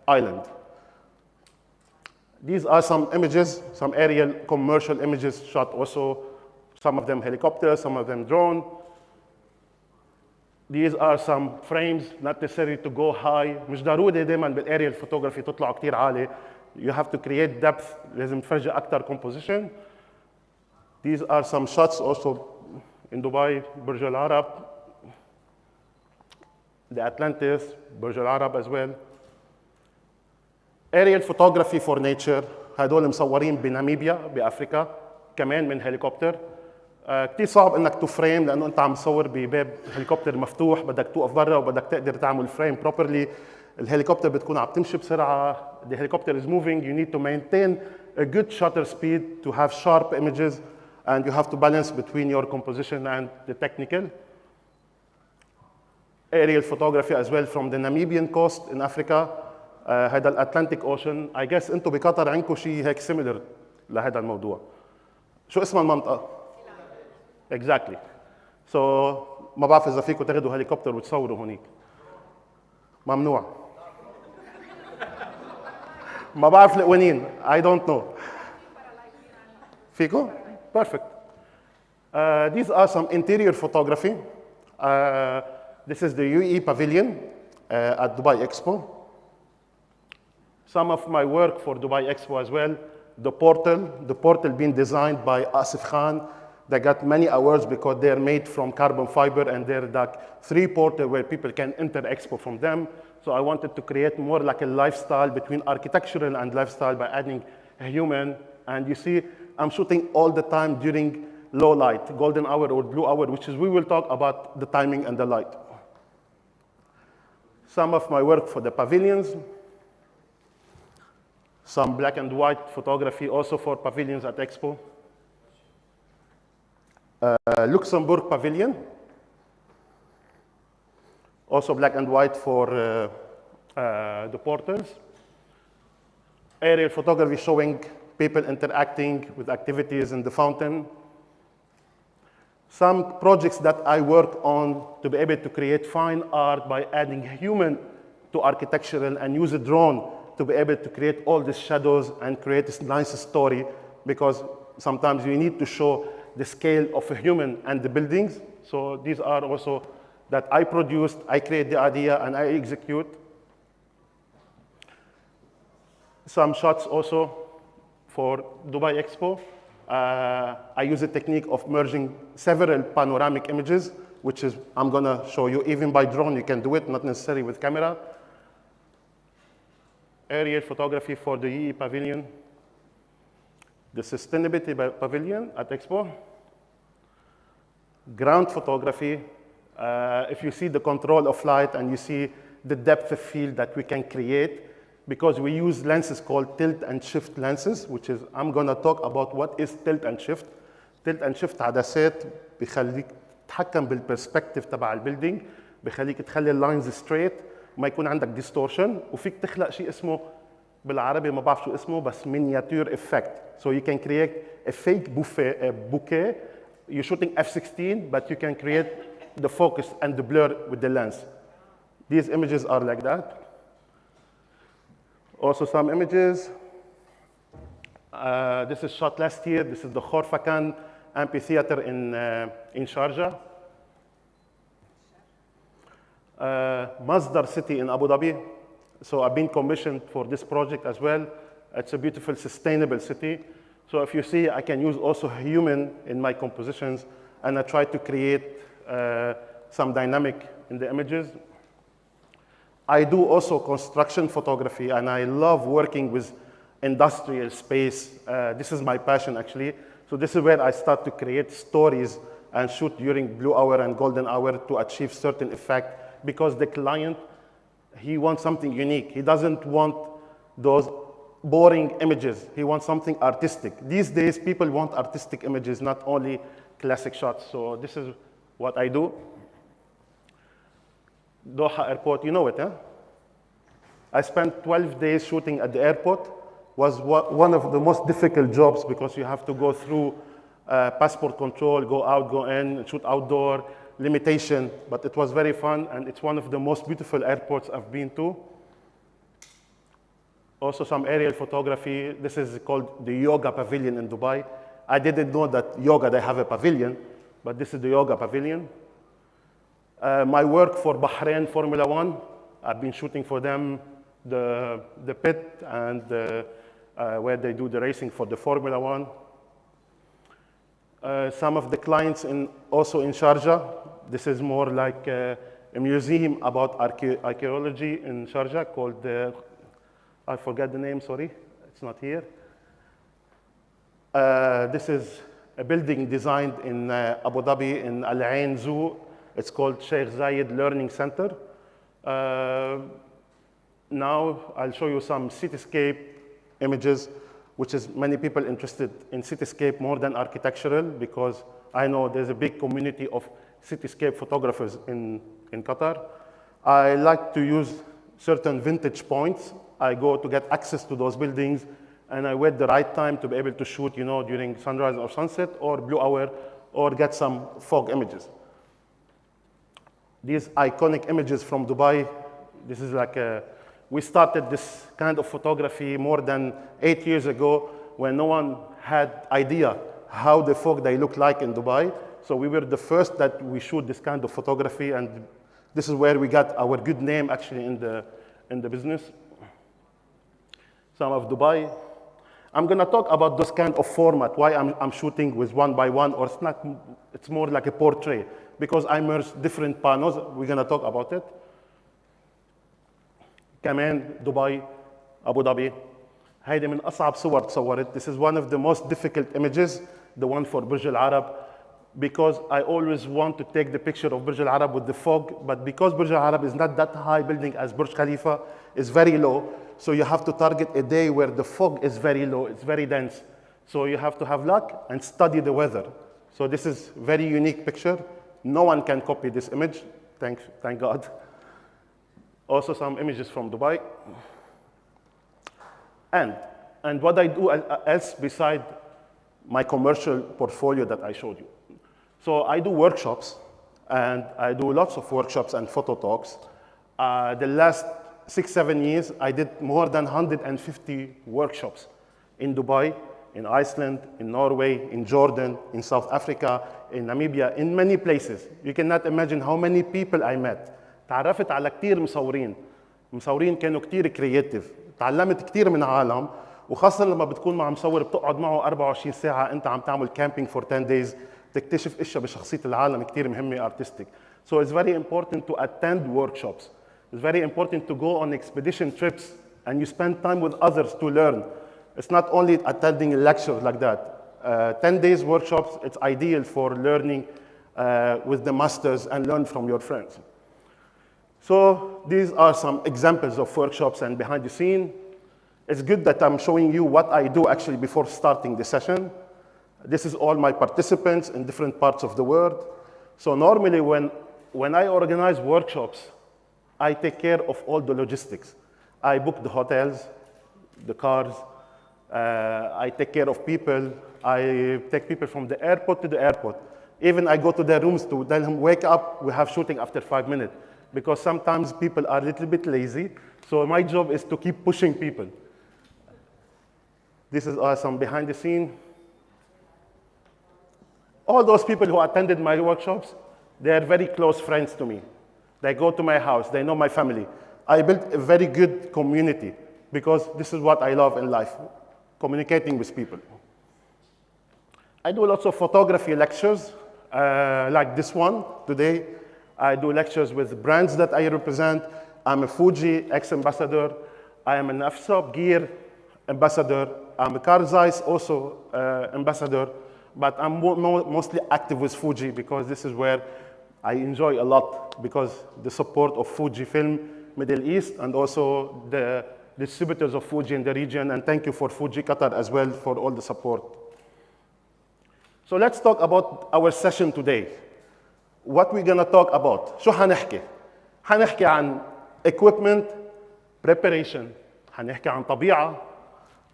Speaker 10: island. These are some images, some aerial commercial images shot also. Some of them helicopters, some of them drone. These are some frames, not necessary to go high. مش ضروري دايما بالaerial photography تطلع كتير عالي. You have to create depth. لازم تفرجي أكتر composition. These are some shots also in Dubai, Burj Al Arab. the Atlantis, Burj Al Arab as well. Aerial photography for nature. هدول مصورين بناميبيا بأفريقيا كمان من هليكوبتر. كتير صعب انك تفريم لانه انت عم تصور بباب هليكوبتر مفتوح، بدك توقف برا وبدك تقدر تعمل فريم بروبرلي. الهليكوبتر بتكون عم تمشي بسرعه. The helicopter is moving. You need to maintain a good shutter speed to have sharp images, and you have to balance between your composition and the technical. Aerial photography as well from the Namibian coast in Africa. هذا الاتلانتيك اوشن. I guess انتم بقطر عندكم شيء هيك similar لهذا الموضوع. شو اسم المنطقه؟ Exactly. So ما بعرف اذا فيكم تاخذوا هليكوبتر وتصوروا هونيك. ممنوع. ما بعرف لقوانين. I don't know. فيكم؟ Perfect. These are some interior photography. This is the UAE pavilion at Dubai Expo. Some of my work for Dubai Expo as well. The portal being designed by Asif Khan. They got many awards because they're made from carbon fiber and they're like 3 portals where people can enter Expo from them. So I wanted to create more like a lifestyle between architectural and lifestyle by adding a human. And you see, I'm shooting all the time during low light, golden hour or blue hour, which is we will talk about the timing and the light. Some of my work for the pavilions. Some black and white photography also for pavilions at Expo. Luxembourg Pavilion, also black and white for the portals. Aerial photography showing people interacting with activities in the fountain. Some projects that I worked on to be able to create fine art by adding human to architectural and use a drone to be able to create all these shadows and create this nice story, because sometimes you need to show the scale of a human and the buildings. So these are also that I produced, I create the idea, and I execute. Some shots also for Dubai Expo. I use a technique of merging several panoramic images, which is, I'm gonna show you, even by drone you can do it, not necessarily with camera. Aerial photography for the UAE Pavilion. The Sustainability Pavilion at Expo. Ground photography. If you see the control of light and you see the depth of field that we can create, because we use lenses called tilt and shift lenses, which is, I'm gonna talk about what is tilt and shift. Tilt and shift عدسات بيخليك تتحكم بالبرسبكتيف تبع البيلدينج، بيخليك تخلي اللاينز ستريت، ما يكون عندك ديستورشن، وفيك تخلق شيء اسمه بالعربي ما بعرف شو اسمه بس miniature effect. So you can create a fake bouquet. You're shooting f16, but you can create the focus and the blur with the lens. These images are like that. Also some images. This is shot last year. This is the Khorfakan amphitheater in Sharjah. Masdar city in Abu Dhabi. So I've been commissioned for this project as well. It's a beautiful, sustainable city. So if you see, I can use also human in my compositions, and I try to create some dynamic in the images. I do also construction photography, and I love working with industrial space. This is my passion, actually. So this is where I start to create stories and shoot during blue hour and golden hour to achieve certain effect, because the client, he wants something unique. He doesn't want those boring images. He wants something artistic. These days, people want artistic images, not only classic shots. So this is what I do. Doha Airport, you know it, huh? I spent 12 days shooting at the airport. Was one of the most difficult jobs, because you have to go through passport control, go out, go in, shoot outdoor, limitation, but it was very fun, and it's one of the most beautiful airports I've been to. Also some aerial photography. This is called the Yoga Pavilion in Dubai. I didn't know that yoga, they have a pavilion, but this is the Yoga Pavilion. My work for Bahrain Formula One, I've been shooting for them the pit and where they do the racing for the Formula One. Some of the clients also in Sharjah. This is more like a museum about archaeology in Sharjah called, I forget the name, sorry, it's not here. This is a building designed in Abu Dhabi in Al Ain Zoo. It's called Sheikh Zayed Learning Center. Now I'll show you some cityscape images, which is many people interested in cityscape more than architectural, because I know there's a big community of cityscape photographers in Qatar. I like to use certain vintage points. I go to get access to those buildings, and I wait the right time to be able to shoot, you know, during sunrise or sunset or blue hour, or get some fog images. These iconic images from Dubai, this is like we started this kind of photography more than 8 years ago when no one had idea how the fog they look like in Dubai. So we were the first that we shoot this kind of photography, and this is where we got our good name actually in the business. Some of Dubai. I'm gonna talk about this kind of format, why I'm shooting with one by one, or it's more like a portrait, because I merge different panels. We're gonna talk about it. كمان دبي أبو ظبي هيدي من أصعب صور تصورت. This is one of the most difficult images, the one for Burj Al Arab, because I always want to take the picture of Burj Al Arab with the fog, but because Burj Al Arab is not that high building as Burj Khalifa, it's very low, so you have to target a day where the fog is very low, it's very dense. So you have to have luck and study the weather. So this is very unique picture. No one can copy this image, thank God. Also some images from Dubai. And what I do else beside my commercial portfolio that I showed you. So I do workshops, and I do lots of workshops and photo talks. The last 6-7 years, I did more than 150 workshops in Dubai, in Iceland, in Norway, in Jordan, in South Africa, in Namibia, in many places. You cannot imagine how many people I met. تعرفت على كتير مصورين كانوا كتير كرياتيف. تعلمت كتير من عالم، وخاصة لما بتكون مع مصور بتقعد معه 24 ساعة أنت عم تعمل camping for 10 days، تكتشف أشياء بشخصية العالم كتير مهمة artistic. So it's very important to attend workshops. It's very important to go on expedition trips and you spend time with others to learn. It's not only attending a lecture like that. 10 days workshops, it's ideal for learning with the masters and learn from your friends. So these are some examples of workshops and behind the scene. It's good that I'm showing you what I do actually before starting the session. This is all my participants in different parts of the world. So normally when I organize workshops, I take care of all the logistics. I book the hotels, the cars, I take care of people. I take people from the airport to the airport. Even I go to their rooms to tell them, wake up, we have shooting after 5 minutes. Because sometimes people are a little bit lazy. So my job is to keep pushing people. This is some behind the scene. All those people who attended my workshops, they are very close friends to me. They go to my house, they know my family. I built a very good community because this is what I love in life, communicating with people. I do lots of photography lectures, like this one today. I do lectures with brands that I represent. I'm a Fuji ex-ambassador. I am an FSOP gear ambassador. I'm a Carl Zeiss also ambassador. But I'm mostly active with Fuji because this is where I enjoy a lot, because the support of Fujifilm Middle East and also the distributors of Fuji in the region. And thank you for Fuji Qatar as well for all the support. So let's talk about our session today. What we're gonna talk about. شو حنحكي؟ حنحكي عن equipment, preparation. حنحكي عن طبيعة.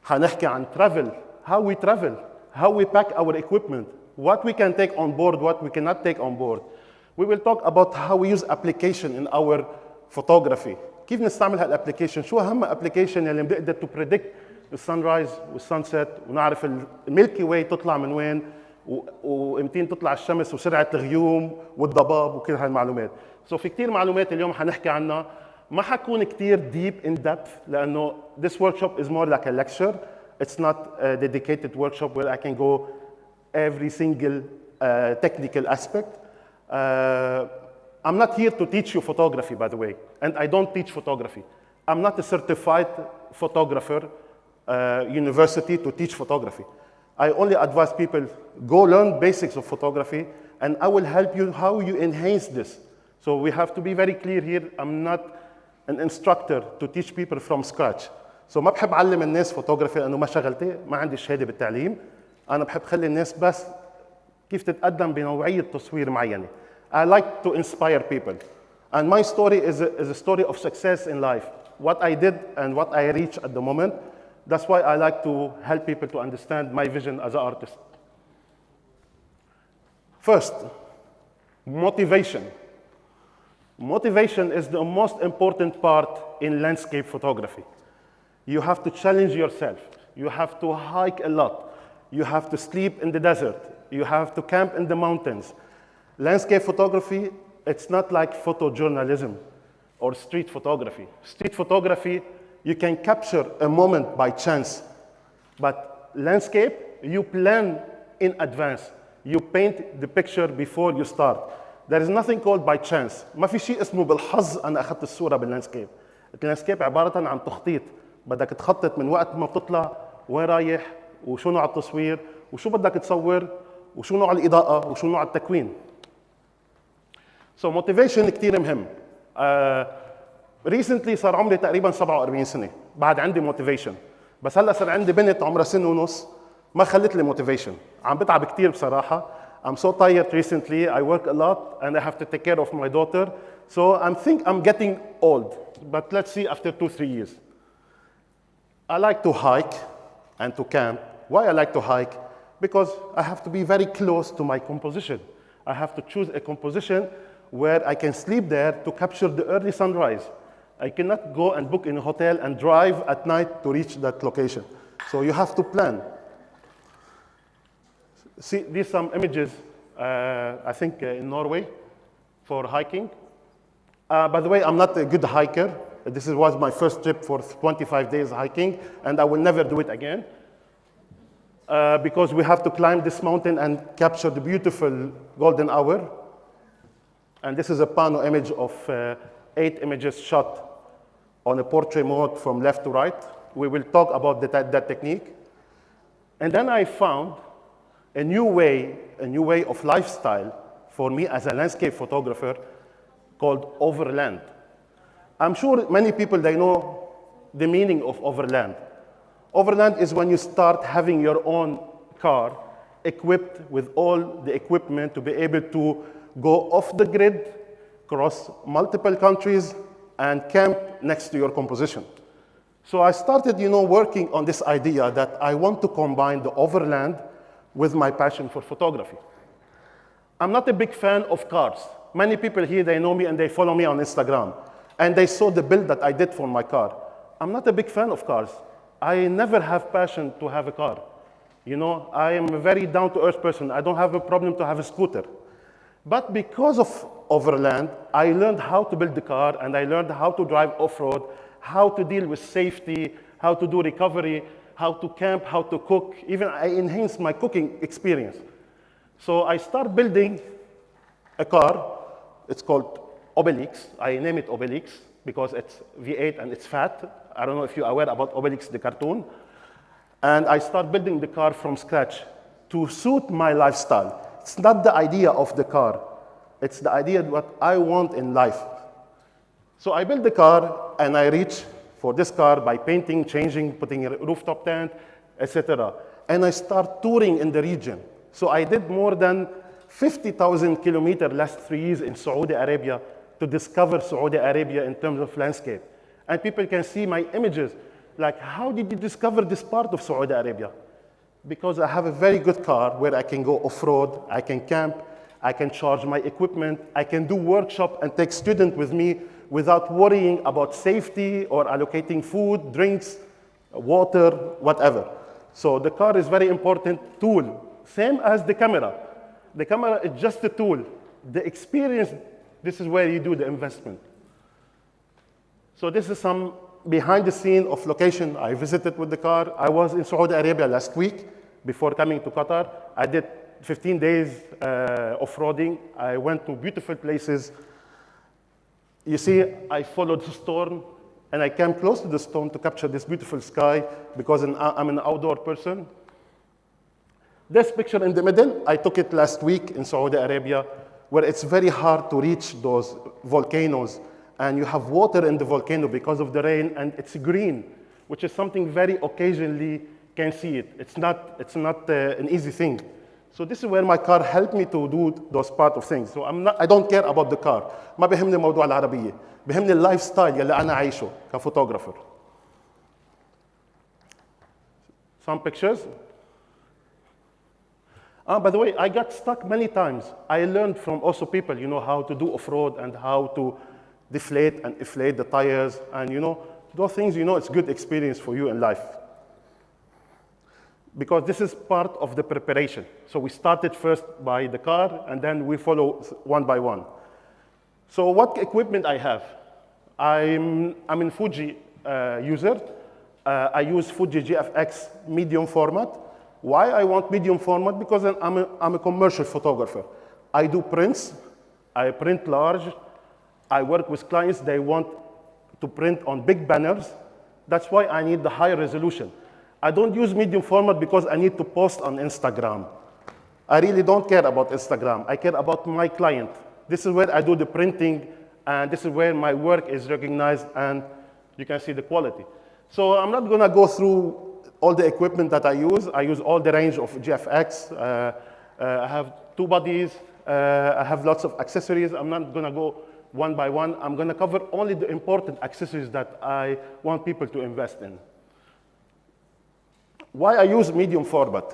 Speaker 10: حنحكي عن travel. How we travel. How we pack our equipment. What we can take on board, what we cannot take on board. We will talk about how we use application in our photography. كيف نستعمل هالابليكيشن؟ شو أهم application اللي بنقدر to predict السانرايز والسانسيت ونعرف الميلكي واي تطلع من وين وامتين تطلع الشمس وسرعة الغيوم والضباب وكل هالمعلومات. So في كتير معلومات اليوم حنحكي عنها. ما حكون كتير deep in depth لأنه this workshop is more like a lecture. It's not a dedicated workshop where I can go every single technical aspect. I'm not here to teach you photography, by the way, and I don't teach photography. I'm not a certified photographer, university to teach photography. I only advise people, go learn basics of photography, and I will help you how you enhance this. So we have to be very clear here. I'm not an instructor to teach people from scratch. So ما بحب أعلم الناس فوتوغرافي لأنه ما شغلتي، ما عندي شهادة بالتعليم. أنا بحب خلي الناس بس كيف تتقدم بنوعية تصوير معينة. I like to inspire people. And my story is a story of success in life. What I did and what I reach at the moment, that's why I like to help people to understand my vision as an artist. First, motivation. Motivation is the most important part in landscape photography. You have to challenge yourself. You have to hike a lot. You have to sleep in the desert. You have to camp in the mountains. Landscape photography, it's not like photojournalism or street photography. Street photography, you can capture a moment by chance. But landscape, you plan in advance. You paint the picture before you start. There is nothing called by chance. ما في شيء اسمه بالحظ أنا أخذت الصورة باللاندسكيب. اللاندسكيب عبارة عن تخطيط. بدك تخطط من وقت ما بتطلع وين رايح وشو نوع التصوير وشو بدك تصور وشو نوع الإضاءة وشو نوع التكوين. So motivation كتير مهم. Recently صار عمري تقريبا 47 سنة. بعد عندي motivation. بس هلا صار عندي بنت عمرها سنة ونص ما خلت لي motivation. عم بتعب كتير بصراحة. I'm so tired recently. I work a lot and I have to take care of my daughter. So I think I'm getting old. But let's see after 2-3 years. I like to hike and to camp. Why I like to hike? Because I have to be very close to my composition. I have to choose a composition where I can sleep there to capture the early sunrise. I cannot go and book in a hotel and drive at night to reach that location. So you have to plan. See, these some images, I think in Norway for hiking. By the way, I'm not a good hiker. This was my first trip for 25 days hiking, and I will never do it again. Because we have to climb this mountain and capture the beautiful golden hour. And this is a pano image of 8 images shot on a portrait mode from left to right. We will talk about that technique. And then I found a new way of lifestyle for me as a landscape photographer called overland. I'm sure many people, they know the meaning of overland. Overland is when you start having your own car equipped with all the equipment to be able to go off the grid, cross multiple countries, and camp next to your composition. So I started, working on this idea that I want to combine the overland with my passion for photography. I'm not a big fan of cars. Many people here, they know me and they follow me on Instagram. And they saw the build that I did for my car. I'm not a big fan of cars. I never have passion to have a car. I am a very down-to-earth person. I don't have a problem to have a scooter. But because of overland, I learned how to build the car, and I learned how to drive off-road, how to deal with safety, how to do recovery, how to camp, how to cook. Even I enhanced my cooking experience. So I start building a car. It's called Obelix. I name it Obelix because it's V8 and it's fat. I don't know if you're aware about Obelix, the cartoon. And I start building the car from scratch to suit my lifestyle. It's not the idea of the car. It's the idea of what I want in life. So I build the car and I reach for this car by painting, changing, putting a rooftop tent, etc. And I start touring in the region. So I did more than 50,000 kilometers last 3 years in Saudi Arabia to discover Saudi Arabia in terms of landscape. And people can see my images, like, how did you discover this part of Saudi Arabia? Because I have a very good car where I can go off-road, I can camp, I can charge my equipment, I can do workshop and take students with me without worrying about safety or allocating food, drinks, water, whatever. So the car is a very important tool, same as the camera. The camera is just a tool. The experience, this is where you do the investment. So this is some behind the scene of location I visited with the car. I was in Saudi Arabia last week before coming to Qatar. I did 15 days off-roading. I went to beautiful places. You see, I followed the storm, and I came close to the storm to capture this beautiful sky because I'm an outdoor person. This picture in the middle, I took it last week in Saudi Arabia, where it's very hard to reach those volcanoes, and you have water in the volcano because of the rain, and it's green, which is something very occasionally can see it. It's not an easy thing. So this is where my car helped me to do those part of things. So I don't care about the car. ما بيهمني موضوع العربية. بيهمني اللايف ستايل يلي أنا عايشه كفوتوغرافر. Some pictures. By the way, I got stuck many times. I learned from also people, how to do off-road and how to deflate and inflate the tires. And, those things, it's good experience for you in life. Because this is part of the preparation. So we started first by the car, and then we follow one by one. So what equipment I have? I'm a Fuji user. I use Fuji GFX medium format. Why I want medium format? Because I'm a commercial photographer. I do prints. I print large. I work with clients. They want to print on big banners. That's why I need the high resolution. I don't use medium format because I need to post on Instagram. I really don't care about Instagram. I care about my client. This is where I do the printing, and this is where my work is recognized, and you can see the quality. So I'm not going to go through all the equipment that I use. I use all the range of GFX. I have two bodies. I have lots of accessories. I'm not going to go one by one. I'm going to cover only the important accessories that I want people to invest in. Why I use medium format?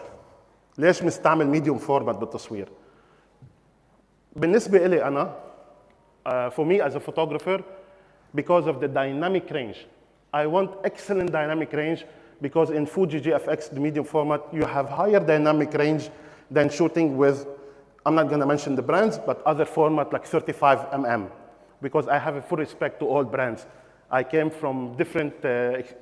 Speaker 10: ليش مستعمل medium format بالتصوير؟ بالنسبة إلي أنا, for me as a photographer, because of the dynamic range. I want excellent dynamic range because in Fuji GFX, the medium format, you have higher dynamic range than shooting with, I'm not going to mention the brands, but other format like 35mm, because I have a full respect to all brands. I came from different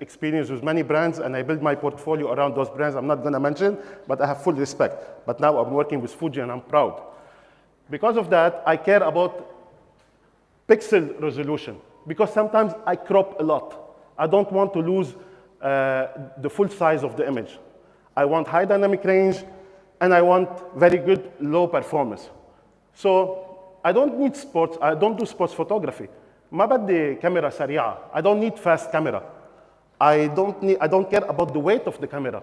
Speaker 10: experience with many brands, and I built my portfolio around those brands I'm not going to mention, but I have full respect. But now I'm working with Fuji, and I'm proud. Because of that, I care about pixel resolution, because sometimes I crop a lot. I don't want to lose the full size of the image. I want high dynamic range, and I want very good low performance. So I don't need sports. I don't do sports photography. ما بدي كاميرا سريعة. I don't need fast camera. I don't care about the weight of the camera.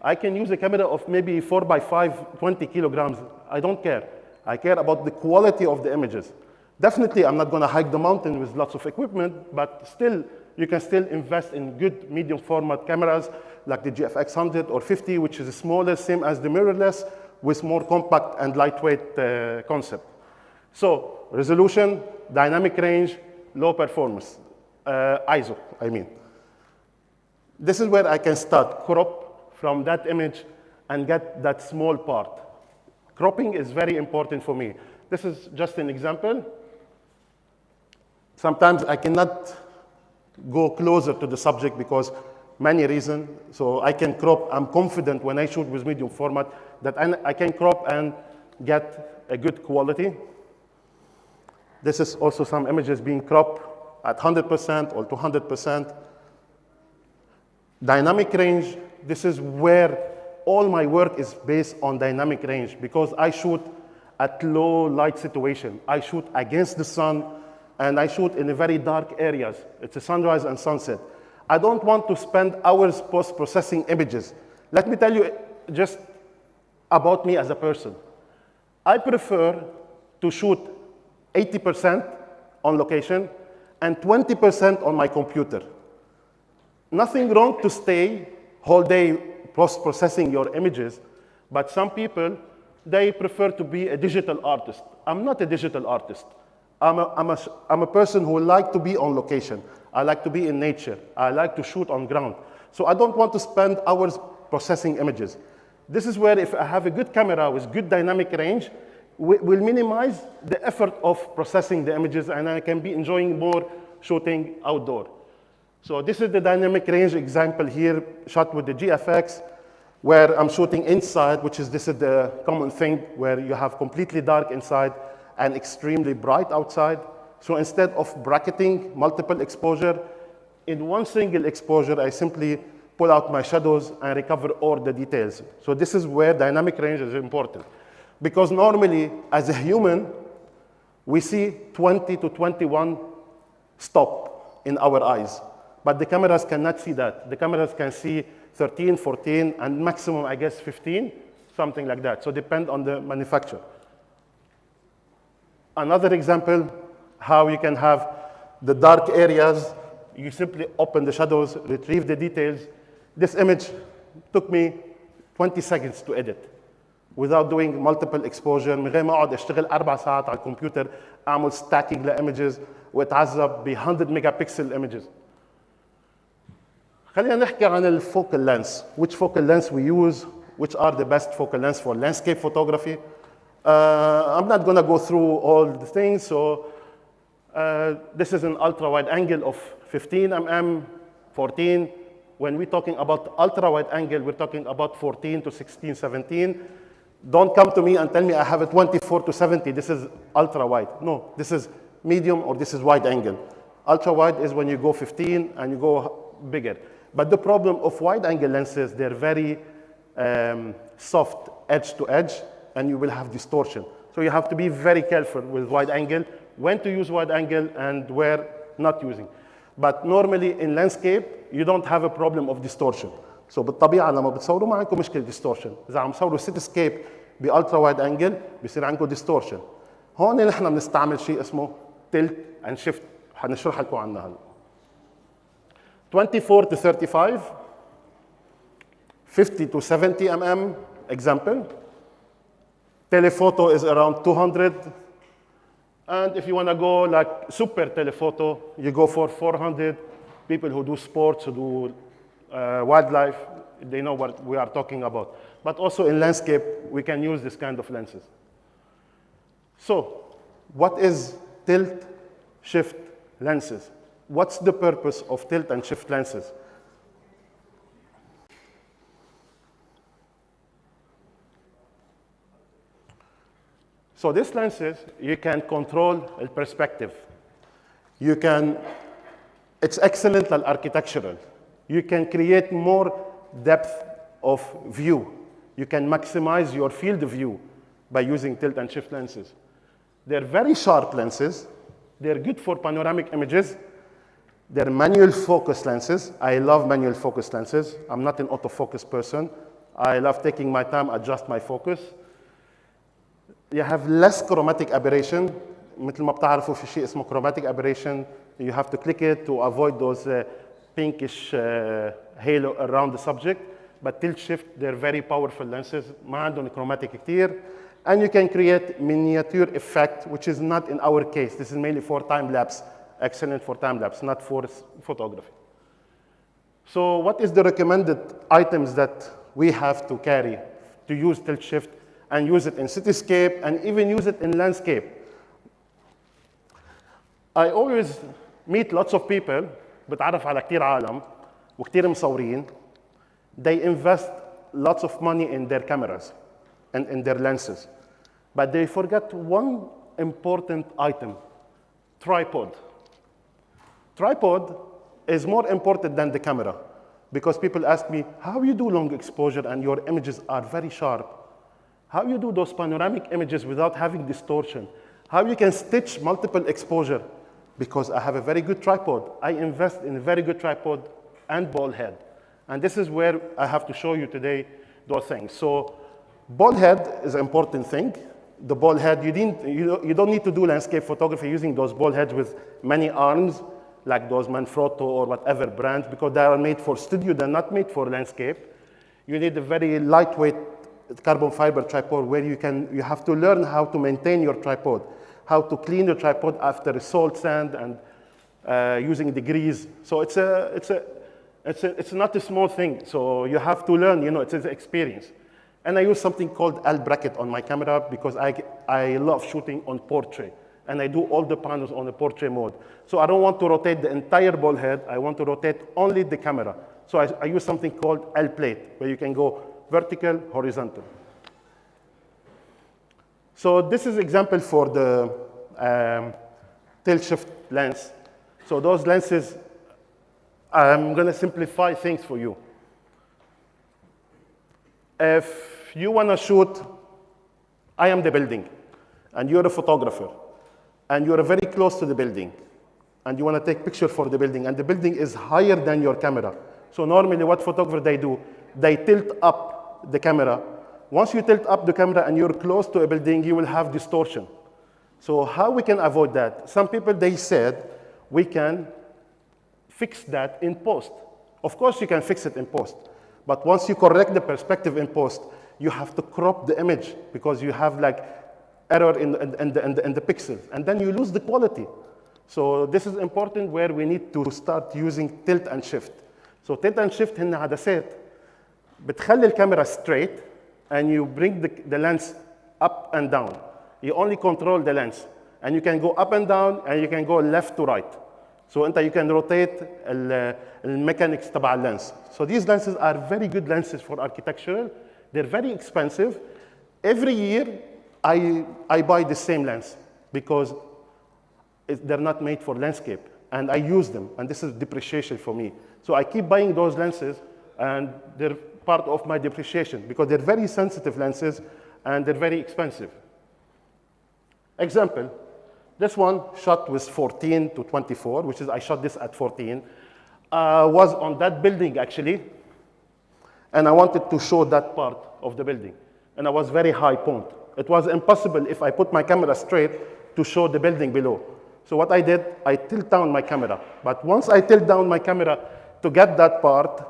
Speaker 10: I can use a camera of maybe 4x5, 20 kilograms. I don't care. I care about the quality of the images. Definitely, I'm not going to hike the mountain with lots of equipment, but still, you can still invest in good medium format cameras like the GFX 100 or 50, which is smaller, same as the mirrorless, with more compact and lightweight concept. So resolution, dynamic range, low performance, ISO, I mean. This is where I can start, crop from that image and get that small part. Cropping is very important for me. This is just an example. Sometimes I cannot go closer to the subject because many reasons. So I can crop. I'm confident when I shoot with medium format that I can crop and get a good quality. This is also some images being cropped at 100% or 200%. Dynamic range, this is where all my work is based on dynamic range because I shoot at low light situation. I shoot against the sun, and I shoot in very dark areas. It's a sunrise and sunset. I don't want to spend hours post-processing images. Let me tell you just about me as a person. I prefer to shoot 80% on location and 20% on my computer. Nothing wrong to stay whole day post-processing your images, but some people, they prefer to be a digital artist. I'm not a digital artist. I'm a person who like to be on location. I like to be in nature. I like to shoot on ground. So I don't want to spend hours processing images. This is where if I have a good camera with good dynamic range, we'll minimize the effort of processing the images, and I can be enjoying more shooting outdoor. So this is the dynamic range example here, shot with the GFX, where I'm shooting inside, this is the common thing, where you have completely dark inside and extremely bright outside. So instead of bracketing multiple exposure, in one single exposure, I simply pull out my shadows and recover all the details. So this is where dynamic range is important. Because normally, as a human, we see 20 to 21 stop in our eyes. But the cameras cannot see that. The cameras can see 13, 14, and maximum, I guess, 15, something like that. So depend on the manufacturer. Another example, how you can have the dark areas. You simply open the shadows, retrieve the details. This image took me 20 seconds to edit without doing multiple exposure. من غير ما اقعد اشتغل 4 ساعات على الكمبيوتر اعمل stacking لايمجز واتعذب ب 100 ميجا بكسل images. خلينا نحكي عن الفوكال lens. Which focal lens we use, which are the best focal lens for landscape photography. I'm not going to go through all the things. So this is an ultra-wide angle of 15 mm, 14. When we're talking about ultra-wide angle, we're talking about 14 to 16, 17. Don't come to me and tell me I have a 24 to 70. This is ultra-wide. No, this is medium or this is wide angle. Ultra-wide is when you go 15 and you go bigger. But the problem of wide-angle lenses, they're very soft edge to edge, and you will have distortion. So you have to be very careful with wide angle, when to use wide angle and where not using. But normally in landscape, you don't have a problem of distortion. So بالطبيعة لما بتصوروا ما عندكم مشكلة distortion. إذا عم تصوروا cityscape بالالترا وايد انجل بيصير عندكم distortion. هون نحن بنستعمل شيء اسمه tilt and shift. حنشرح لكم عنها هلا. 24 to 35, 50 to 70 mm example. Telephoto is around 200. And if you want to go like super telephoto, you go for 400. People who do sports, who do wildlife, they know what we are talking about. But also in landscape, we can use this kind of lenses. So what is tilt shift lenses? What's the purpose of tilt and shift lenses? So these lenses, you can control the perspective. You can, it's excellent at architectural. You can create more depth of view. You can maximize your field of view by using tilt and shift lenses. They're very sharp lenses. They're good for panoramic images. They're manual focus lenses. I love manual focus lenses. I'm not an autofocus person. I love taking my time, adjust my focus. You have less chromatic aberration. مثل ما بتعرفوا في شيء اسمه chromatic aberration. You have to click it to avoid those pinkish halo around the subject. But tilt shift, they're very powerful lenses. ما عندهم chromatic كتير. And you can create miniature effect, which is not in our case. This is mainly for time lapse. Excellent for time lapse, not for photography. So what is the recommended items that we have to carry to use tilt shift and use it in cityscape and even use it in landscape? I always meet lots of people, بتعرف على كتير عالم وكتير مصورين. They invest lots of money in their cameras and in their lenses. But they forget one important item, tripod. Tripod is more important than the camera because people ask me, how you do long exposure and your images are very sharp? How you do those panoramic images without having distortion? How you can stitch multiple exposure? Because I have a very good tripod. I invest in a very good tripod and ball head. And this is where I have to show you today those things. So ball head is an important thing. The ball head, you don't need to do landscape photography using those ball heads with many arms, like those Manfrotto or whatever brands, because they are made for studio, they're not made for landscape. You need a very lightweight carbon fiber tripod where you have to learn how to maintain your tripod, how to clean your tripod after salt, sand, and using the grease. So it's not a small thing. So you have to learn, it's an experience. And I use something called L bracket on my camera because I love shooting on portrait. And I do all the panels on the portrait mode. So I don't want to rotate the entire ball head. I want to rotate only the camera. So I use something called L plate, where you can go vertical, horizontal. So this is example for the tilt shift lens. So those lenses, I'm going to simplify things for you. If you want to shoot, I am the building, and you're a photographer, and you're very close to the building, and you want to take picture for the building, and the building is higher than your camera. So normally what photographers they do, they tilt up the camera. Once you tilt up the camera and you're close to a building, you will have distortion. So how we can avoid that? Some people, they said, we can fix that in post. Of course you can fix it in post, but once you correct the perspective in post, you have to crop the image because you have like error in the pixels, and then you lose the quality. So this is important where we need to start using tilt and shift. So tilt and shift هن عدسات بتخلي الكاميرا straight and you bring the lens up and down. You only control the lens, and you can go up and down and you can go left to right. So you can rotate the mechanics تبع lens. So these lenses are very good lenses for architectural. They're very expensive. Every year I buy the same lens because they're not made for landscape, and I use them, and this is depreciation for me. So I keep buying those lenses, and they're part of my depreciation because they're very sensitive lenses and they're very expensive. Example, this one shot with 14 to 24, which is I shot this at 14, was on that building actually, and I wanted to show that part of the building, and I was very high point. It was impossible if I put my camera straight to show the building below. So what I did, I tilt down my camera. But once I tilt down my camera to get that part,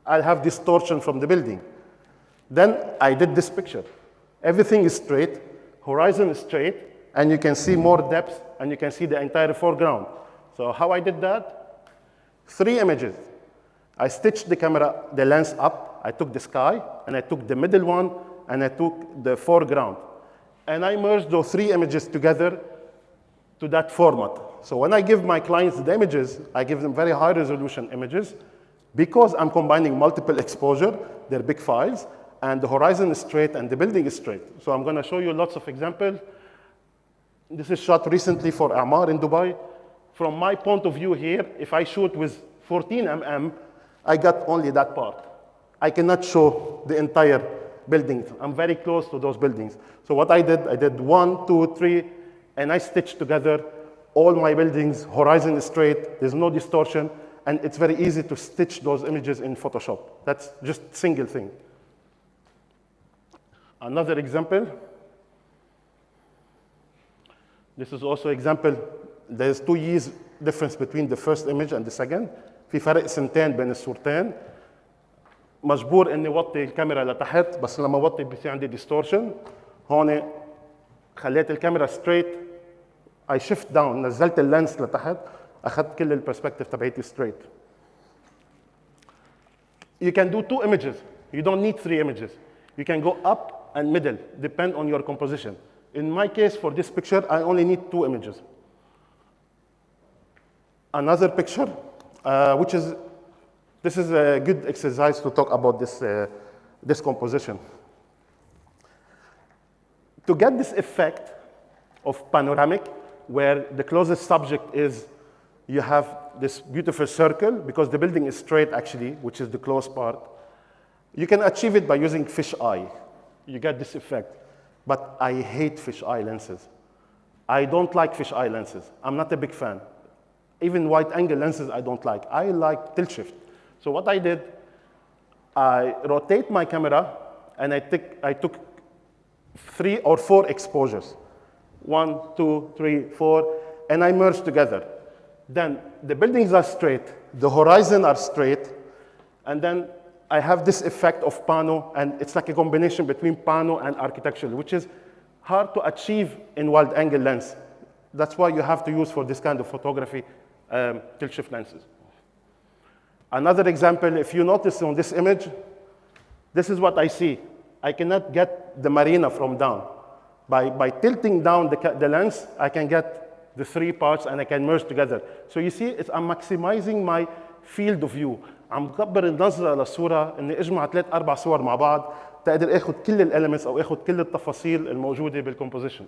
Speaker 10: I'll have distortion from the building. Then I did this picture. Everything is straight, horizon is straight, and you can see more depth, and you can see the entire foreground. So how I did that? 3 images. I stitched the lens up, I took the sky, and I took the middle one, and I took the foreground. And I merged those 3 images together to that format. So when I give my clients the images, I give them very high resolution images because I'm combining multiple exposure, they're big files, and the horizon is straight and the building is straight. So I'm gonna show you lots of examples. This is shot recently for Amar in Dubai. From my point of view here, if I shoot with 14 mm, I got only that part. I cannot show the entire building. I'm very close to those buildings. So what I did 1, 2, 3, and I stitched together all my buildings, horizon is straight, there's no distortion, and it's very easy to stitch those images in Photoshop. That's just a single thing. Another example. This is also example. There's 2 years difference between the first image and the second. في فرق سنتين بين الصورتين. مجبور اني وطي الكاميرا لتحت، بس لما وطي بصير عندي distortion. هون خليت الكاميرا straight. I shift down، نزلت اللينس لتحت، اخذت كل البرسبكتيف تبعيتي straight. You can do 2 images. You don't need 3 images. You can go up and middle, depend on your composition. In my case, for this picture, I only need 2 images. Another picture, this is a good exercise to talk about this composition. To get this effect of panoramic, where the closest subject is, you have this beautiful circle, because the building is straight actually, which is the close part. You can achieve it by using fisheye. You get this effect. But I hate fisheye lenses. I don't like fisheye lenses. I'm not a big fan. Even wide angle lenses I don't like. I like tilt shift. So what I did, I rotate my camera and I took 3 or 4 exposures. 1, 2, 3, 4, and I merged together. Then the buildings are straight, the horizon are straight, and then I have this effect of pano, and it's like a combination between pano and architectural, which is hard to achieve in wide angle lens. That's why you have to use for this kind of photography tilt shift lenses. Another example, if you notice on this image, this is what I see. I cannot get the marina from down. By tilting down the lens, I can get the 3 parts and I can merge together. So you see, I'm maximizing my field of view. عم بكبر النظرة للصورة إني أجمع 3-4 صور مع بعض تقدر آخذ كل الاليمنتس أو آخذ كل التفاصيل الموجودة بالكومبوزيشن.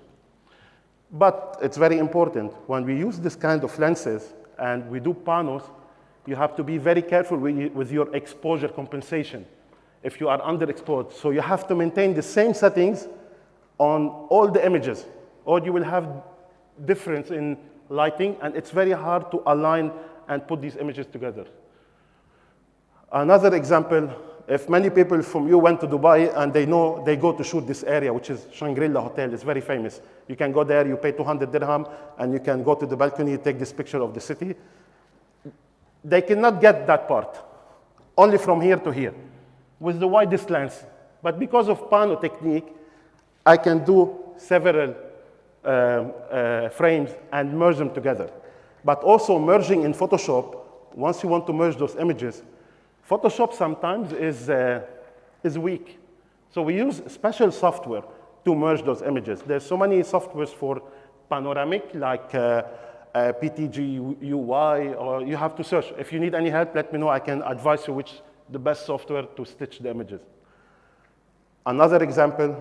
Speaker 10: But it's very important. When we use this kind of lenses and we do panos, you have to be very careful with your exposure compensation if you are underexposed. So you have to maintain the same settings on all the images, or you will have difference in lighting, and it's very hard to align and put these images together. Another example, if many people from you went to Dubai and they know they go to shoot this area, which is Shangri-La Hotel, it's very famous. You can go there, you pay 200 dirham, and you can go to the balcony, take this picture of the city. They cannot get that part, only from here to here, with the widest lens. But because of pano technique, I can do several frames and merge them together. But also merging in Photoshop, once you want to merge those images, Photoshop sometimes is weak. So we use special software to merge those images. There's so many softwares for panoramic, like PTG UI, or you have to search. If you need any help, let me know. I can advise you which the best software to stitch the images. Another example,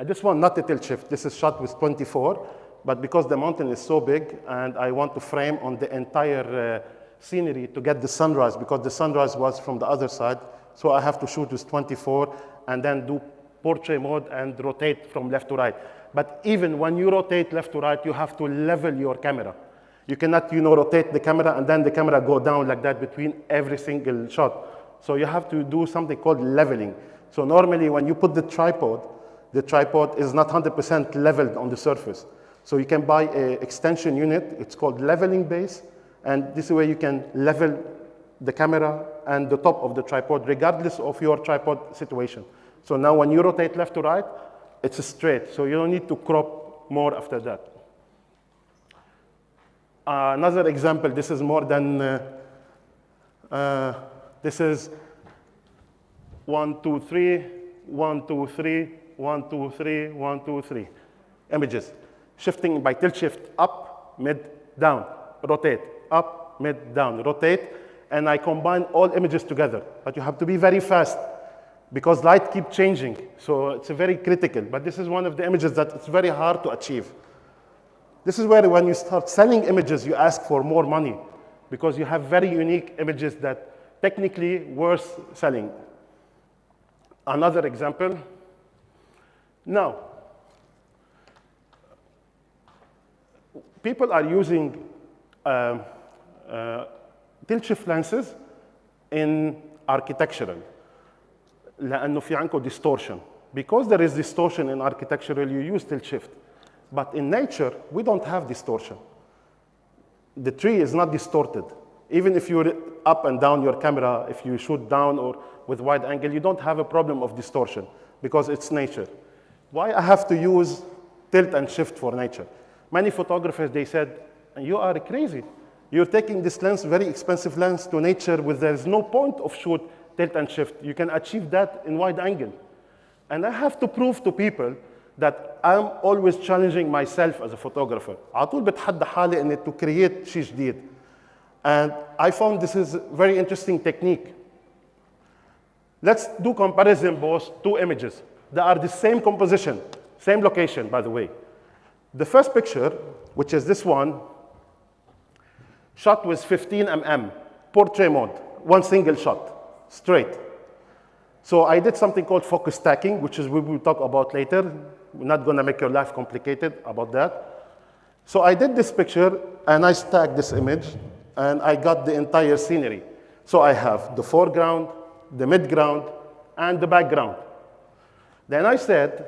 Speaker 10: this one, not a tilt shift. This is shot with 24, but because the mountain is so big and I want to frame on the entire scenery to get the sunrise, because the sunrise was from the other side, so I have to shoot with 24 and then do portrait mode and rotate from left to right. But even when you rotate left to right, you have to level your camera. You cannot, rotate the camera and then the camera go down like that between every single shot. So you have to do something called leveling. So normally when you put the tripod is not 100% leveled on the surface. So you can buy an extension unit, it's called leveling base, and this way you can level the camera and the top of the tripod regardless of your tripod situation. So now when you rotate left to right, it's straight, so you don't need to crop more after that. Another example, this is more than, this is 1, 2, 3, 1, 2, 3, 1, 2, 3, 1, 2, 3 images. Shifting by tilt shift, up, mid, down, rotate, up, mid, down, rotate, and I combine all images together. But you have to be very fast because light keeps changing, so it's very critical. But this is one of the images that it's very hard to achieve. This is where when you start selling images, you ask for more money because you have very unique images that technically worth selling. Another example. Now, people are using tilt shift lenses in architectural لأنه في عندكم distortion. Because there is distortion in architectural, you use tilt shift. But in nature, we don't have distortion. The tree is not distorted. Even if you're up and down your camera, if you shoot down or with wide angle, you don't have a problem of distortion because it's nature. Why I have to use tilt and shift for nature? Many photographers, they said, you are crazy. You're taking this lens, very expensive lens, to nature where there's no point of shoot tilt and shift. You can achieve that in wide angle. And I have to prove to people that I'm always challenging myself as a photographer. على طول بتحدى حالي إني to create شيء جديد. And I found this is a very interesting technique. Let's do comparison both two images. They are the same composition, same location, by the way. The first picture, which is this one, shot with 15 mm, portrait mode, one single shot, straight. So I did something called focus stacking, which is we will talk about later. We're not going to make your life complicated about that. So I did this picture, and I stacked this image, and I got the entire scenery. So I have the foreground, the midground, and the background. Then I said,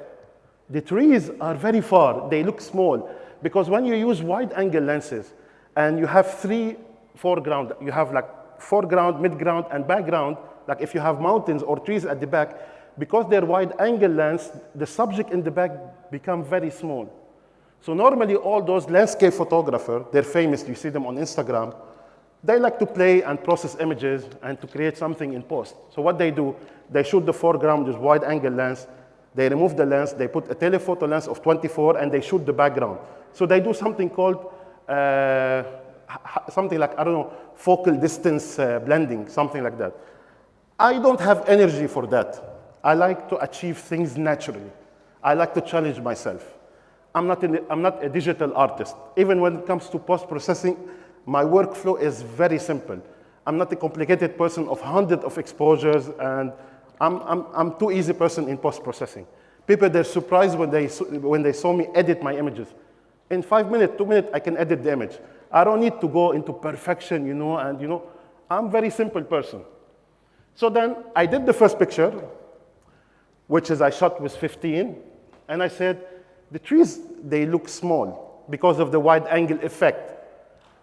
Speaker 10: the trees are very far. They look small, because when you use wide-angle lenses, and you have three foreground, you have like foreground, midground, and background, like if you have mountains or trees at the back, because they're wide-angle lens, the subject in the back become very small. So normally all those landscape photographers, they're famous, you see them on Instagram, they like to play and process images and to create something in post. So what they do, they shoot the foreground with wide-angle lens, they remove the lens, they put a telephoto lens of 24, and they shoot the background. So they do something called, something like, I don't know, focal distance blending, something like that. I don't have energy for that. I like to achieve things naturally. I like to challenge myself. I'm not a digital artist. Even when it comes to post-processing, my workflow is very simple. I'm not a complicated person of hundreds of exposures, and I'm too easy person in post-processing. People, they're surprised when they saw me edit my images. In 5 minutes, 2 minutes, I can edit the image. I don't need to go into perfection, and I'm a very simple person. So then I did the first picture, which is I shot with 15, and I said, the trees, they look small because of the wide angle effect.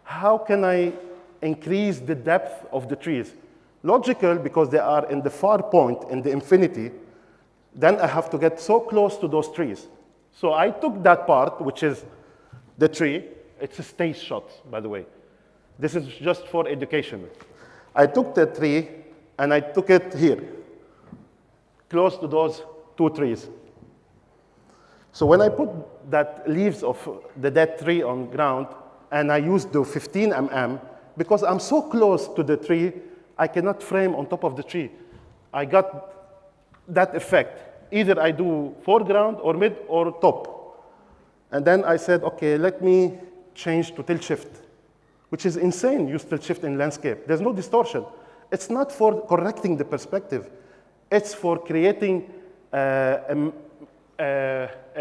Speaker 10: How can I increase the depth of the trees? Logical, because they are in the far point, in the infinity, then I have to get so close to those trees. So I took that part, which is the tree. It's a stage shot, by the way. This is just for education. I took the tree, and I took it here, close to those 2 trees. So when I put that leaves of the dead tree on ground, and I used the 15 mm, because I'm so close to the tree, I cannot frame on top of the tree. I got that effect. Either I do foreground or mid or top. And then I said, okay, let me change to tilt shift, which is insane, use tilt shift in landscape. There's no distortion. It's not for correcting the perspective. It's for creating a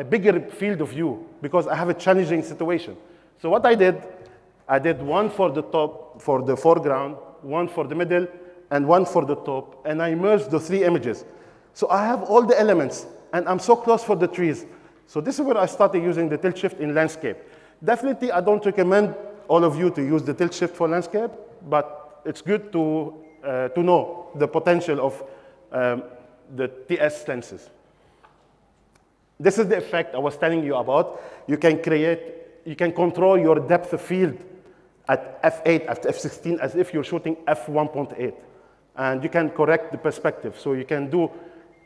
Speaker 10: bigger field of view, because I have a challenging situation. So what I did one for the top, for the foreground, one for the middle, and one for the top, and I merged the 3 images. So I have all the elements, and I'm so close for the trees. So this is where I started using the tilt shift in landscape. Definitely, I don't recommend all of you to use the tilt shift for landscape, but it's good to know the potential of the TS lenses. This is the effect I was telling you about. You can control your depth of field at f8, at f16, as if you're shooting f1.8. And you can correct the perspective. So you can do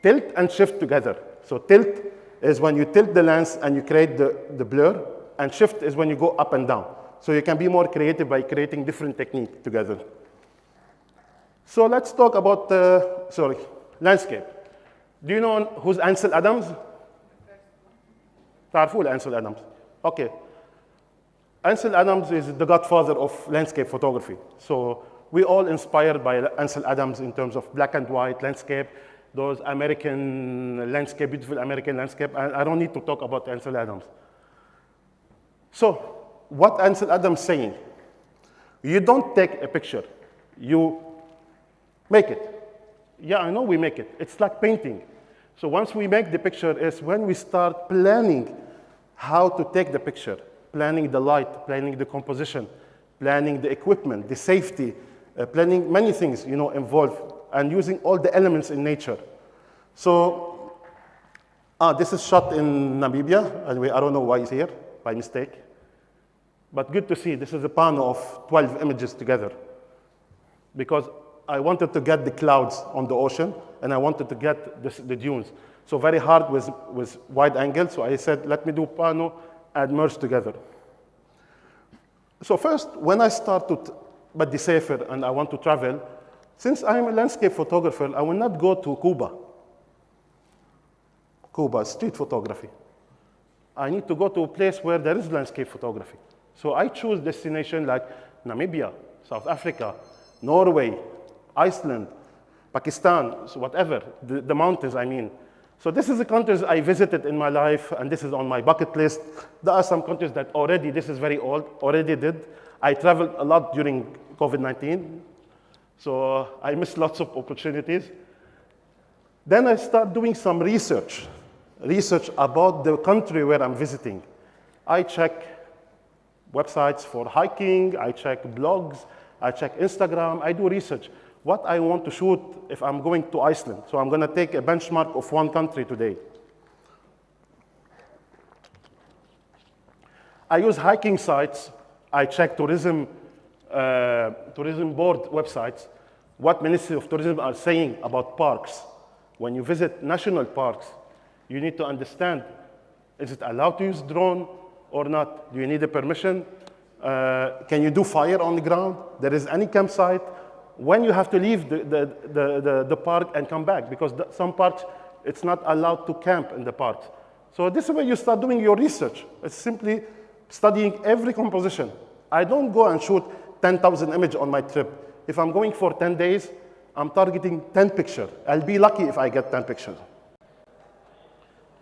Speaker 10: tilt and shift together. So tilt is when you tilt the lens and you create the blur, and shift is when you go up and down. So you can be more creative by creating different techniques together. So let's talk about, landscape. Do you know who's Ansel Adams? تعرفوا Ansel Adams? Okay. Ansel Adams is the godfather of landscape photography. So we all inspired by Ansel Adams in terms of black and white landscape, those American landscape, beautiful American landscape. And I don't need to talk about Ansel Adams. So what Ansel Adams is saying, you don't take a picture, you make it. Yeah, I know we make it. It's like painting. So once we make the picture is when we start planning how to take the picture, planning the light, planning the composition, planning the equipment, the safety, planning many things, involved, and using all the elements in nature. So this is shot in Namibia. Anyway, I don't know why it's here, by mistake. But good to see, this is a panel of 12 images together, because I wanted to get the clouds on the ocean, and I wanted to get the dunes. So very hard with wide angle, so I said, let me do pano and merge together. So first, when I start to be safer and I want to travel, since I'm a landscape photographer, I will not go to Cuba. Cuba, street photography. I need to go to a place where there is landscape photography. So I choose destination like Namibia, South Africa, Norway, Iceland, Pakistan, so whatever, the mountains, I mean. So this is the countries I visited in my life, and this is on my bucket list. There are some countries that already, this is very old, already did. I traveled a lot during COVID-19, so I missed lots of opportunities. Then I start doing some research about the country where I'm visiting. I check websites for hiking, I check blogs, I check Instagram, I do research. What I want to shoot if I'm going to Iceland. So I'm going to take a benchmark of one country today. I use hiking sites. I check tourism board websites, what Ministry of Tourism are saying about parks. When you visit national parks, you need to understand, is it allowed to use drone or not? Do you need a permission? Can you do fire on the ground? There is any campsite? When you have to leave the park and come back, because some parks, it's not allowed to camp in the parks. So this is where you start doing your research. It's simply studying every composition. I don't go and shoot 10,000 images on my trip. If I'm going for 10 days, I'm targeting 10 pictures. I'll be lucky if I get 10 pictures.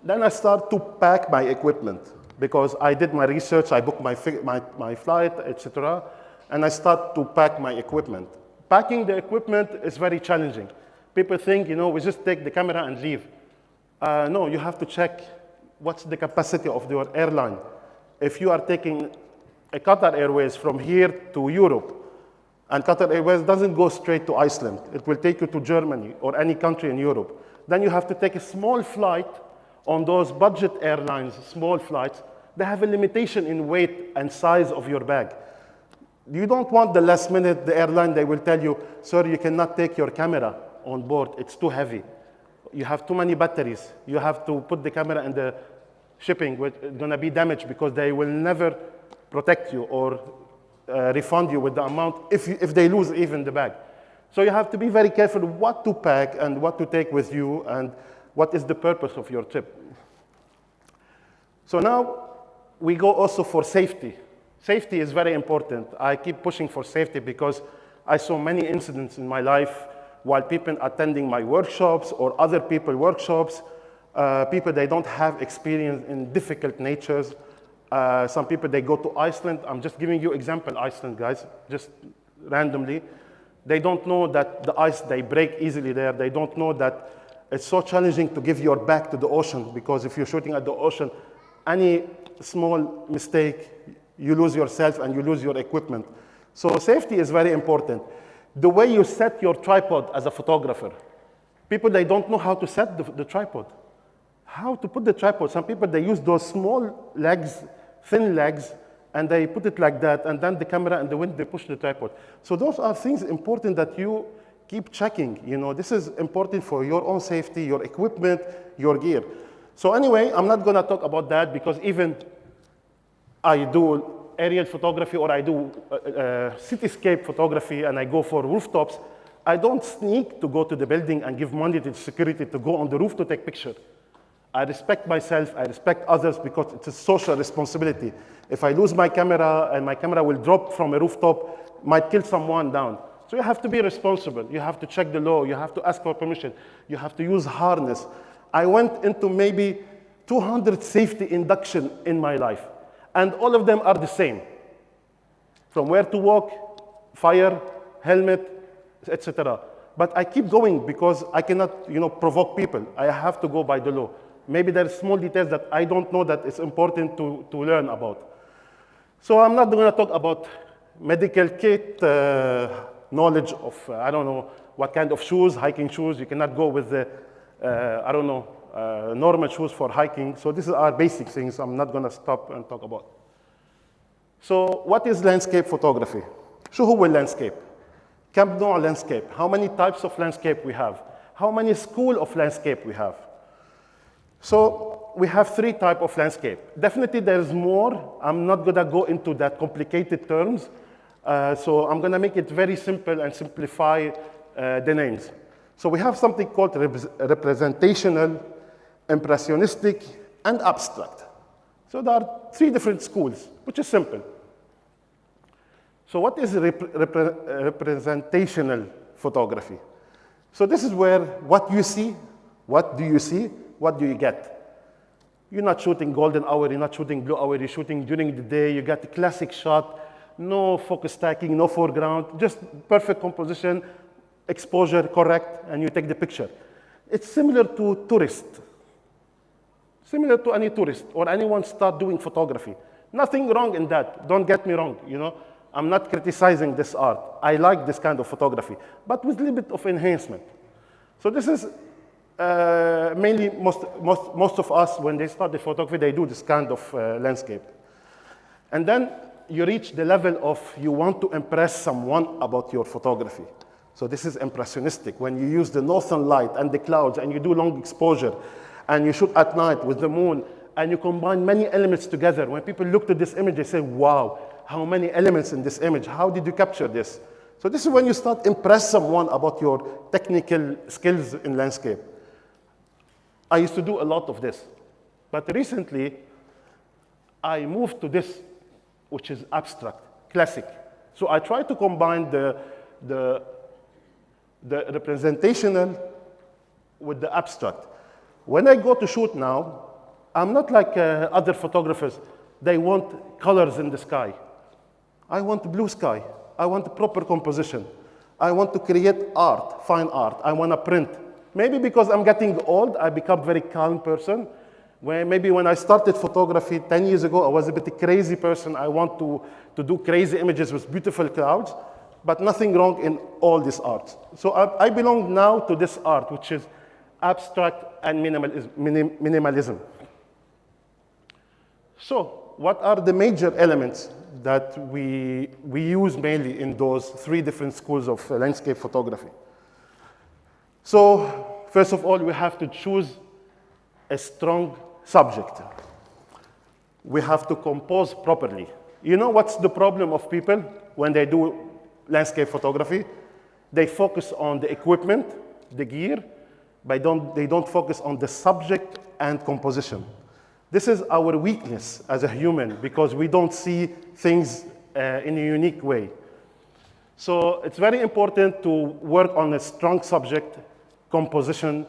Speaker 10: Then I start to pack my equipment because I did my research, I booked my flight, etc. And I start to pack my equipment. Packing the equipment is very challenging. People think, we just take the camera and leave. No, you have to check what's the capacity of your airline. If you are taking a Qatar Airways from here to Europe, and Qatar Airways doesn't go straight to Iceland, it will take you to Germany or any country in Europe. Then you have to take a small flight on those budget airlines, small flights. They have a limitation in weight and size of your bag. You don't want the last minute, the airline, they will tell you, sir, you cannot take your camera on board, it's too heavy. You have too many batteries. You have to put the camera in the shipping, which is gonna be damaged because they will never protect you or refund you with the amount if they lose even the bag. So you have to be very careful what to pack and what to take with you and what is the purpose of your trip. So now we go also for safety. Safety is very important. I keep pushing for safety because I saw many incidents in my life while people attending my workshops or other people workshops, people they don't have experience in difficult natures. Some people, they go to Iceland. I'm just giving you example, Iceland, guys, just randomly. They don't know that the ice, they break easily there. They don't know that it's so challenging to give your back to the ocean because if you're shooting at the ocean, any small mistake, you lose yourself and you lose your equipment. So safety is very important. The way you set your tripod as a photographer. People, they don't know how to set the tripod. How to put the tripod. Some people, they use those small legs, thin legs, and they put it like that, and then the camera and the wind, they push the tripod. So those are things important that you keep checking. This is important for your own safety, your equipment, your gear. So anyway, I'm not gonna talk about that because even I do aerial photography or I do cityscape photography and I go for rooftops, I don't sneak to go to the building and give money to the security to go on the roof to take picture. I respect myself, I respect others because it's a social responsibility. If I lose my camera and my camera will drop from a rooftop, might kill someone down. So you have to be responsible. You have to check the law. You have to ask for permission. You have to use harness. I went into maybe 200 safety induction in my life. And all of them are the same. From where to walk, fire, helmet, etc. But I keep going because I cannot, provoke people. I have to go by the law. Maybe there are small details that I don't know that it's important to learn about. So I'm not going to talk about medical kit, knowledge of, I don't know, what kind of shoes, hiking shoes. You cannot go with the, normal shoes for hiking. So these are basic things I'm not going to stop and talk about. So what is landscape photography? شو هو landscape? كم نوع landscape? How many types of landscape we have? How many school of landscape we have? So we have 3 types of landscape. Definitely there's more. I'm not going to go into that complicated terms. So I'm going to make it very simple and simplify the names. So we have something called representational, impressionistic, and abstract. So there are 3 different schools, which is simple. So what is representational photography? So this is where what you see, what do you see, what do you get? You're not shooting golden hour, you're not shooting blue hour, you're shooting during the day, you get the classic shot, no focus stacking, no foreground, just perfect composition, exposure correct, and you take the picture. It's similar to tourist. Similar to any tourist or anyone start doing photography. Nothing wrong in that, don't get me wrong, I'm not criticizing this art. I like this kind of photography, but with a little bit of enhancement. So this is mainly most of us, when they start the photography, they do this kind of landscape. And then you reach the level of you want to impress someone about your photography. So this is impressionistic, when you use the northern light and the clouds and you do long exposure and you shoot at night with the moon and you combine many elements together. When people look at this image, they say, wow, how many elements in this image? How did you capture this? So this is when you start impress someone about your technical skills in landscape. I used to do a lot of this. But recently, I moved to this, which is abstract, classic. So I try to combine the representational with the abstract. When I go to shoot now, I'm not like other photographers. They want colors in the sky. I want blue sky. I want proper composition. I want to create art, fine art. I want to print. Maybe because I'm getting old, I become a very calm person. Maybe when I started photography 10 years ago, I was a bit a crazy person. I want to do crazy images with beautiful clouds, but nothing wrong in all this art. So I belong now to this art, which is abstract and minimalism. So what are the major elements that we use mainly in those three different schools of landscape photography? So first of all, we have to choose a strong subject. We have to compose properly. You know what's the problem of people when they do landscape photography? They focus on the equipment, the gear, but they don't focus on the subject and composition. This is our weakness as a human because we don't see things in a unique way. So it's very important to work on a strong subject, composition,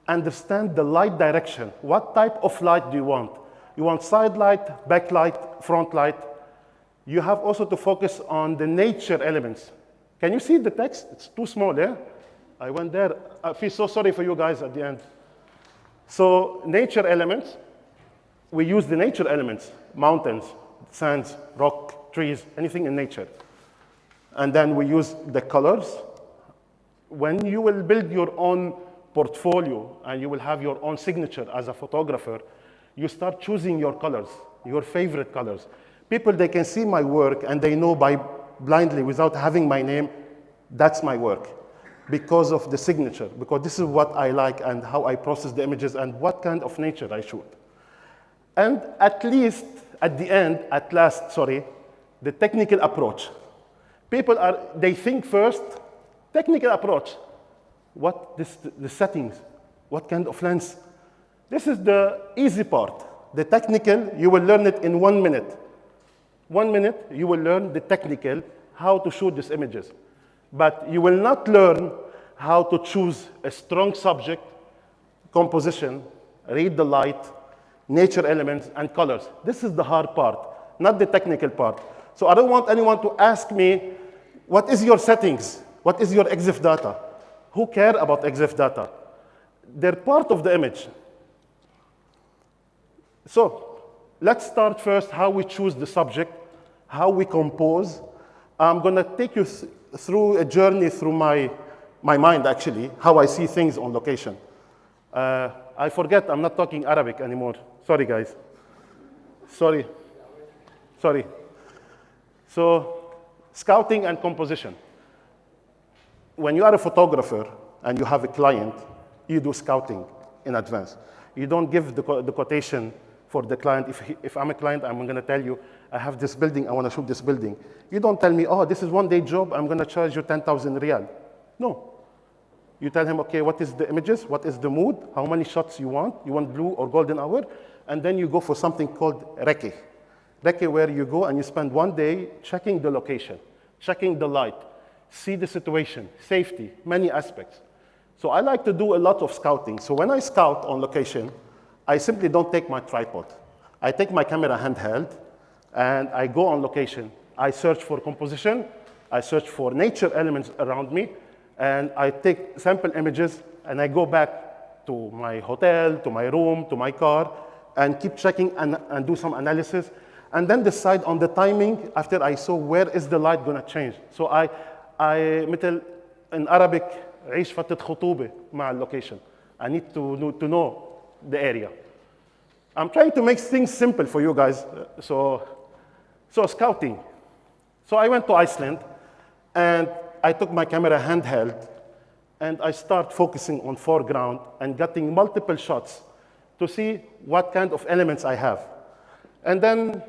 Speaker 10: understand the light direction. What type of light do you want? You want side light, back light, front light. You have also to focus on the nature elements. Can you see the text? It's too small, yeah? I went there. I feel so sorry for you guys at the end. So nature elements, we use the nature elements, mountains, sands, rock, trees, anything in nature. And then we use the colors. When you will build your own portfolio and you will have your own signature as a photographer, you start choosing your colors, your favorite colors. People, they can see my work and they know blindly, without having my name, that's my work because of the signature, because this is what I like and how I process the images and what kind of nature I shoot. And at last, the technical approach. People they think first, technical approach. The settings, what kind of lens? This is the easy part. The technical, you will learn it in 1 minute. 1 minute, you will learn the technical, how to shoot these images. But you will not learn how to choose a strong subject, composition, read the light, nature elements, and colors. This is the hard part, not the technical part. So I don't want anyone to ask me, what is your settings? What is your EXIF data? Who care about EXIF data? They're part of the image. So let's start first how we choose the subject, how we compose. I'm going to take you through a journey through my mind, actually, how I see things on location. I forget, I'm not talking Arabic anymore. Sorry, guys. Sorry. So scouting and composition. When you are a photographer and you have a client, you do scouting in advance. You don't give the quotation for the client. If I'm a client, I'm going to tell you, I have this building, I want to shoot this building. You don't tell me, oh, this is one-day job, I'm going to charge you 10,000 riyal. No. You tell him, okay, what is the images? What is the mood? How many shots you want? You want blue or golden hour? And then you go for something called recce. Recce, where you go and you spend 1 day checking the location, checking the light, see the situation, safety, many aspects. So I like to do a lot of scouting. So when I scout on location, I simply don't take my tripod. I take my camera handheld, and I go on location. I search for composition, I search for nature elements around me, and I take sample images, and I go back to my hotel, to my room, to my car, and keep checking and do some analysis, and then decide on the timing after I saw where is the light going to change. So I مثل in Arabic, عيش فترة خطوبة مع اللوكيشن. I need to know the area. I'm trying to make things simple for you guys. So scouting. So I went to Iceland, and I took my camera handheld, and I start focusing on foreground and getting multiple shots to see what kind of elements I have. And then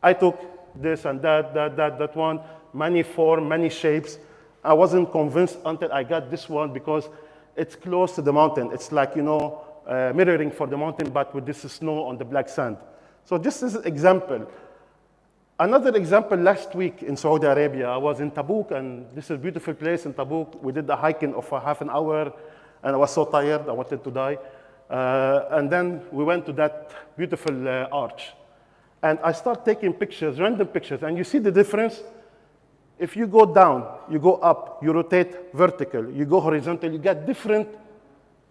Speaker 10: I took this and that one, many form, many shapes. I wasn't convinced until I got this one because it's close to the mountain. It's like, mirroring for the mountain, but with this snow on the black sand. So just as an example. Another example, last week in Saudi Arabia, I was in Tabuk, and this is a beautiful place in Tabuk. We did a hiking of half an hour, and I was so tired, I wanted to die. And then we went to that beautiful arch. And I start taking pictures, random pictures, and you see the difference? If you go down, you go up, you rotate vertical, you go horizontal, you get different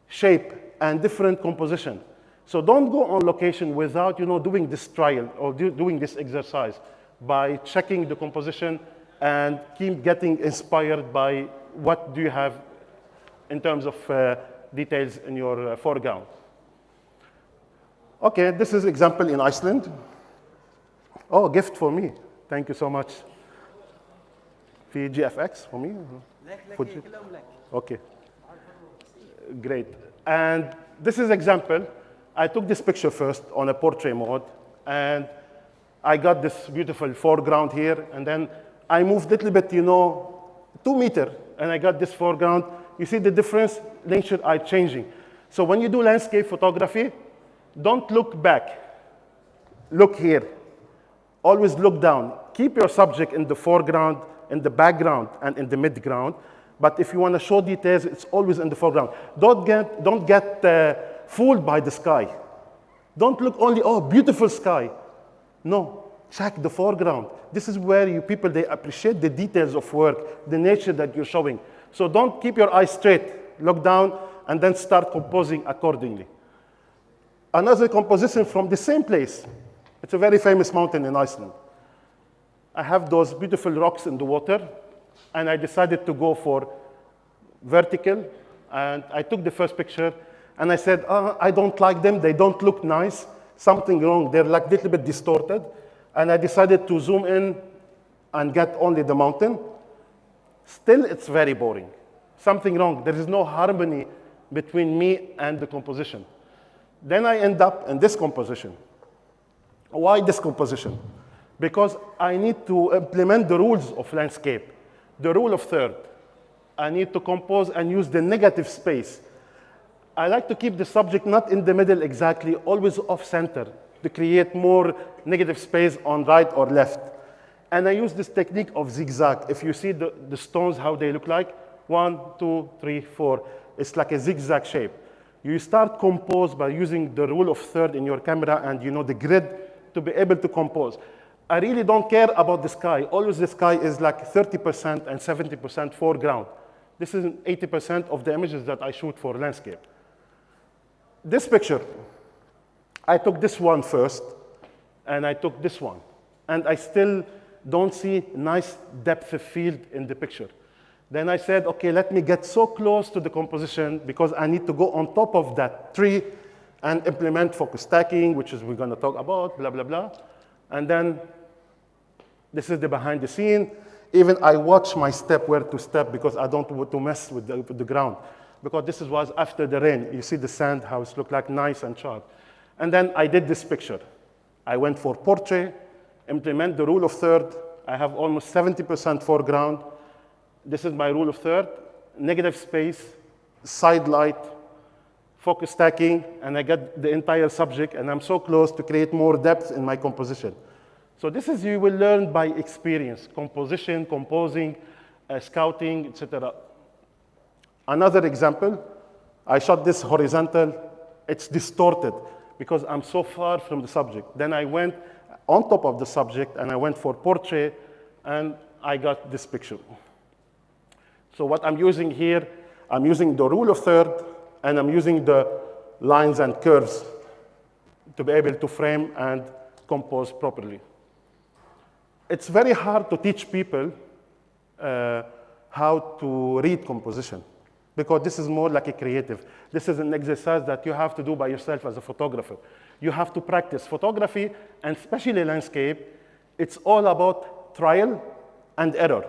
Speaker 10: shape and different composition. So don't go on location without doing this trial or doing this exercise by checking the composition and keep getting inspired by what do you have in terms of details in your foreground. Okay, this is example in Iceland. Oh, gift for me. Thank you so much. في GFX for me. Okay. Great. And this is example. I took this picture first on a portrait mode, and I got this beautiful foreground here, and then I moved a little bit, 2 meters, and I got this foreground. You see the difference? Nature are changing. So when you do landscape photography, don't look back. Look here. Always look down. Keep your subject in the foreground, in the background, and in the midground. But if you want to show details, it's always in the foreground. Don't get fooled by the sky. Don't look only, oh, beautiful sky. No, check the foreground. This is where people, they appreciate the details of work, the nature that you're showing. So don't keep your eyes straight. Look down and then start composing accordingly. Another composition from the same place. It's a very famous mountain in Iceland. I have those beautiful rocks in the water, and I decided to go for vertical, and I took the first picture, and I said, I don't like them, they don't look nice, something wrong, they're like a little bit distorted, and I decided to zoom in and get only the mountain. Still, it's very boring. Something wrong, there is no harmony between me and the composition. Then I end up in this composition. Why this composition? Because I need to implement the rules of landscape. The rule of third. I need to compose and use the negative space. I like to keep the subject not in the middle exactly, always off-center, to create more negative space on right or left. And I use this technique of zigzag. If you see the stones, how they look like, 1, 2, 3, 4. It's like a zigzag shape. You start compose by using the rule of third in your camera and the grid to be able to compose. I really don't care about the sky. Always the sky is like 30% and 70% foreground. This is 80% of the images that I shoot for landscape. This picture, I took this one first, and I took this one. And I still don't see nice depth of field in the picture. Then I said, okay, let me get so close to the composition because I need to go on top of that tree and implement focus stacking, which is we're going to talk about, blah, blah, blah. And then this is the behind the scene. Even I watch my step, where to step, because I don't want to mess with the ground. Because this was after the rain. You see the sand, how it looked like nice and sharp. And then I did this picture. I went for portrait, implement the rule of third. I have almost 70% foreground. This is my rule of third. Negative space, side light, focus stacking, and I get the entire subject, and I'm so close to create more depth in my composition. So this is, you will learn by experience, composition, composing, scouting, etc. Another example, I shot this horizontal. It's distorted because I'm so far from the subject. Then I went on top of the subject, and I went for portrait, and I got this picture. So what I'm using here, I'm using the rule of third, and I'm using the lines and curves to be able to frame and compose properly. It's very hard to teach people how to read composition, because this is more like a creative. This is an exercise that you have to do by yourself as a photographer. You have to practice photography, and especially landscape. It's all about trial and error.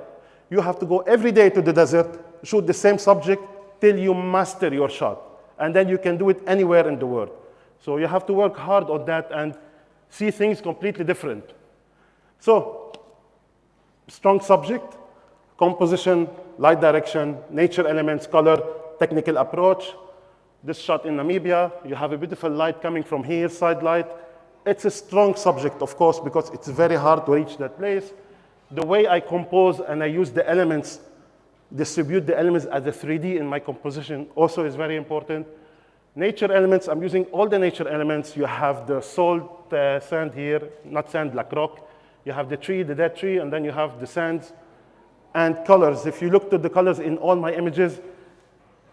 Speaker 10: You have to go every day to the desert, shoot the same subject till you master your shot. And then you can do it anywhere in the world. So you have to work hard on that and see things completely different. So, strong subject, composition, light direction, nature elements, color, technical approach, This shot in Namibia, you have a beautiful light coming from here, side light. It's a strong subject, of course, because it's very hard to reach that place. The way I compose and I use the elements, distribute the elements as a 3D in my composition also is very important. Nature elements, I'm using all the nature elements. You have the salt sand here, not sand, like rock. You have the tree, the dead tree, and then you have the sands. And colors, if you look to the colors in all my images,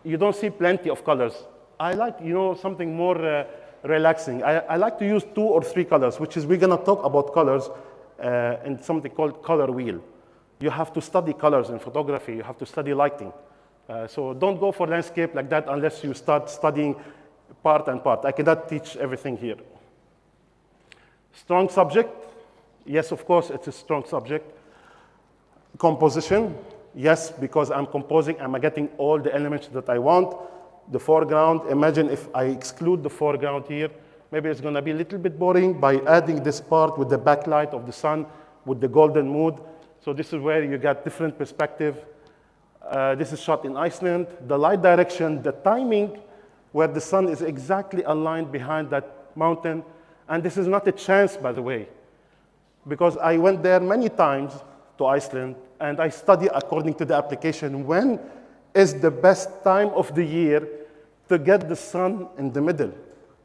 Speaker 10: you don't see plenty of colors. I like, something more relaxing. I like to use 2 or 3 colors, which is we're gonna talk about colors in something called color wheel. You have to study colors in photography. You have to study lighting. So don't go for landscape like that unless you start studying part and part. I cannot teach everything here. Strong subject. Yes, of course, it's a strong subject. Composition. Yes, because I'm composing, I'm getting all the elements that I want. The foreground, imagine if I exclude the foreground here, maybe it's gonna be a little bit boring by adding this part with the backlight of the sun, with the golden mood. So this is where you get different perspective. This is shot in Iceland. The light direction, the timing, where the sun is exactly aligned behind that mountain. And this is not a chance, by the way, because I went there many times to Iceland, and I study according to the application when is the best time of the year to get the sun in the middle.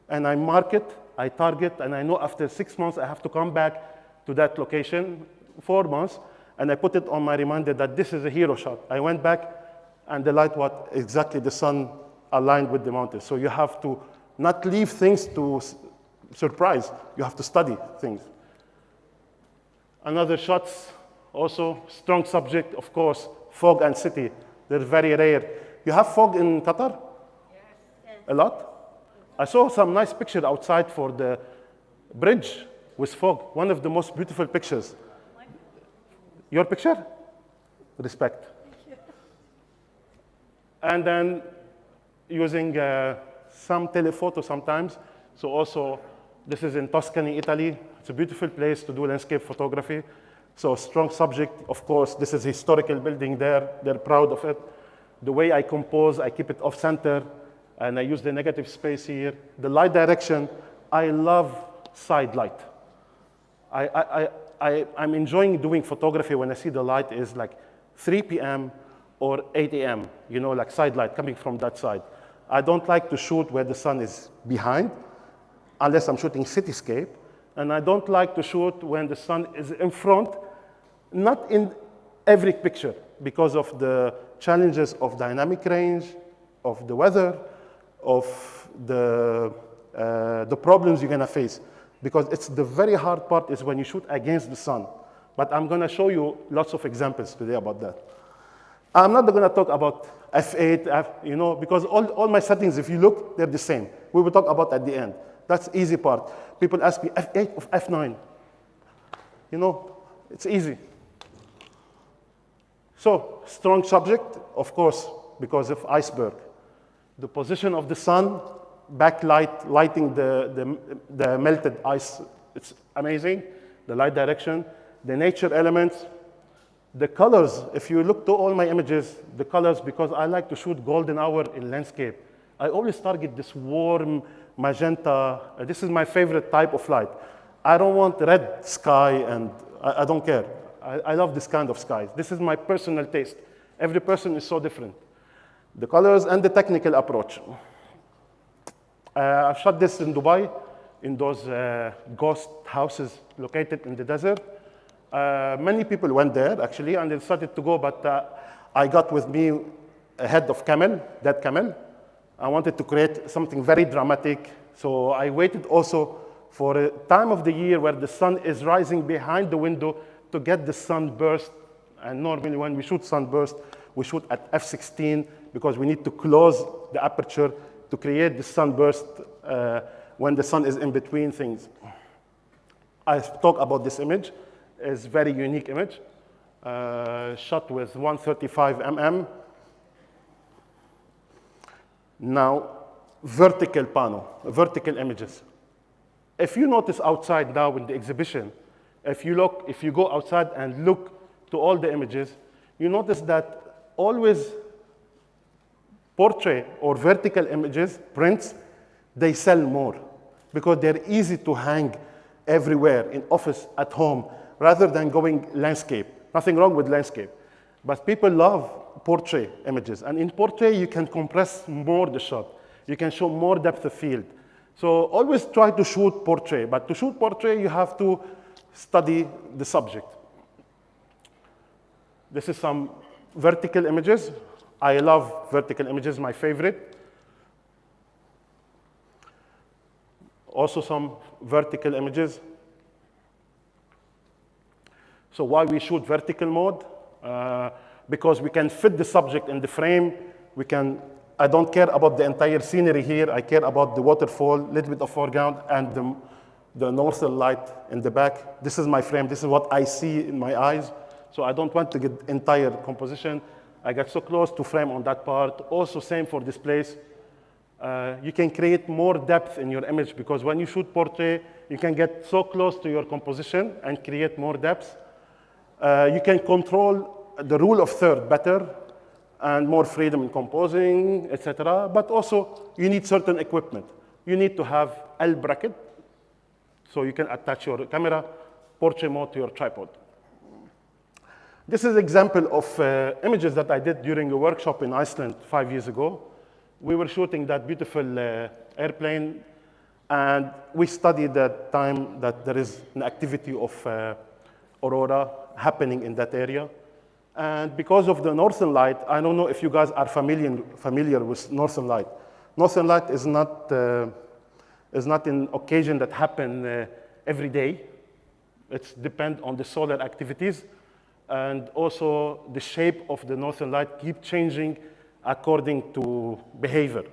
Speaker 10: And I mark it, I target, and I know after 6 months I have to come back to that location, 4 months, and I put it on my reminder that this is a hero shot. I went back, and the light was exactly the sun aligned with the mountain. So you have to not leave things to surprise. You have to study things. Another shots, also strong subject, of course, fog and city. They're very rare. You have fog in Qatar? Yes. A lot? I saw some nice picture outside for the bridge with fog. One of the most beautiful pictures. Your picture? Respect. And then using some telephoto sometimes. So also, this is in Tuscany, Italy. It's a beautiful place to do landscape photography. So strong subject, of course, this is a historical building there. They're proud of it. The way I compose, I keep it off-center, and I use the negative space here. The light direction, I love side light. I'm enjoying doing photography when I see the light is like 3 p.m. or 8 a.m., like side light coming from that side. I don't like to shoot where the sun is behind, unless I'm shooting cityscape. And I don't like to shoot when the sun is in front, not in every picture, because of the challenges of dynamic range, of the weather, of the problems you're gonna face. Because it's the very hard part is when you shoot against the sun. But I'm gonna show you lots of examples today about that. I'm not gonna talk about F8, because all my settings, if you look, they're the same. We will talk about at the end. That's the easy part. People ask me, F8 or F9? It's easy. So, strong subject, of course, because of iceberg. The position of the sun, backlight, lighting the melted ice, it's amazing. The light direction, the nature elements, the colors. If you look to all my images, the colors, because I like to shoot golden hour in landscape. I always target this warm, magenta. This is my favorite type of light. I don't want red sky, and I don't care. I love this kind of skies. This is my personal taste. Every person is so different. The colors and the technical approach. I shot this in Dubai, in those ghost houses located in the desert. Many people went there, actually, and they started to go, but I got with me a head of camel, dead camel. I wanted to create something very dramatic, so I waited also for a time of the year where the sun is rising behind the window to get the sunburst. And normally when we shoot sunburst, we shoot at f16 because we need to close the aperture to create the sunburst when the sun is in between things. I talk about this image. It's a very unique image, shot with 135 mm. Now, vertical panel, vertical images. If you notice outside now in the exhibition, if you go outside and look to all the images, you notice that always portrait or vertical images, prints, they sell more because they're easy to hang everywhere, in office, at home, rather than going landscape. Nothing wrong with landscape. But people love portrait images. And in portrait, you can compress more the shot. You can show more depth of field. So always try to shoot portrait. But to shoot portrait, you have to study the subject. This is some vertical images. I love vertical images, my favorite. Also some vertical images. So why we shoot vertical mode? Because we can fit the subject in the frame. I don't care about the entire scenery here. I care about the waterfall, a little bit of foreground, and the northern light in the back. This is my frame. This is what I see in my eyes. So I don't want to get entire composition. I get so close to frame on that part. Also same for this place. You can create more depth in your image because when you shoot portrait, you can get so close to your composition and create more depth. You can control the rule of third better and more freedom in composing, etc. But also, you need certain equipment. You need to have L bracket, so you can attach your camera portrait mode to your tripod. This is an example of images that I did during a workshop in Iceland 5 years ago. We were shooting that beautiful airplane, and we studied that time that there is an activity of aurora happening in that area. And because of the northern light, I don't know if you guys are familiar with northern light. Northern light is not an occasion that happen every day. It depends on the solar activities. And also the shape of the northern light keep changing according to behavior.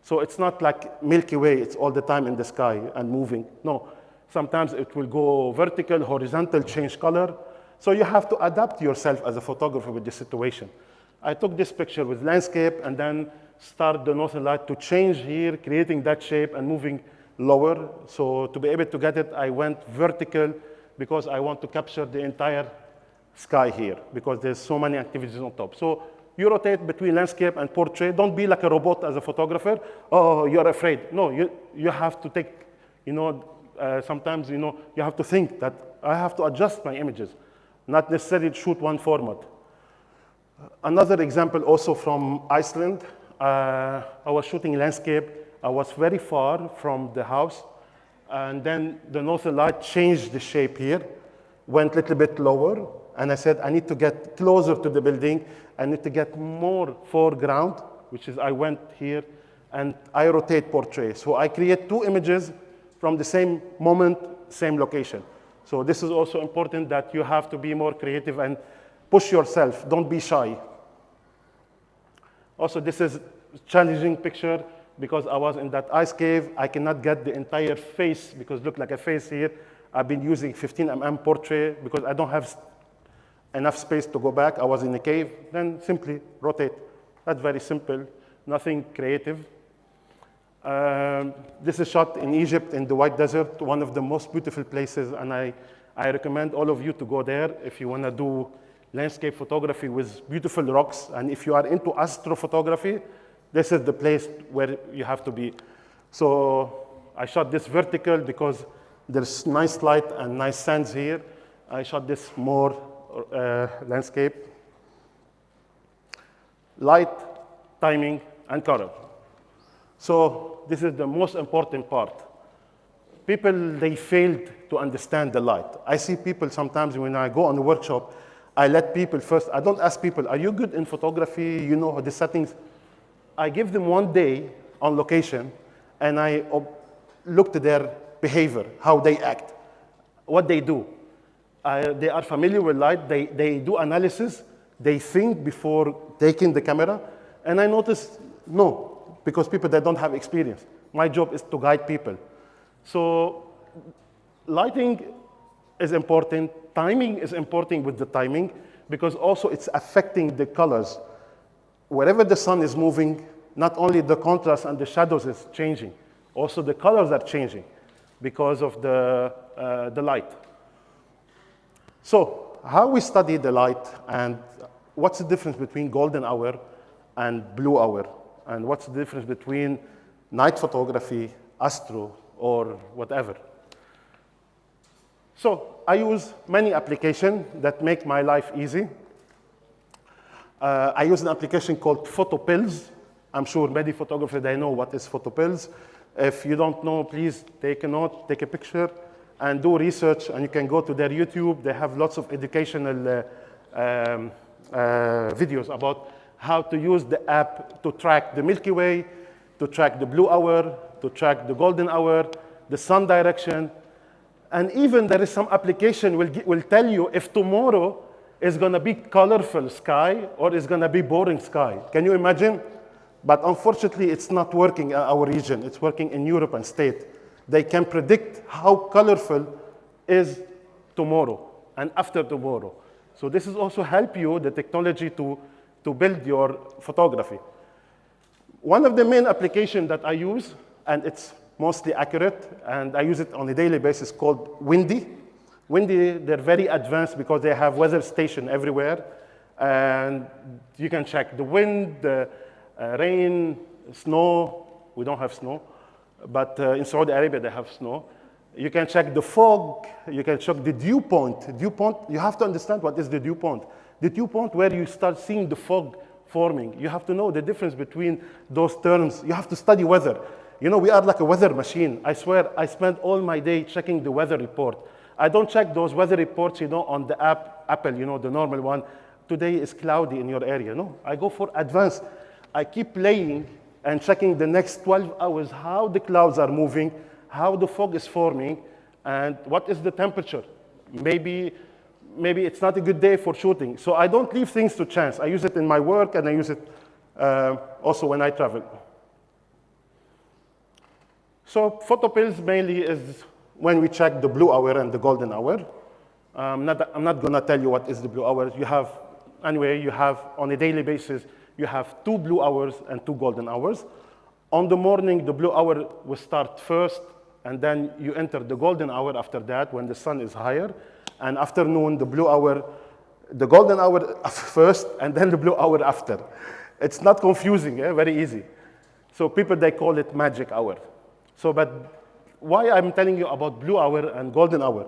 Speaker 10: So it's not like Milky Way, it's all the time in the sky and moving. No, sometimes it will go vertical, horizontal, change color. So you have to adapt yourself as a photographer with the situation. I took this picture with landscape and then start the northern light to change here, creating that shape and moving lower. So to be able to get it, I went vertical because I want to capture the entire sky here because there's so many activities on top. So you rotate between landscape and portrait. Don't be like a robot as a photographer. Oh, you're afraid. No, you have to take, sometimes, you have to think that I have to adjust my images, not necessarily shoot one format. Another example also from Iceland. I was shooting landscape. I was very far from the house. And then the northern light changed the shape here, went a little bit lower. And I said, I need to get closer to the building. I need to get more foreground, which is I went here, and I rotate portrait. So I create two images from the same moment, same location. So this is also important that you have to be more creative and push yourself. Don't be shy. Also, this is a challenging picture because I was in that ice cave. I cannot get the entire face because it looked like a face here. I've been using 15mm portrait because I don't have enough space to go back. I was in a cave. Then simply rotate. That's very simple, nothing creative. This is shot in Egypt in the White Desert, one of the most beautiful places, and I recommend all of you to go there if you want to do landscape photography with beautiful rocks, and if you are into astrophotography, this is the place where you have to be. So I shot this vertical because there's nice light and nice sands here. I shot this more landscape. Light, timing, and color. So this is the most important part. People, they failed to understand the light. I see people sometimes when I go on a workshop, I let people first, I don't ask people, are you good in photography? You know the settings? I give them one day on location, and I look at their behavior, how they act, what they do. They are familiar with light, they do analysis, they think before taking the camera, and I notice, no, because people that don't have experience. My job is to guide people. So lighting is important, timing is important with the timing, because also it's affecting the colors. Wherever the sun is moving, not only the contrast and the shadows is changing, also the colors are changing because of the light. So how we study the light and what's the difference between golden hour and blue hour? and what's the difference between night photography, astro, or whatever. So I use many applications that make my life easy. I use an application called PhotoPills. I'm sure many photographers, they know what is PhotoPills. If you don't know, please take a note, take a picture, and do research, and you can go to their YouTube. They have lots of educational videos about how to use the app to track the Milky Way, to track the blue hour, to track the golden hour, the sun direction, and even there is some application will tell you if tomorrow is going to be colorful sky or is going to be boring sky. Can you imagine? But unfortunately, it's not working in our region. It's working in Europe and States. They can predict how colorful is tomorrow and after tomorrow. So this is also help you, the technology, to build your photography. One of the main applications that I use, and it's mostly accurate, and I use it on a daily basis, called Windy. Windy, they're very advanced because they have weather station everywhere. And you can check the wind, the rain, snow. We don't have snow, but in Saudi Arabia, they have snow. You can check the fog. You can check the dew point. Dew point, you have to understand what is the dew point. The dew point where you start seeing the fog forming. You have to know the difference between those terms. You have to study weather. You know, we are like a weather machine. I swear, I spend all my day checking the weather report. I don't check those weather reports, you know, on the Apple, you know, the normal one. Today is cloudy in your area. No, I go for advanced. I keep playing and checking the next 12 hours, how the clouds are moving, how the fog is forming, and what is the temperature. Maybe it's not a good day for shooting. So I don't leave things to chance. I use it in my work, and I use it also when I travel. So PhotoPills mainly is when we check the blue hour and the golden hour. I'm not going to tell you what is the blue hour. You have on a daily basis, you have 2 blue hours and 2 golden hours. On the morning, the blue hour will start first, and then you enter the golden hour after that when the sun is higher. And afternoon, the golden hour first, and then the blue hour after. It's not confusing, very easy. So people, they call it magic hour. So, but why I'm telling you about blue hour and golden hour?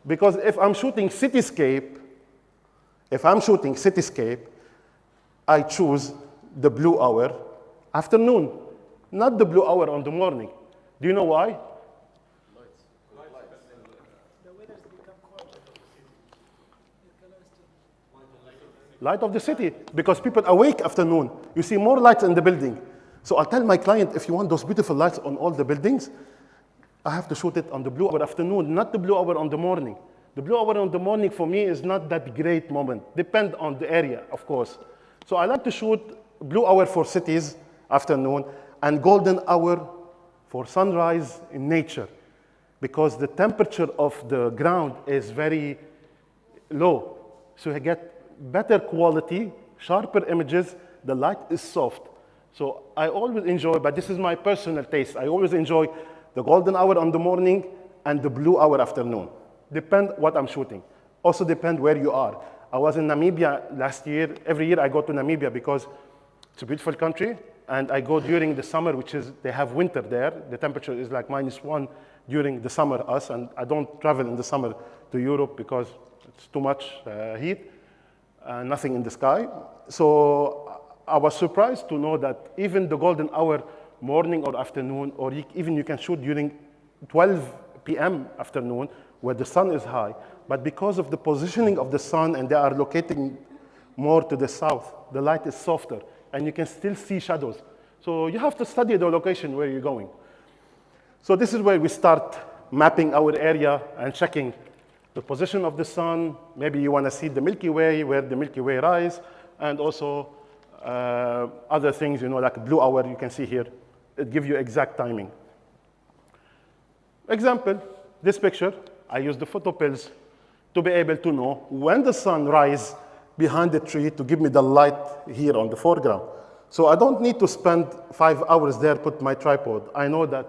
Speaker 10: Because if I'm shooting cityscape, I choose the blue hour afternoon, not the blue hour on the morning. Do you know why? Light of the city, because people awake afternoon. You see more lights in the building. So I'll tell my client, if you want those beautiful lights on all the buildings, I have to shoot it on the blue hour afternoon, not the blue hour on the morning. The blue hour on the morning for me is not that great moment. Depend on the area, of course. So I like to shoot blue hour for cities afternoon and golden hour for sunrise in nature, because the temperature of the ground is very low. So you get better quality, sharper images, the light is soft. So I always enjoy, but this is my personal taste, I always enjoy the golden hour on the morning and the blue hour afternoon. Depend what I'm shooting. Also depend where you are. I was in Namibia last year. Every year I go to Namibia because it's a beautiful country, and I go during the summer, which is, they have winter there. The temperature is like -1 during the summer, and I don't travel in the summer to Europe because it's too much heat, nothing in the sky. So I was surprised to know that even the golden hour, morning or afternoon, or even you can shoot during 12 p.m. afternoon, where the sun is high, but because of the positioning of the sun and they are locating more to the south, the light is softer, and you can still see shadows. So you have to study the location where you're going. So this is where we start mapping our area and checking the position of the sun. Maybe you want to see the Milky Way, where the Milky Way rise, and also other things, you know, like blue hour you can see here. It gives you exact timing. Example, this picture, I use the PhotoPills to be able to know when the sun rises behind the tree to give me the light here on the foreground. So I don't need to spend 5 hours there, put my tripod. I know that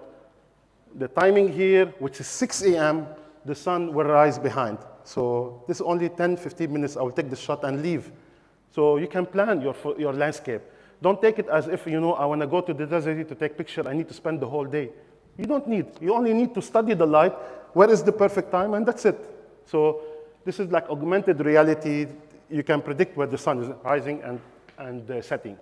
Speaker 10: the timing here, which is 6 a.m., the sun will rise behind. So this is only 10, 15 minutes. I will take the shot and leave. So you can plan your landscape. Don't take it as if, I want to go to the desert to take picture, I need to spend the whole day. You don't need. You only need to study the light, where is the perfect time, and that's it. So this is like augmented reality. You can predict where the sun is rising and setting.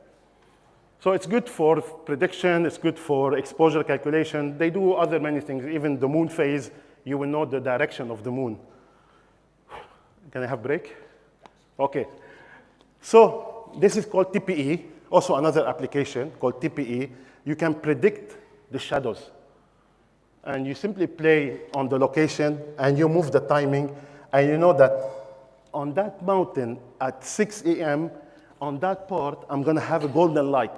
Speaker 10: So it's good for prediction, it's good for exposure calculation. They do other many things, even the moon phase, you will know the direction of the moon. Can I have a break? Okay. So this is called TPE, also another application called TPE. You can predict the shadows. And you simply play on the location, and you move the timing, and you know that on that mountain at 6 a.m., on that part, I'm going to have a golden light.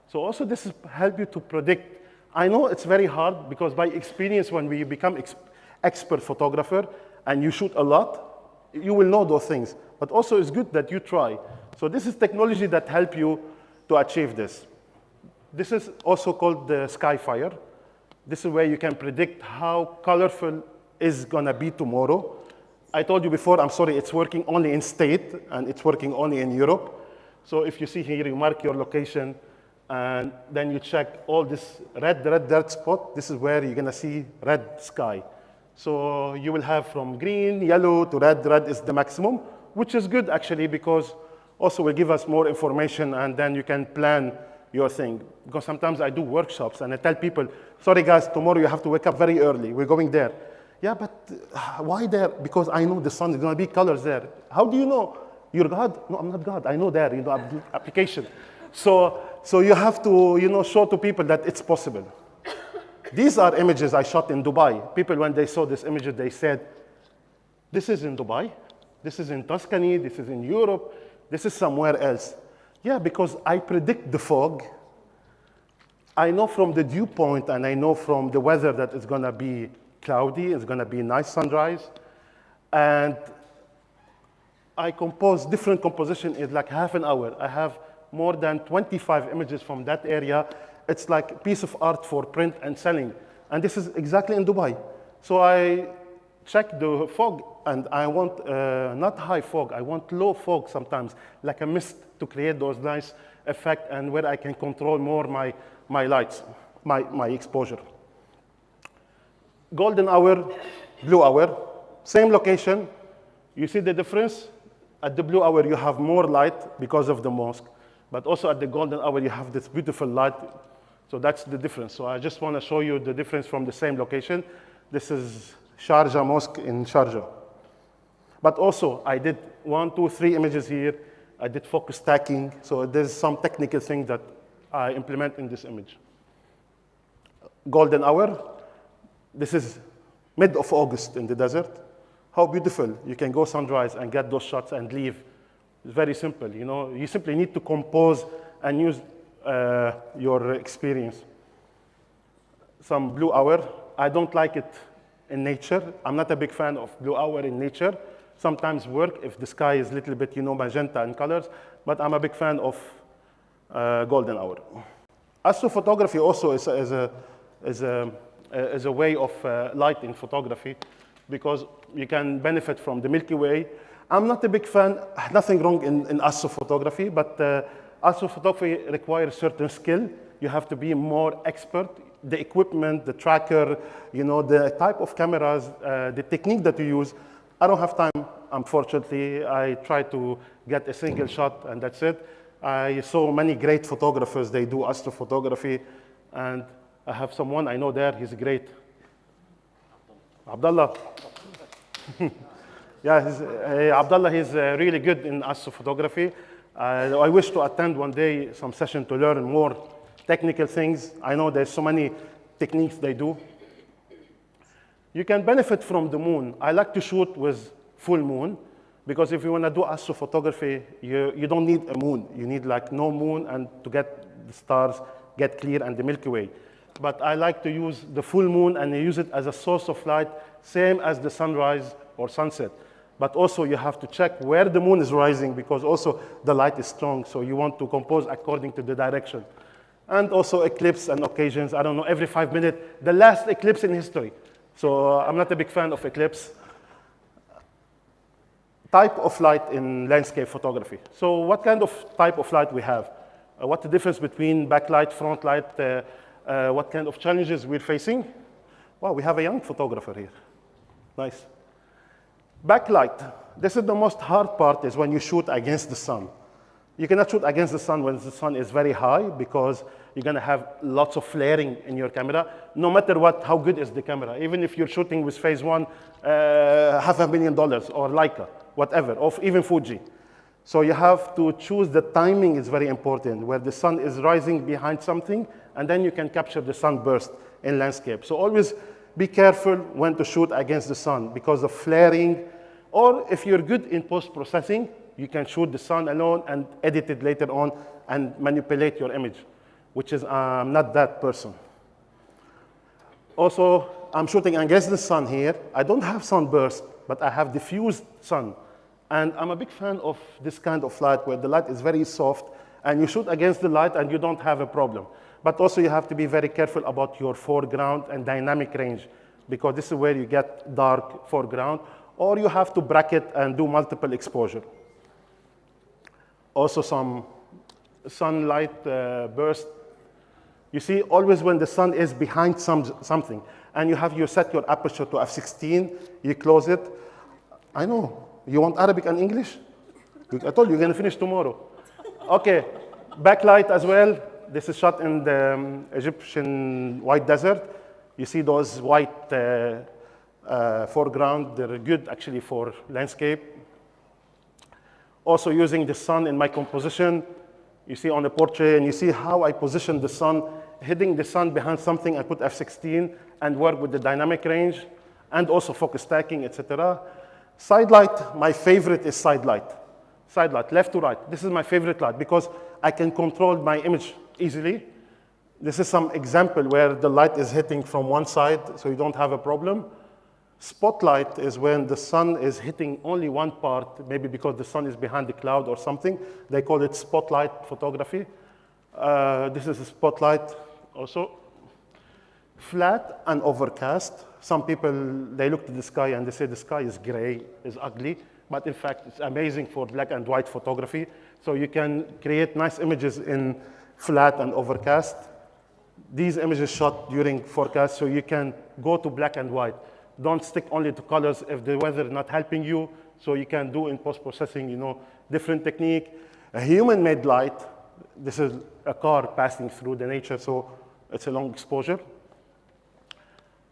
Speaker 10: So also this helps you to predict. I know it's very hard, because by experience, when we become expert photographer and you shoot a lot, you will know those things. But also it's good that you try. So this is technology that help you to achieve this. This is also called the Skyfire. This is where you can predict how colorful is going to be tomorrow. I told you before, I'm sorry, it's working only in state, and it's working only in Europe. So if you see here, you mark your location, and then you check all this red spot. This is where you're going to see red sky. So you will have from green, yellow to red. Red is the maximum, which is good, actually, because also will give us more information, and then you can plan your thing. Because sometimes I do workshops, and I tell people, sorry, guys, tomorrow you have to wake up very early. We're going there. Yeah, but why there? Because I know the sun is going to be colors there. How do you know? You're God? No, I'm not God. I know there, application. So you have to, show to people that it's possible. These are images I shot in Dubai. People, when they saw this image, they said, this is in Dubai, this is in Tuscany, this is in Europe, this is somewhere else. Yeah, because I predict the fog. I know from the dew point, and I know from the weather that it's going to be cloudy, it's going to be nice sunrise. And I compose different composition in like half an hour. I have more than 25 images from that area. It's like a piece of art for print and selling. And this is exactly in Dubai. So I check the fog, and I want not high fog, I want low fog sometimes, like a mist, to create those nice effects, and where I can control more my lights, my exposure. Golden hour, blue hour, same location. You see the difference? At the blue hour, you have more light because of the mosque. But also at the golden hour, you have this beautiful light. So that's the difference. So I just want to show you the difference from the same location. This is Sharjah Mosque in Sharjah. But also, I did 1, 2, 3 images here. I did focus stacking. So there's some technical things that I implement in this image. Golden hour. This is mid of August in the desert. How beautiful. You can go sunrise and get those shots and leave. It's very simple. You simply need to compose and use your experience. Some blue hour. I don't like it in nature. I'm not a big fan of blue hour in nature. Sometimes work if the sky is a little bit, magenta in colors, but I'm a big fan of golden hour. Astrophotography also is a way of light in photography, because you can benefit from the Milky Way. I'm not a big fan, nothing wrong in astrophotography, but astrophotography requires certain skill. You have to be more expert. The equipment, the tracker, the type of cameras, the technique that you use. I don't have time, unfortunately. I try to get a single shot, and that's it. I saw many great photographers, they do astrophotography, and I have someone I know there, he's great. Abdullah. Yeah, Abdullah, he's really good in astrophotography. I wish to attend one day some session to learn more technical things. I know there's so many techniques they do. You can benefit from the moon. I like to shoot with full moon, because if you want to do astrophotography, you don't need a moon. You need like no moon, and to get the stars, get clear, and the Milky Way. But I like to use the full moon and use it as a source of light, same as the sunrise or sunset. But also you have to check where the moon is rising, because also the light is strong, so you want to compose according to the direction. And also eclipse and occasions, I don't know, every 5 minutes, the last eclipse in history. So I'm not a big fan of eclipse. Type of light in landscape photography. So what kind of type of light we have? What's the difference between backlight, front light, what kind of challenges we're facing? Wow, we have a young photographer here. Nice. Backlight. This is the most hard part, is when you shoot against the sun. You cannot shoot against the sun when the sun is very high, because you're going to have lots of flaring in your camera, no matter what, how good is the camera. Even if you're shooting with Phase 1, $500,000, or Leica, whatever, or even Fuji. So you have to choose the timing is very important, where the sun is rising behind something, and then you can capture the sunburst in landscape. So always be careful when to shoot against the sun because of flaring, or if you're good in post-processing, you can shoot the sun alone and edit it later on and manipulate your image, which is not that person. Also, I'm shooting against the sun here. I don't have sunburst, but I have diffused sun. And I'm a big fan of this kind of light, where the light is very soft, and you shoot against the light and you don't have a problem. But also you have to be very careful about your foreground and dynamic range, because this is where you get dark foreground, or you have to bracket and do multiple exposure. Also some sunlight burst. You see, always when the sun is behind something, and you set your aperture to f16, you close it. I know, you want Arabic and English? I told you, you're gonna finish tomorrow. Okay, backlight as well. This is shot in the Egyptian white desert. You see those white foreground, they're good actually for landscape. Also using the sun in my composition. You see on the portrait, and you see how I position the sun, hitting the sun behind something, I put f16 and work with the dynamic range, and also focus stacking, etc. Side light, my favorite is side light. Side light, left to right. This is my favorite light because I can control my image easily. This is some example where the light is hitting from one side, so you don't have a problem. Spotlight is when the sun is hitting only one part, maybe because the sun is behind the cloud or something. They call it spotlight photography. This is a spotlight also. Flat and overcast. Some people, they look at the sky and they say the sky is gray, is ugly. But in fact, it's amazing for black and white photography. So you can create nice images in flat and overcast. These images shot during forecast, so you can go to black and white. Don't stick only to colors if the weather is not helping you. So you can do in post-processing, different technique. A human-made light, this is a car passing through the nature, so it's a long exposure.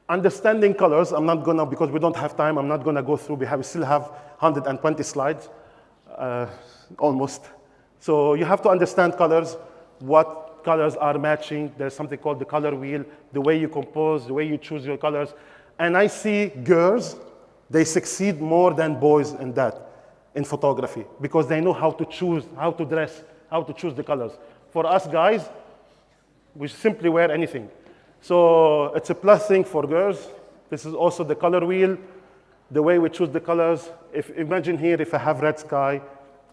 Speaker 10: Understanding colors, I'm not gonna, because we don't have time, I'm not gonna go through. We still have 120 slides, almost. So you have to understand colors, what colors are matching. There's something called the color wheel, the way you compose, the way you choose your colors. And I see girls, they succeed more than boys in that, in photography, because they know how to choose, how to dress, how to choose the colors. For us guys, we simply wear anything. So it's a plus thing for girls. This is also the color wheel, the way we choose the colors. Imagine here, if I have red sky,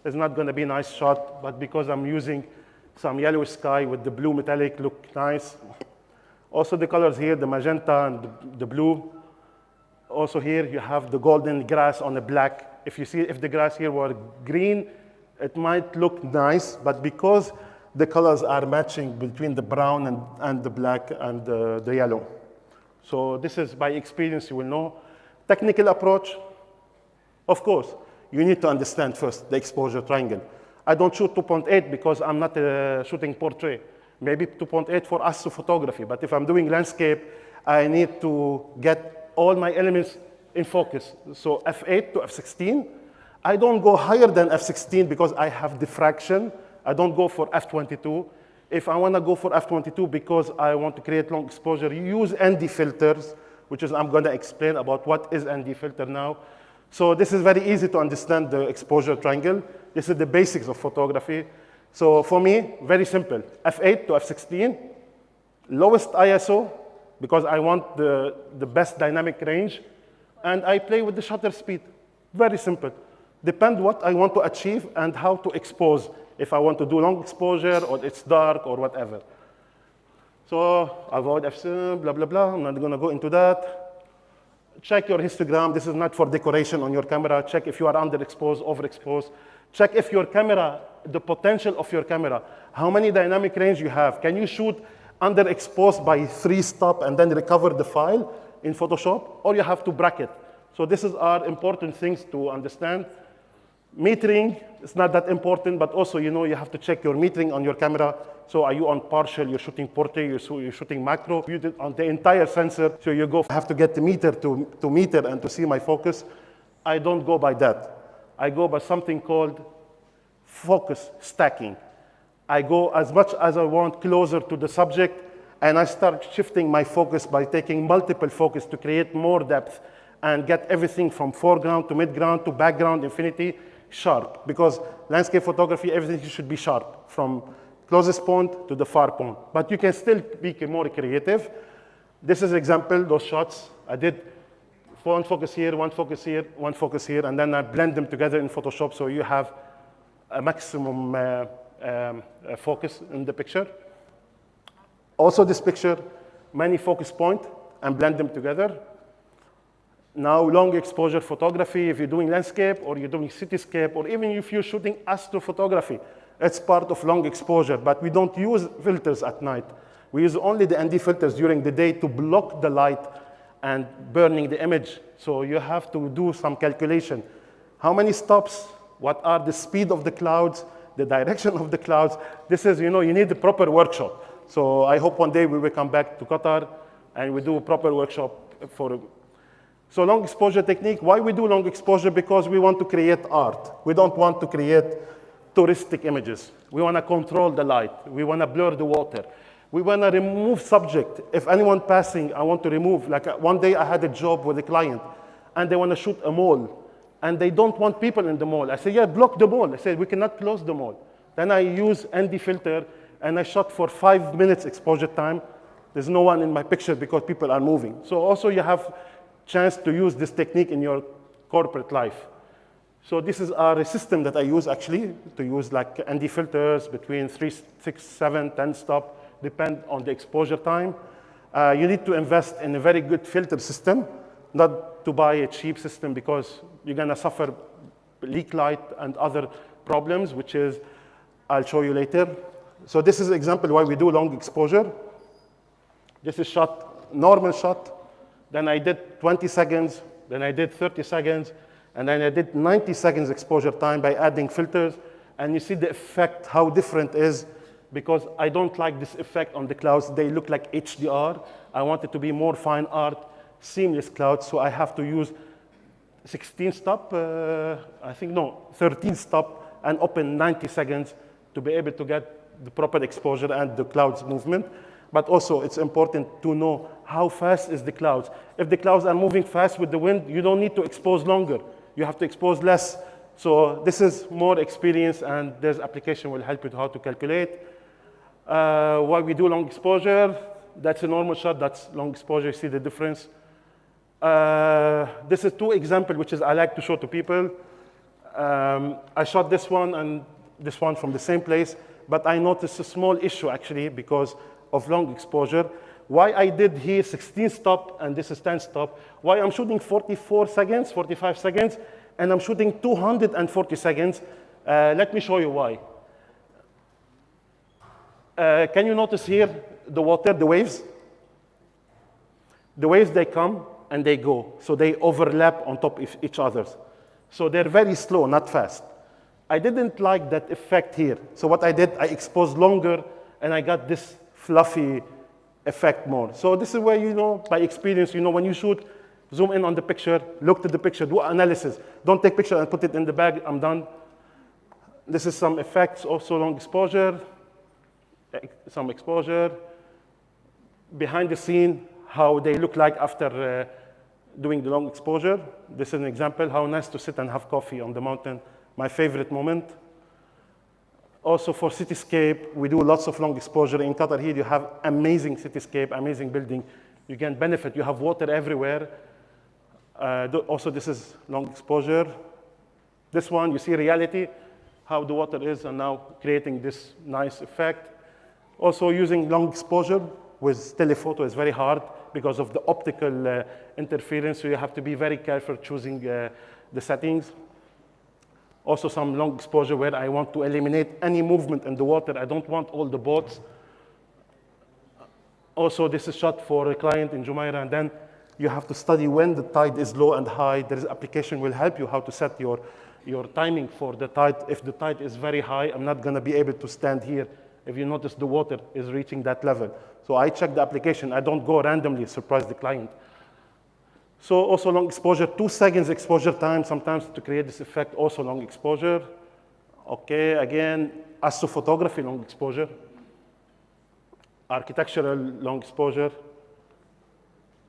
Speaker 10: it's not gonna be a nice shot, but because I'm using some yellow sky with the blue metallic, look nice. Also the colors here, the magenta and the blue. Also here you have the golden grass on the black. If the grass here were green, it might look nice, but because the colors are matching between the brown and the black and the yellow. So this is by experience, you will know. Technical approach, of course, you need to understand first the exposure triangle. I don't shoot 2.8 because I'm not shooting portrait. Maybe 2.8 for astrophotography, but if I'm doing landscape, I need to get all my elements in focus. So f8 to f16. I don't go higher than f16 because I have diffraction. I don't go for f22. If I want to go for f22 because I want to create long exposure, you use ND filters, which is, I'm going to explain about what is ND filter now. So this is very easy to understand the exposure triangle. This is the basics of photography. So for me, very simple, f8 to f16, lowest ISO, because I want the best dynamic range, and I play with the shutter speed. Very simple. Depend what I want to achieve and how to expose, if I want to do long exposure or it's dark or whatever. So avoid blah, blah, blah. I'm not going to go into that. Check your histogram. This is not for decoration on your camera. Check if you are underexposed, overexposed. Check if your camera the potential of your camera, how many dynamic range you have. Can you shoot underexposed by 3-stop and then recover the file in Photoshop, or you have to bracket? So this is our important things to understand. Metering is not that important, but also you have to check your metering on your camera. So are you on partial, you're shooting portrait, you're shooting macro, you did on the entire sensor, so you have to get the meter to meter and to see my focus. I don't go by that. I go by something called focus stacking. I go as much as I want closer to the subject, and I start shifting my focus by taking multiple focus to create more depth and get everything from foreground to midground to background infinity sharp. Because landscape photography, everything should be sharp from closest point to the far point. But you can still be more creative. This is an example, those shots. I did one focus here, one focus here, one focus here, and then I blend them together in Photoshop so you have a maximum focus in the picture. Also this picture, many focus point and blend them together. Now long exposure photography, if you're doing landscape or you're doing cityscape, or even if you're shooting astrophotography, it's part of long exposure, but we don't use filters at night. We use only the ND filters during the day to block the light and burning the image. So you have to do some calculation. How many stops? What are the speed of the clouds? The direction of the clouds? This is, you need a proper workshop. So I hope one day we will come back to Qatar and we do a proper workshop for. So long exposure technique, why we do long exposure? Because we want to create art. We don't want to create touristic images. We want to control the light. We want to blur the water. We want to remove subject. If anyone passing, I want to remove. Like one day I had a job with a client and they want to shoot a mall and they don't want people in the mall. I said, yeah, block the mall. I said, we cannot close the mall. Then I use ND filter and I shot for 5 minutes exposure time. There's no one in my picture because people are moving. So also you have chance to use this technique in your corporate life. So this is our system that I use actually, to use like ND filters between 3, 6, 7, 10 stop, depend on the exposure time. You need to invest in a very good filter system, not to buy a cheap system because you're gonna suffer leak light and other problems, which is, I'll show you later. So this is an example why we do long exposure. This is shot, normal shot. Then I did 20 seconds, then I did 30 seconds, and then I did 90 seconds exposure time by adding filters. And you see the effect, how different it is, because I don't like this effect on the clouds. They look like HDR. I want it to be more fine art, seamless clouds, so I have to use 16 stop, 13 stop, and open 90 seconds to be able to get the proper exposure and the clouds movement. But also, it's important to know how fast is the clouds. If the clouds are moving fast with the wind, you don't need to expose longer. You have to expose less. So this is more experience, and this application will help you how to calculate. Why we do long exposure? That's a normal shot. That's long exposure. You see the difference. This is 2 examples, which is I like to show to people. I shot this one and this one from the same place, but I noticed a small issue actually because of long exposure. Why I did here 16 stop and this is 10 stop. Why I'm shooting 44 seconds, 45 seconds, and I'm shooting 240 seconds. Let me show you why. Can you notice here the water, the waves? The waves, they come and they go. So they overlap on top of each other. So they're very slow, not fast. I didn't like that effect here. So what I did, I exposed longer and I got this fluffy effect more. So this is where, by experience, when you shoot, zoom in on the picture, look to the picture, do analysis. Don't take picture and put it in the bag, I'm done. This is some effects, also long exposure, some exposure. Behind the scene, how they look like after doing the long exposure. This is an example, how nice to sit and have coffee on the mountain. My favorite moment. Also for cityscape, we do lots of long exposure. In Qatar here, you have amazing cityscape, amazing building. You can benefit, you have water everywhere. Also, this is long exposure. This one, you see reality, how the water is, and now creating this nice effect. Also using long exposure with telephoto is very hard because of the optical interference, so you have to be very careful choosing the settings. Also some long exposure where I want to eliminate any movement in the water. I don't want all the boats. Also, this is shot for a client in Jumeirah, and then you have to study when the tide is low and high. There is application will help you how to set your timing for the tide. If the tide is very high, I'm not gonna be able to stand here. If you notice the water is reaching that level. So I check the application. I don't go randomly surprise the client. So also long exposure, 2 seconds exposure time sometimes to create this effect, also long exposure. Okay, again, astrophotography long exposure. Architectural long exposure.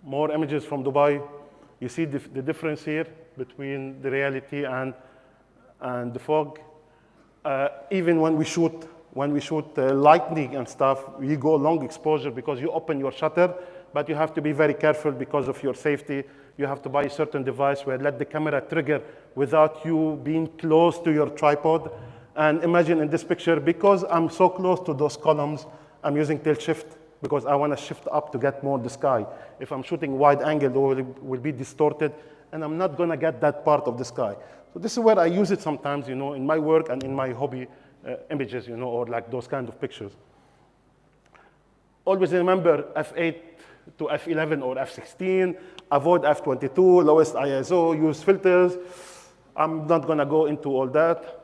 Speaker 10: More images from Dubai. You see the difference here between the reality and the fog. Even when we shoot lightning and stuff, we go long exposure because you open your shutter, but you have to be very careful because of your safety. You have to buy a certain device where let the camera trigger without you being close to your tripod. And imagine in this picture, because I'm so close to those columns, I'm using tilt shift because I want to shift up to get more the sky. If I'm shooting wide angle, it will be distorted, and I'm not going to get that part of the sky. So this is where I use it sometimes, you know, in my work and in my hobby images, you know, or like those kind of pictures. Always remember f8 to f11 or f16, avoid f22, lowest ISO, use filters. I'm not going to go into all that.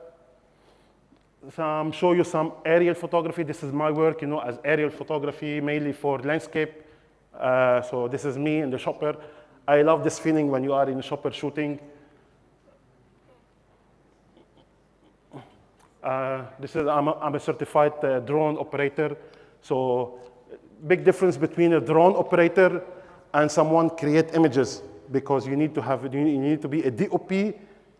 Speaker 10: Show you some aerial photography. This is my work, you know, as aerial photography, mainly for landscape. So this is me in the shopper. I love this feeling when you are in the shopper shooting. I'm a certified drone operator. So big difference between a drone operator and someone create images, because you need to be a DOP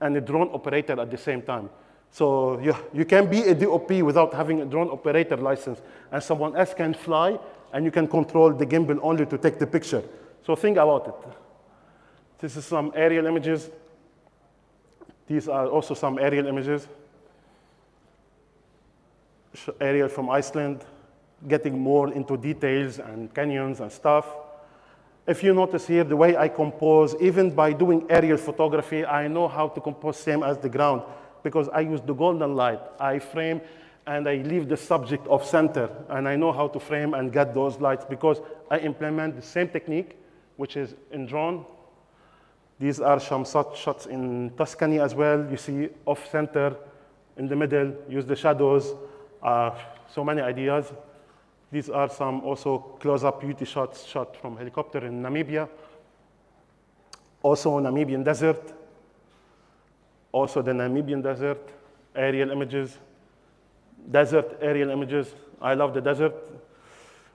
Speaker 10: and a drone operator at the same time. So you can be a DOP without having a drone operator license, and someone else can fly, and you can control the gimbal only to take the picture. So think about it. This is some aerial images. These are also some aerial images. Aerial from Iceland, getting more into details and canyons and stuff. If you notice here, the way I compose, even by doing aerial photography, I know how to compose same as the ground, because I use the golden light. I frame and I leave the subject off center, and I know how to frame and get those lights because I implement the same technique, which is in drone. These are some such shots in Tuscany as well. You see off center, in the middle, use the shadows. So many ideas. These are some also close-up beauty shots shot from helicopter in Namibia. Also Namibian desert. Also the Namibian desert, aerial images. Desert aerial images. I love the desert.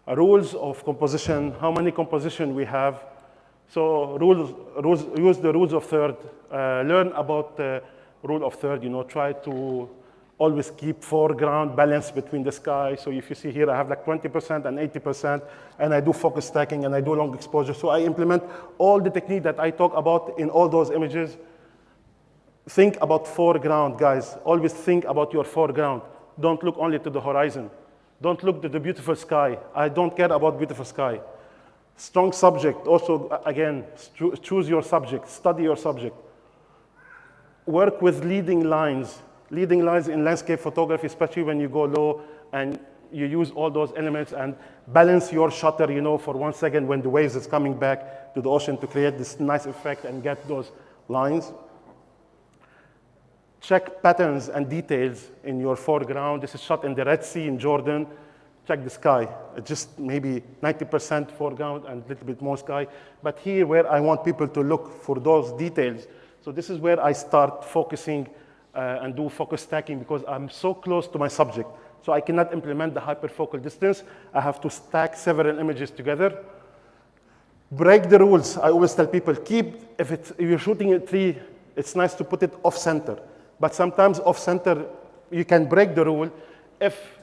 Speaker 10: Rules of composition, how many composition we have. So use the rules of third. Learn about the rule of third, you know, try to always keep foreground balance between the sky. So if you see here, I have like 20% and 80%, and I do focus stacking and I do long exposure. So I implement all the technique that I talk about in all those images. Think about foreground, guys. Always think about your foreground. Don't look only to the horizon. Don't look to the beautiful sky. I don't care about beautiful sky. Strong subject, also, again, choose your subject, study your subject. Work with leading lines. Leading lines in landscape photography, especially when you go low and you use all those elements and balance your shutter, you know, for 1 second when the waves is coming back to the ocean to create this nice effect and get those lines. Check patterns and details in your foreground. This is shot in the Red Sea in Jordan. Check the sky. It's just maybe 90% foreground and a little bit more sky. But here where I want people to look for those details. So this is where I start focusing and do focus stacking, because I'm so close to my subject. So I cannot implement the hyperfocal distance. I have to stack several images together. Break the rules. I always tell people, if you're shooting a tree, it's nice to put it off center. But sometimes off center, you can break the rule. If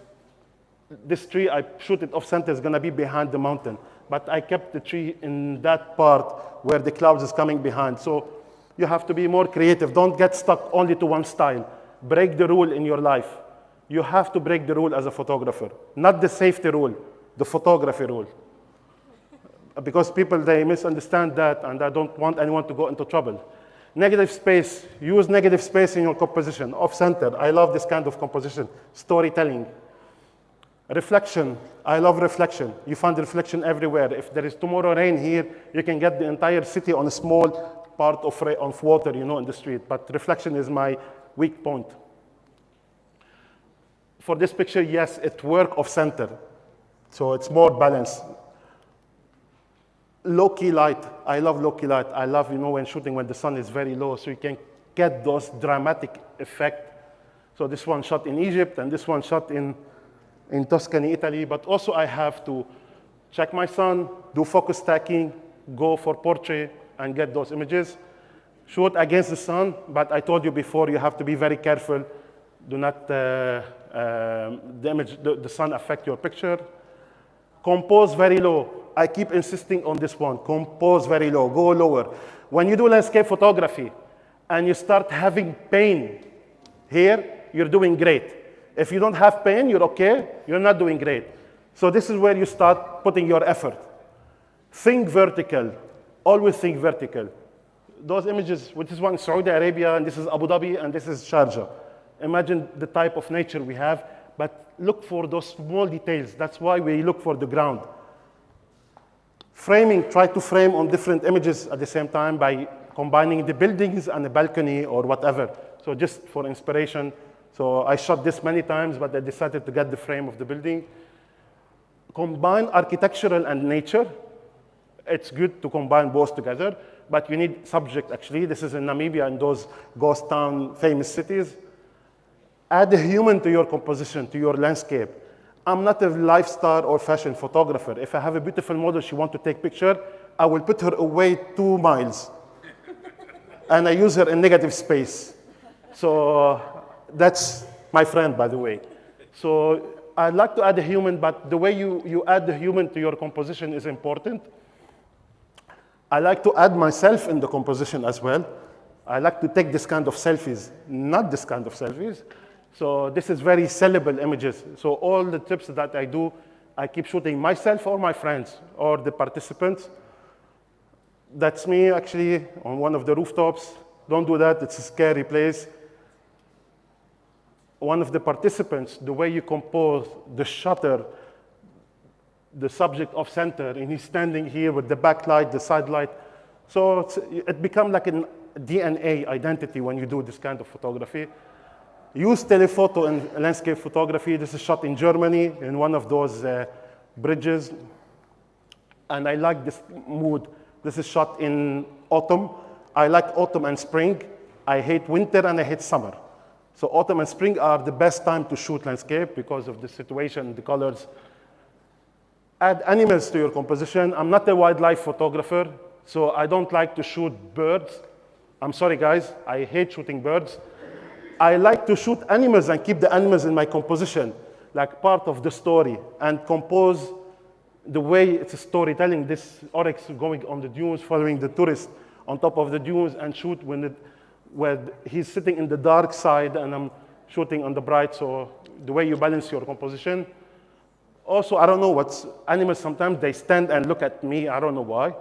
Speaker 10: this tree, I shoot it off center, is gonna be behind the mountain. But I kept the tree in that part where the clouds is coming behind. So you have to be more creative. Don't get stuck only to one style. Break the rule in your life. You have to break the rule as a photographer. Not the safety rule, the photography rule. Because people, they misunderstand that, and I don't want anyone to go into trouble. Negative space, use negative space in your composition. Off-center, I love this kind of composition. Storytelling. Reflection, I love reflection. You find reflection everywhere. If there is tomorrow rain here, you can get the entire city on a small part of water, you know, in the street. But reflection is my weak point. For this picture, yes, it works off-center. So it's more balanced. Low-key light, I love low-key light. I love, you know, when shooting when the sun is very low, so you can get those dramatic effects. So this one shot in Egypt, and this one shot in Tuscany, Italy. But also I have to check my sun, do focus stacking, go for portrait, and get those images. Shoot against the sun, but I told you before, you have to be very careful. Do not the sun affect your picture. Compose very low. I keep insisting on this one. Compose very low, go lower. When you do landscape photography and you start having pain here, you're doing great. If you don't have pain, you're okay, you're not doing great. So this is where you start putting your effort. Think vertical, always think vertical. Those images, which is one Saudi Arabia, and this is Abu Dhabi, and this is Sharjah. Imagine the type of nature we have, but look for those small details. That's why we look for the ground. Framing, try to frame on different images at the same time by combining the buildings and the balcony or whatever. So just for inspiration. So I shot this many times, but I decided to get the frame of the building. Combine architectural and nature. It's good to combine both together, but you need subject, actually. This is in Namibia and those ghost town famous cities. Add a human to your composition, to your landscape. I'm not a lifestyle or fashion photographer. If I have a beautiful model she wants to take picture, I will put her away 2 miles. And I use her in negative space. So that's my friend, by the way. So I'd like to add a human, but the way you add the human to your composition is important. I like to add myself in the composition as well. I like to take this kind of selfies, not this kind of selfies. So this is very sellable images. So all the tips that I do, I keep shooting myself or my friends or the participants. That's me actually on one of the rooftops. Don't do that, it's a scary place. One of the participants, the way you compose the shutter, the subject off center, and he's standing here with the backlight, the side light. So it becomes like a DNA identity when you do this kind of photography. Use telephoto in landscape photography. This is shot in Germany in one of those bridges. And I like this mood. This is shot in autumn. I like autumn and spring. I hate winter and I hate summer. So autumn and spring are the best time to shoot landscape because of the situation, the colors. Add animals to your composition. I'm not a wildlife photographer, so I don't like to shoot birds. I'm sorry, guys. I hate shooting birds. I like to shoot animals and keep the animals in my composition, like part of the story, and compose the way it's a storytelling. This oryx going on the dunes, following the tourist on top of the dunes, and shoot when he's sitting in the dark side and I'm shooting on the bright. So the way you balance your composition. Also, I don't know what's animals, sometimes they stand and look at me. I don't know why.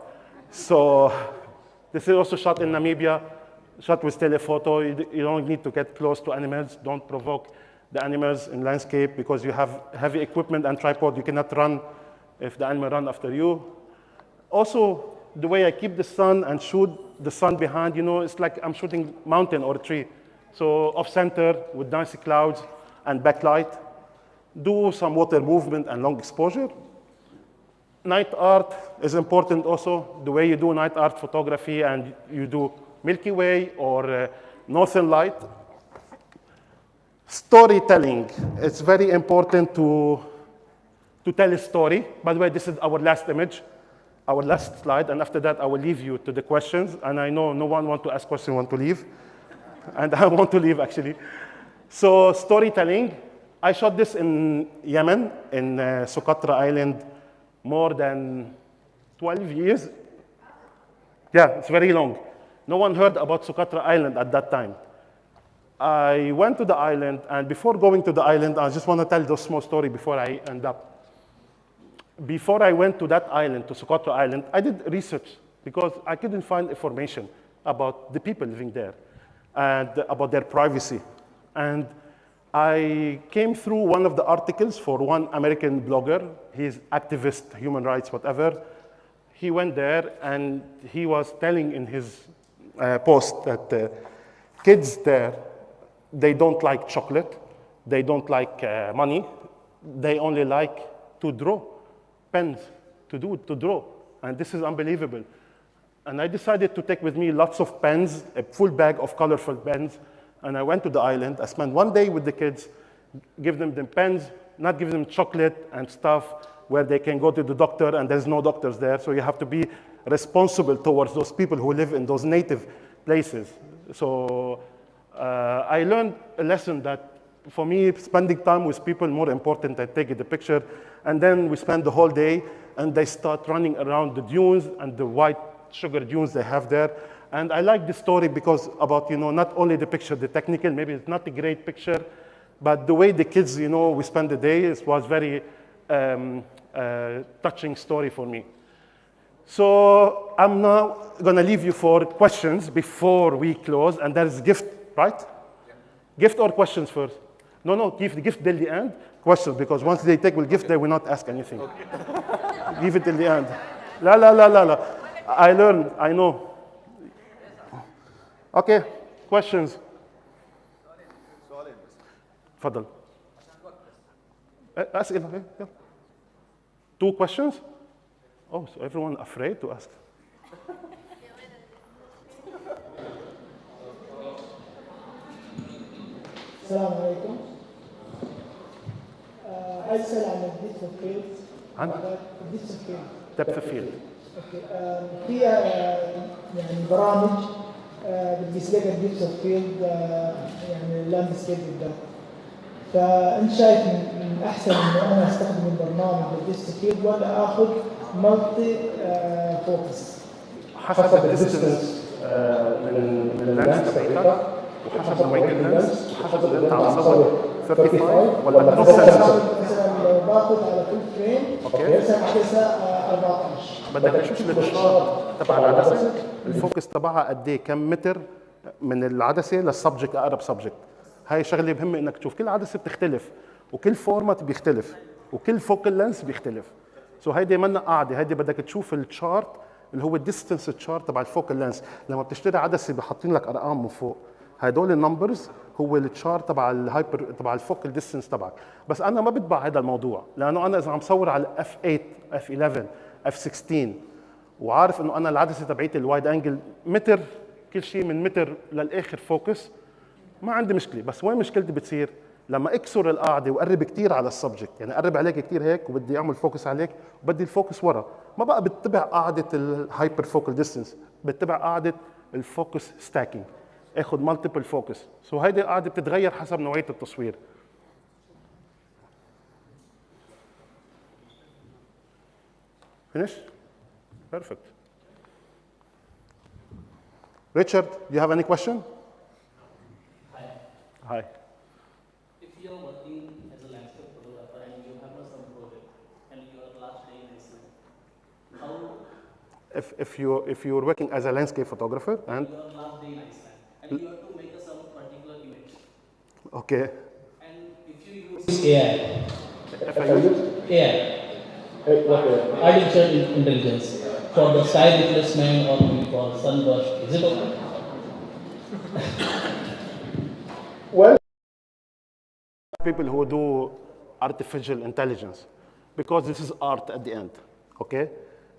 Speaker 10: So this is also shot in Namibia. Shot with telephoto. You don't need to get close to animals. Don't provoke the animals in landscape because you have heavy equipment and tripod. You cannot run if the animal runs after you. Also, the way I keep the sun and shoot the sun behind, you know, it's like I'm shooting mountain or a tree. So off center with nice clouds and backlight. Do some water movement and long exposure. Night art is important also. The way you do night art photography and you do Milky Way or Northern Light. Storytelling. It's very important to tell a story. By the way, this is our last image, our last slide, and after that I will leave you to the questions. And I know no one wants to ask questions, want to leave. And I want to leave, actually. So storytelling. I shot this in Yemen, in Socotra Island, more than 12 years. Yeah, it's very long. No one heard about Socotra Island at that time. I went to the island, and before going to the island, I just want to tell this small story before I end up. Before I went to that island, to Socotra Island, I did research because I couldn't find information. about the people living there and about their privacy. And I came through one of the articles for one American blogger. He's activist, human rights, whatever. He went there and he was telling in his post that kids there, they don't like chocolate, they don't like money, they only like to draw, pens, to draw. And this is unbelievable. And I decided to take with me lots of pens, a full bag of colorful pens, and I went to the island. I spent one day with the kids, give them the pens, not give them chocolate and stuff where they can go to the doctor and there's no doctors there. So you have to be responsible towards those people who live in those native places. So I learned a lesson that for me, spending time with people more important than taking the picture. And then we spend the whole day and they start running around the dunes and the white sugar dunes they have there. And I like this story because about, not only the picture, the technical, maybe it's not a great picture, but the way the kids, we spend the day, it was very touching story for me. So I'm now gonna leave you for questions before we close, and there's gift, right? Yeah. Gift or questions first? No, give the gift till the end, questions, because once they take the gift, they will not ask anything. Okay. Give it till the end. La. I learned, I know. Okay, questions. تفضل. أسئلة. Yeah. 2 questions? Oh, so everyone afraid to ask.
Speaker 6: السلام عليكم. عايز أسأل عن الديجيتال فيلد.
Speaker 10: عن
Speaker 6: الديجيتال فيلد.
Speaker 10: depth of field.
Speaker 6: اوكي. في يعني برامج بتقيس لك الديجيتال فيلد يعني اللاندسكيب ده. فأنت شايف من أحسن إنه أنا أستخدم البرنامج للديجيتال فيلد ولا آخذ مالتي فوكس؟
Speaker 10: حسب الديستنس من اللانس بتاعتك وحسب الميجرنس وحسب اللي انت عم تصور 35 ولا نص سنسور.
Speaker 6: مثلا لو باخذ على كل فريم مثلا عدسه 14
Speaker 10: بدك تشوف الاشارات تبع العدسه الفوكس تبعها قد ايه كم متر من العدسه للسبجكت اقرب سبجكت. هاي شغله مهمه انك تشوف كل عدسه بتختلف وكل فورمات بيختلف وكل فوكال لينس بيختلف. سو هيدي منا قاعده، هيدي بدك تشوف الشارت اللي هو الديستنس تشارت تبع الفوكال لينس. لما بتشتري عدسه بحاطين لك ارقام من فوق، هدول النمبرز هو التشارت تبع الهايبر تبع الفوكال ديستنس تبعك. بس انا ما بتبع هذا الموضوع، لانه انا اذا عم صور على اف 8 اف 11 اف 16 وعارف انه انا العدسه تبعيتي الوايد انجل متر، كل شيء من متر للاخر فوكس، ما عندي مشكله. بس وين مشكلتي بتصير؟ لما اكسر القاعده وقرب كثير على السبجكت، يعني قرب عليك كثير هيك وبدي اعمل فوكس عليك وبدي الفوكس ورا، ما بقى بتبع قاعده الهايبر فوكال ديستنس، بتبع قاعده الفوكس ستاكينج، اخذ مالتيبل فوكس. سو هيدي القاعده بتتغير حسب نوعيه التصوير. Finish? Perfect. Richard, do you have any question? Hi.
Speaker 2: If you are working as a landscape photographer and you have some project and you are last day in Iceland, how?
Speaker 10: If you're working as a landscape photographer and
Speaker 2: you are last day in Iceland and you have to make some particular image.
Speaker 10: Okay.
Speaker 2: And if you use AI, artificial intelligence for the sky replacement or maybe for sunburst, is it okay?
Speaker 10: Well, people who do artificial intelligence, because this is art at the end, okay?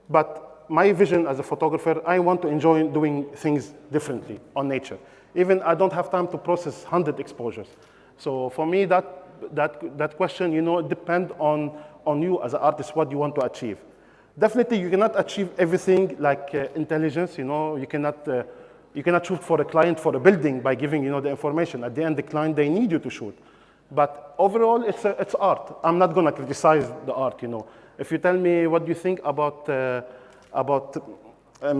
Speaker 10: But my vision as a photographer, I want to enjoy doing things differently on nature. Even I don't have time to process 100 exposures. So for me, that question, it depends on you as an artist, what you want to achieve. Definitely, you cannot achieve everything like intelligence. You cannot shoot for a client for a building by giving the information. At the end, the client, they need you to shoot. But overall, it's art. I'm not going to criticize the art. If you tell me what you think about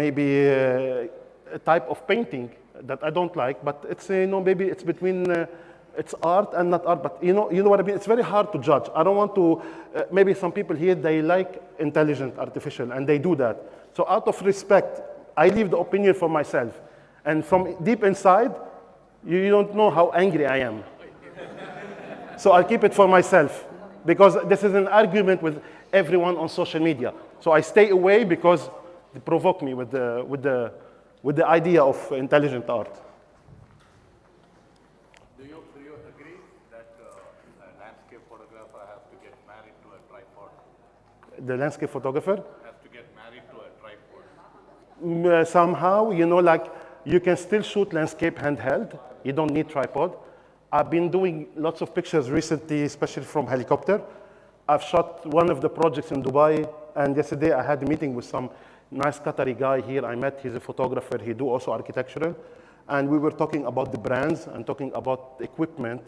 Speaker 10: maybe a type of painting that I don't like, but it's maybe it's between. It's art and not art, but you know what I mean? It's very hard to judge. I don't want to, maybe some people here, they like intelligent artificial, and they do that. So out of respect, I leave the opinion for myself. And from deep inside, you don't know how angry I am. So I'll keep it for myself, because this is an argument with everyone on social media. So I stay away because they provoke me with the idea of intelligent art.
Speaker 11: Do you agree that a landscape photographer has to get married to a tripod?
Speaker 10: The landscape photographer
Speaker 11: Has to get married to a tripod.
Speaker 10: somehow, like you can still shoot landscape handheld. You don't need tripod. I've been doing lots of pictures recently, especially from helicopter. I've shot one of the projects in Dubai, and yesterday I had a meeting with some nice Qatari guy here I met. He's a photographer. He do also architectural. And we were talking about the brands and talking about the equipment.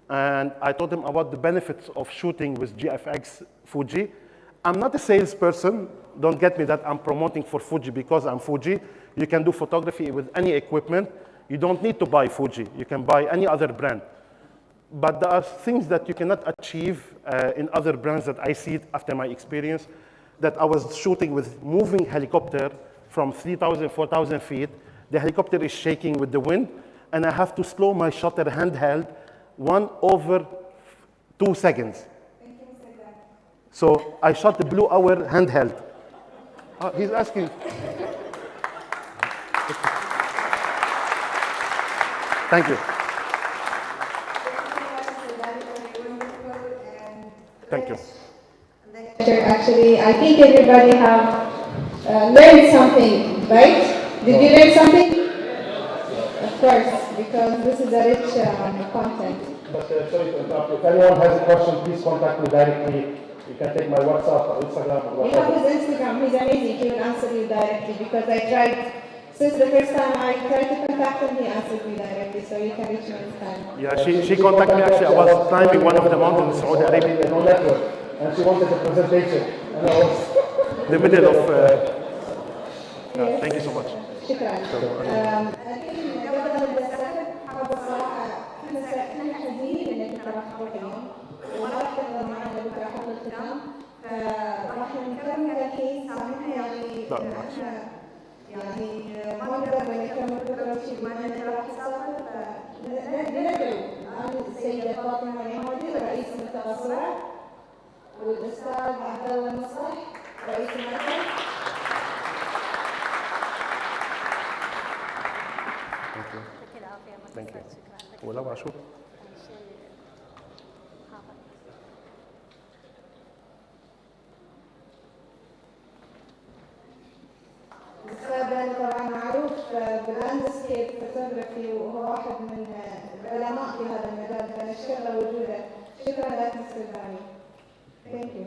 Speaker 10: And I told him about the benefits of shooting with GFX Fuji. I'm not a salesperson. Don't get me that I'm promoting for Fuji because I'm Fuji. You can do photography with any equipment. You don't need to buy Fuji. You can buy any other brand. But there are things that you cannot achieve in other brands that I see after my experience, that I was shooting with moving helicopter from 3,000, 4,000 feet. The helicopter is shaking with the wind, and I have to slow my shutter handheld 1/2 seconds. So I shot the blue hour handheld. He's asking. Thank you. Thank you.
Speaker 4: Actually, I think everybody have learned something, right? Did you learn something? Of course, because this is a rich content.
Speaker 6: But sorry to interrupt you. If anyone has a question, please contact me directly. You can take my WhatsApp or Instagram or
Speaker 4: You have
Speaker 6: whatever.
Speaker 4: his Instagram. He's amazing. He will answer you directly because I tried. Since the first time I tried to contact him, he answered me directly, so you can reach me anytime.
Speaker 10: Yeah, she contacted me actually. I was climbing one of the mountains in Saudi Arabia.
Speaker 6: No network. And she wanted a presentation. And I was
Speaker 10: the middle of. Thank you so much.
Speaker 4: شكرا. الحين قبل ما نبدا السفر حابه الصراحه احنا حزينين انك انت راح تروح اليوم وما راح تحضر معنا بكره حفل الختام فراح نكمل الحين سامحنا احنا ما نقدر نكمل بكره شيء بما انك راح تسافر فندعو انا السيده فاطمه اليهودي رئيس ملتقى صورة والاستاذ عبد الله المصلح رئيس المركز.
Speaker 10: Thank you. ولو عاشور.
Speaker 4: الأستاذ طبعا معروف باللاندسكيب فوتوغرافي وهو واحد من العلماء في هذا المجال فنشكر له وجوده. شكرا لك مستر داني. Thank you.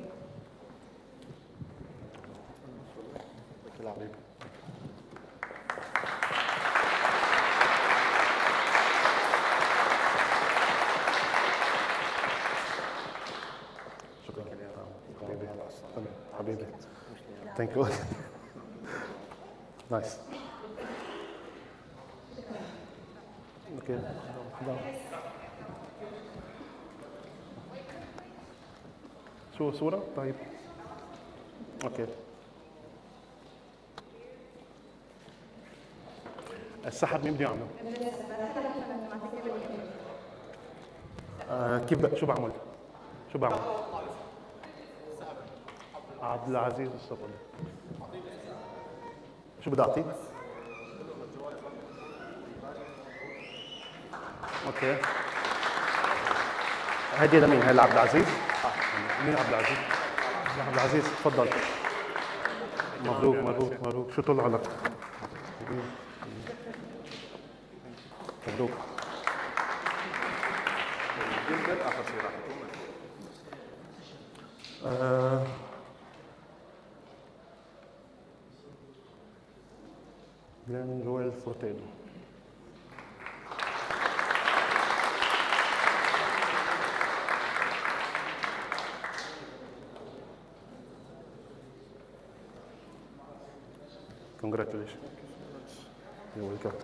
Speaker 10: حبيبي. Thank you. Nice. Okay. شو صورة؟ طيب. اوكي. السحب مين بده يعمله؟ كيف شو بعمل؟ شو بعمل؟ عبد العزيز الصقلي. شو بدي اعطيه؟ اوكي. هدي لمين؟ هي لعبد العزيز؟ مين عبد العزيز؟ عبد العزيز تفضل. مبروك مبروك مبروك. شو طلع لك؟ مبروك. Glenn Joel Fortel. Congratulations. You're welcome.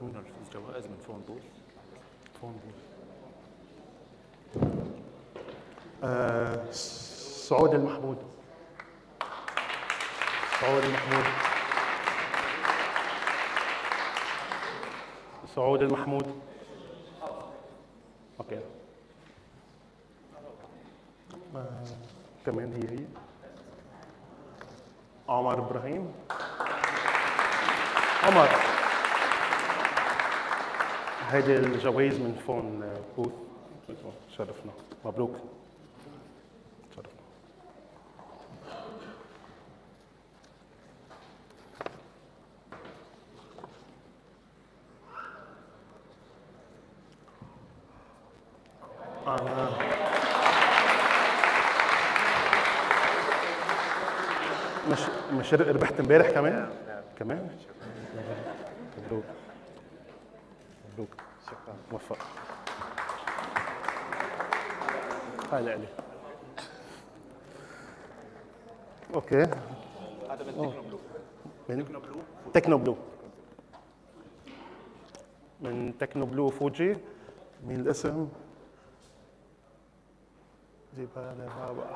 Speaker 11: من الجوائز من فون بوث.
Speaker 10: سعود المحمود. اوكي. كمان هي عمر ابراهيم. عمر، هيدي الجوائز من فون بوث. شرفنا، مبروك. شرفنا. مش ربحت امبارح كمان؟ مبروك. شكرا، موفق. هاي لإلي. اوكي.
Speaker 11: هذا من
Speaker 10: تكنو بلو. من تكنو بلو فوجي. مين الاسم؟ جيبها لي بابا.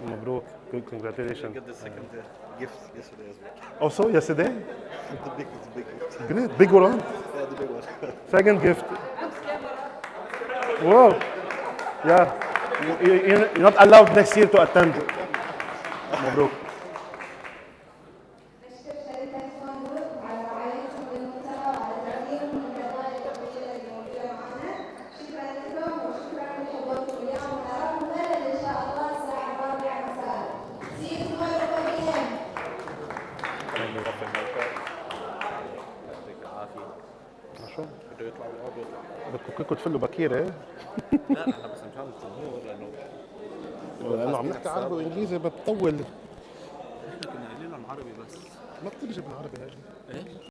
Speaker 10: مبروك. Good, congratulations.
Speaker 11: Get the second gift yesterday as well.
Speaker 10: Also yesterday?
Speaker 11: The big gift.
Speaker 10: Great, big one.
Speaker 11: Yeah, the big one.
Speaker 10: Second gift. Whoa. Yeah. You're not allowed next year to attend. مبروك.
Speaker 4: نشكر شركة فندق على رعايتهم للملتقى وعلى تقديمهم للقضايا الجميلة اللي موجودة معنا. شكرا لكم وشكرا لحضوركم اليوم، ونراكم غدا إن شاء الله الساعة 4 مساء. See you tomorrow again.
Speaker 11: يعطيك العافية.
Speaker 10: شو؟
Speaker 11: بده يطلع بالعربي يطلع.
Speaker 10: بدكم تفلوا بكير ايه؟
Speaker 11: لا احنا بس مشان الجمهور
Speaker 10: لانه عم نحكي عربي وانجليزي بتطول.
Speaker 11: احنا كنا قايلين لهم عربي بس.
Speaker 10: ما بترجع بالعربي هاي.
Speaker 11: ايه؟